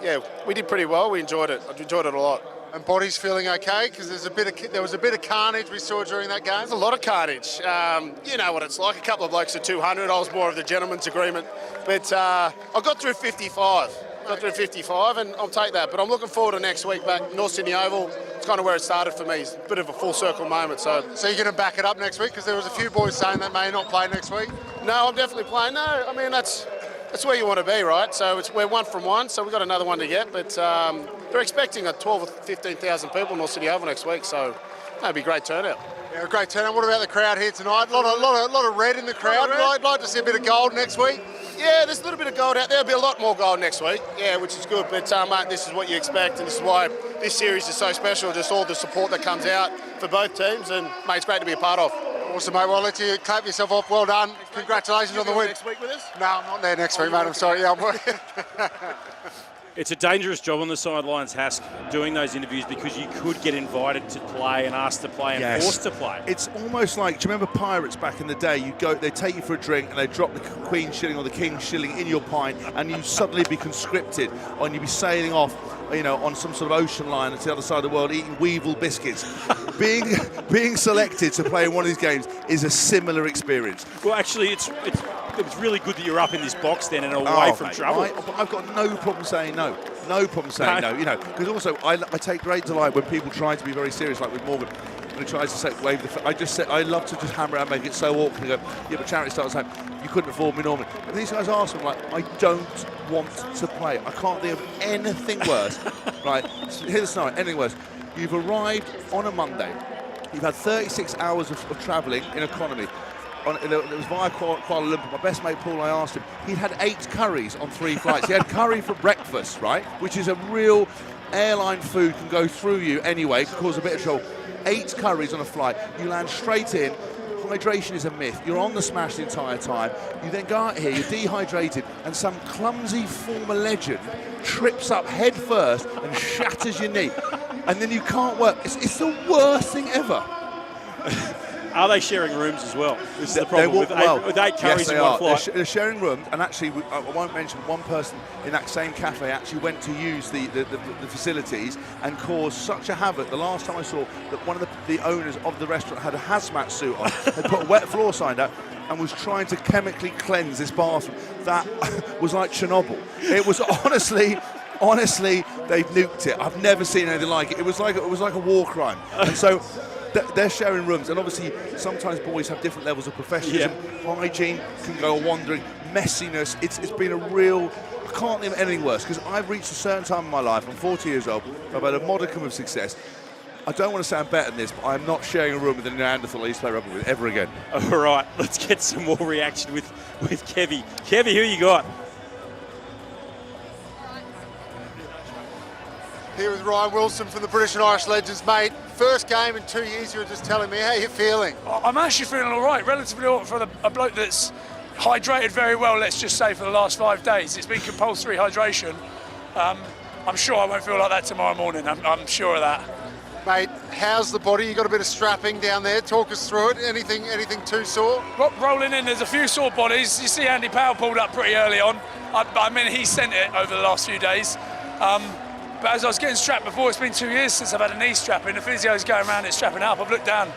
did pretty well. We enjoyed it. I enjoyed it a lot. And body's feeling okay, because there was a bit of carnage we saw during that game. There's a lot of carnage. You know what it's like. A couple of blokes at 200. I was more of the gentleman's agreement, but I got through 55. And I'll take that. But I'm looking forward to next week back North Sydney Oval. It's kind of where it started for me. It's a bit of a full circle moment. So you're going to back it up next week, because there was a few boys saying that may not play next week. No, I'm definitely playing. No, I mean that's where you want to be, right? So we're 1 from 1, so we've got another one to get. But they're expecting 12 or 15,000 people in North Sydney Oval next week, so that'd be a great turnout. Yeah, a great turnout. What about the crowd here tonight? A lot of red in the crowd. I'd like to see a bit of gold next week. Yeah, there's a little bit of gold out there. There'll be a lot more gold next week. Yeah, which is good. But mate, this is what you expect, and this is why this series is so special. Just all the support that comes out for both teams, and mate, it's great to be a part of. Awesome, mate. Well, I'll let you clap yourself off. Well done. Congratulations on the win. Next week with us? No, I'm not there next week, mate. I'm sorry. Yeah, I'm working. It's a dangerous job on the sidelines, Hask, doing those interviews, because you could get invited to play and asked to play and forced to play. It's almost like, do you remember Pirates back in the day? They take you for a drink and they drop the Queen's shilling or the King's shilling in your pint, and you suddenly be conscripted, and you'd be sailing off, on some sort of ocean line to the other side of the world, eating Weevil biscuits. being selected to play in one of these games is a similar experience. Well, actually, it's really good that you're up in this box then and away from trouble. I've got no problem saying no. No problem saying no. Because also I take great delight when people try to be very serious, like with Morgan. When he tries to wave the, I love to just hammer it and make it so awkward. And go, yeah, but charity starts saying, you couldn't afford me normally. But these guys ask me, like, I don't want to play. I can't think of anything worse. Right? Here's the scenario. Anything worse. You've arrived on a Monday. You've had 36 hours of travelling in economy. It was via Kuala Lumpur. My best mate Paul, I asked him, he'd had 8 curries on 3 flights. He had curry for breakfast, right? Which is a real airline food, can go through you anyway, can cause a bit of trouble. 8 curries on a flight. You land straight in. Hydration is a myth. You're on the smash the entire time. You then go out here, you're dehydrated, and some clumsy former legend trips up head first and shatters your knee. And then you can't work. It's the worst thing ever. Are they sharing rooms as well? This is the problem with 8 curries in one flight. They're sharing rooms, and actually, I won't mention, one person in that same cafe actually went to use the facilities and caused such a havoc. The last time I saw that one of the owners of the restaurant had a hazmat suit on, had put a wet floor sign out, and was trying to chemically cleanse this bathroom. That was like Chernobyl. It was honestly, they've nuked it. I've never seen anything like it. It was like a war crime. And so they're sharing rooms, and obviously sometimes boys have different levels of professionalism. Hygiene can go wandering, messiness. It's been a real. I can't think of anything worse, because I've reached a certain time in my life. I'm 40 years old. I've had a modicum of success. I don't want to sound better than this, but I'm not sharing a room with a Neanderthal I used to play rugby with ever again. All right, let's get some more reaction with Kevy. Kevy, who you got? Here with Ryan Wilson from the British and Irish Legends, mate. First game in 2 years, you were just telling me, how you feeling? I'm actually feeling all right, relatively all right for a bloke that's hydrated very well, let's just say, for the last 5 days. It's been compulsory hydration. I'm sure I won't feel like that tomorrow morning, I'm sure of that. Mate, how's the body? You got a bit of strapping down there. Talk us through it. Anything too sore? Well, rolling in, there's a few sore bodies. You see Andy Powell pulled up pretty early on. I mean, he sent it over the last few days. But as I was getting strapped before, it's been 2 years since I've had a knee strap in. The physio's going around it strapping up. I've looked down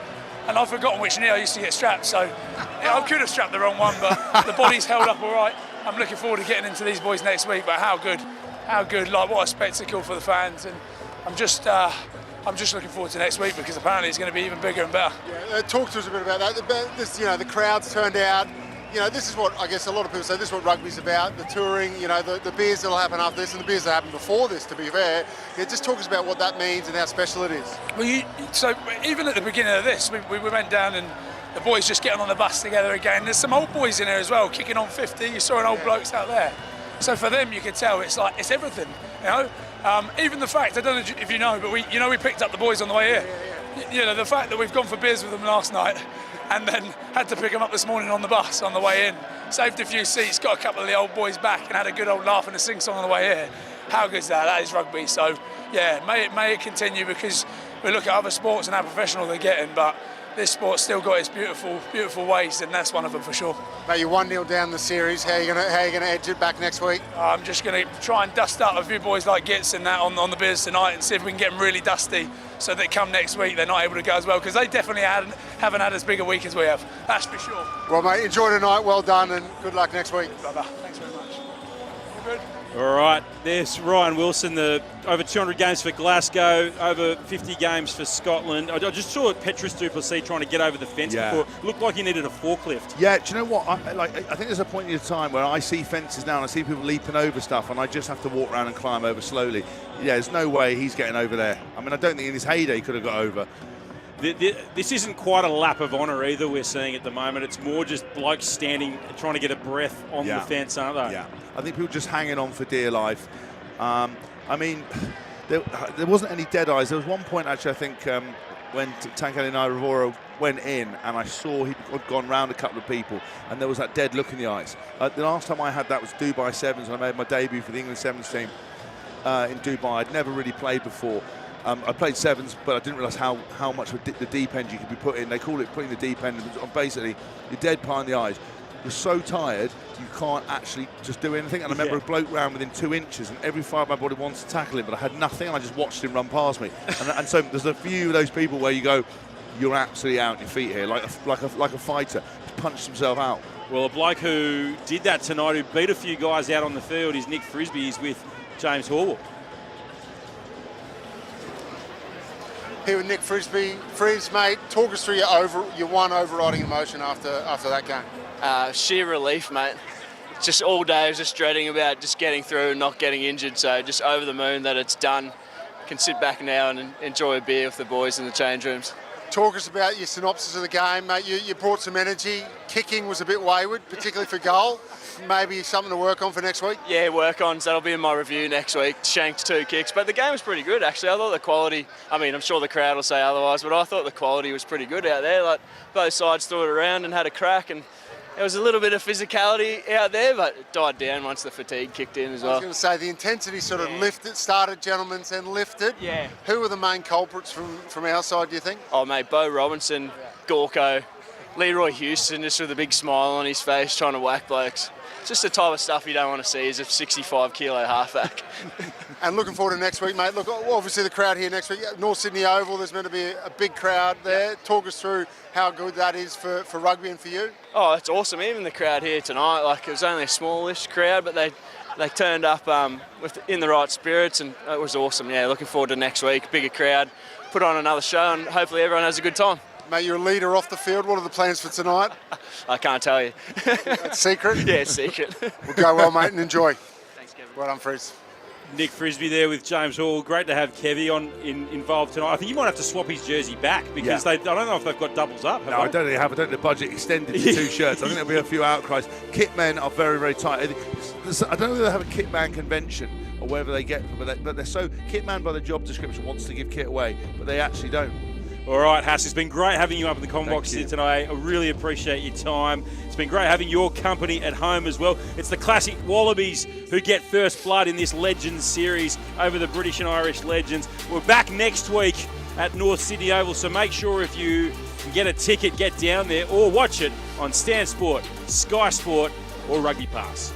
and I've forgotten which knee I used to get strapped. So yeah, I could have strapped the wrong one, but the body's held up all right. I'm looking forward to getting into these boys next week. But how good, like what a spectacle for the fans. And I'm just looking forward to next week, because apparently it's going to be even bigger and better. Yeah, talk to us a bit about that. The crowds turned out. This is what I guess a lot of people say. This is what rugby's about. The touring. The beers that'll happen after this, and the beers that happened before this. To be fair, just talk us about what that means and how special it is. Well, so even at the beginning of this, we went down and the boys just getting on the bus together again. There's some old boys in there as well, kicking on 50. You saw an old blokes out there. So for them, you can tell it's everything. Even the fact, I don't know if you know, but we picked up the boys on the way here. The fact that we've gone for beers with them last night and then had to pick them up this morning on the bus on the way in, saved a few seats, got a couple of the old boys back and had a good old laugh and a sing-song on the way here. How good is that? That is rugby. So yeah, may it continue, because we look at other sports and how professional they're getting, but this sport's still got its beautiful ways, and that's one of them for sure. Mate, you're 1-0 down the series. How are you gonna edge it back next week? I'm just going to try and dust up a few boys like Gitz and that on the beers tonight, and see if we can get them really dusty, so that come next week they're not able to go as well, because they definitely haven't had as big a week as we have. That's for sure. Well, mate, enjoy tonight. Well done, and good luck next week. Bye-bye. Thanks very much. You're good. All right, there's Ryan Wilson, the over 200 games for Glasgow, over 50 games for Scotland. I just saw Petrus Duplessis trying to get over the fence before. Looked like he needed a forklift. Yeah, do you know what? I think there's a point in time where I see fences now and I see people leaping over stuff, and I just have to walk around and climb over slowly. Yeah, there's no way he's getting over there. I mean, I don't think in his heyday he could have got over. This isn't quite a lap of honour either we're seeing at the moment. It's more just blokes standing, trying to get a breath on the fence, aren't they? Yeah, I think people just hanging on for dear life. I mean, there wasn't any dead eyes. There was one point, actually, I think, when Tankani Naivavoro went in, and I saw he'd gone round a couple of people, and there was that dead look in the eyes. The last time I had that was Dubai Sevens, when I made my debut for the England Sevens team in Dubai. I'd never really played before. I played sevens, but I didn't realise how much of the deep end you could be put in. They call it putting the deep end. Basically, you're dead behind the eyes. You're so tired, you can't actually just do anything. And I remember a bloke ran within 2 inches, and every fibre of my body wanted to tackle him, but I had nothing, and I just watched him run past me. and so there's a few of those people where you go, you're absolutely out on your feet here, like a fighter, just punched himself out. Well, a bloke who did that tonight, who beat a few guys out on the field, is Nick Frisby. He's with James Horwell. Here with Nick Frisby. Frizz, mate, talk us through your one overriding emotion after that game. Sheer relief, mate. Just all day I was just dreading about just getting through and not getting injured, so just over the moon that it's done. Can sit back now and enjoy a beer with the boys in the change rooms. Talk us about your synopsis of the game, mate. You brought some energy. Kicking was a bit wayward, particularly for goal. Maybe something to work on for next week? Yeah, work on. So that'll be in my review next week. Shanked 2 kicks. But the game was pretty good, actually. I thought the quality, I mean, I'm sure the crowd will say otherwise, but I thought the quality was pretty good out there. Like, both sides threw it around and had a crack, and there was a little bit of physicality out there, but it died down once the fatigue kicked in as well. I was going to say, the intensity sort of lifted, started, gentlemen, and lifted. Yeah. Who were the main culprits from our side, do you think? Oh, mate, Bo Robinson, Gorko, Leroy Houston, just with a big smile on his face, trying to whack blokes. It's just the type of stuff you don't want to see as a 65-kilo halfback. And looking forward to next week, mate. Look, obviously the crowd here next week, North Sydney Oval, there's meant to be a big crowd there. Talk us through how good that is for rugby and for you. Oh, it's awesome. Even the crowd here tonight, like, it was only a smallish crowd, but they turned up in the right spirits, and it was awesome. Yeah, looking forward to next week. Bigger crowd. put on another show, and hopefully everyone has a good time. Mate, you're a leader off the field. What are the plans for tonight? I can't tell you. That's secret? Yeah, it's secret. Well, go well, mate, and enjoy. Thanks, Kevin. Well done, Frizz. Nick Frisby there with James Hall. Great to have Kevy involved tonight. I think you might have to swap his jersey back because I don't know if they've got doubles up. No, I don't think they have. I don't think the budget extended to 2 shirts. I think there'll be a few outcries. Kit men are very, very tight. I don't know whether they have a kit man convention or whether they get, but they're so kit man by the job description wants to give kit away, but they actually don't. All right, Hass, it's been great having you up in the comment box here today. I really appreciate your time. It's been great having your company at home as well. It's the classic Wallabies who get first blood in this Legends series over the British and Irish Legends. We're back next week at North Sydney Oval, so make sure if you can get a ticket, get down there or watch it on Stan Sport, Sky Sport or Rugby Pass.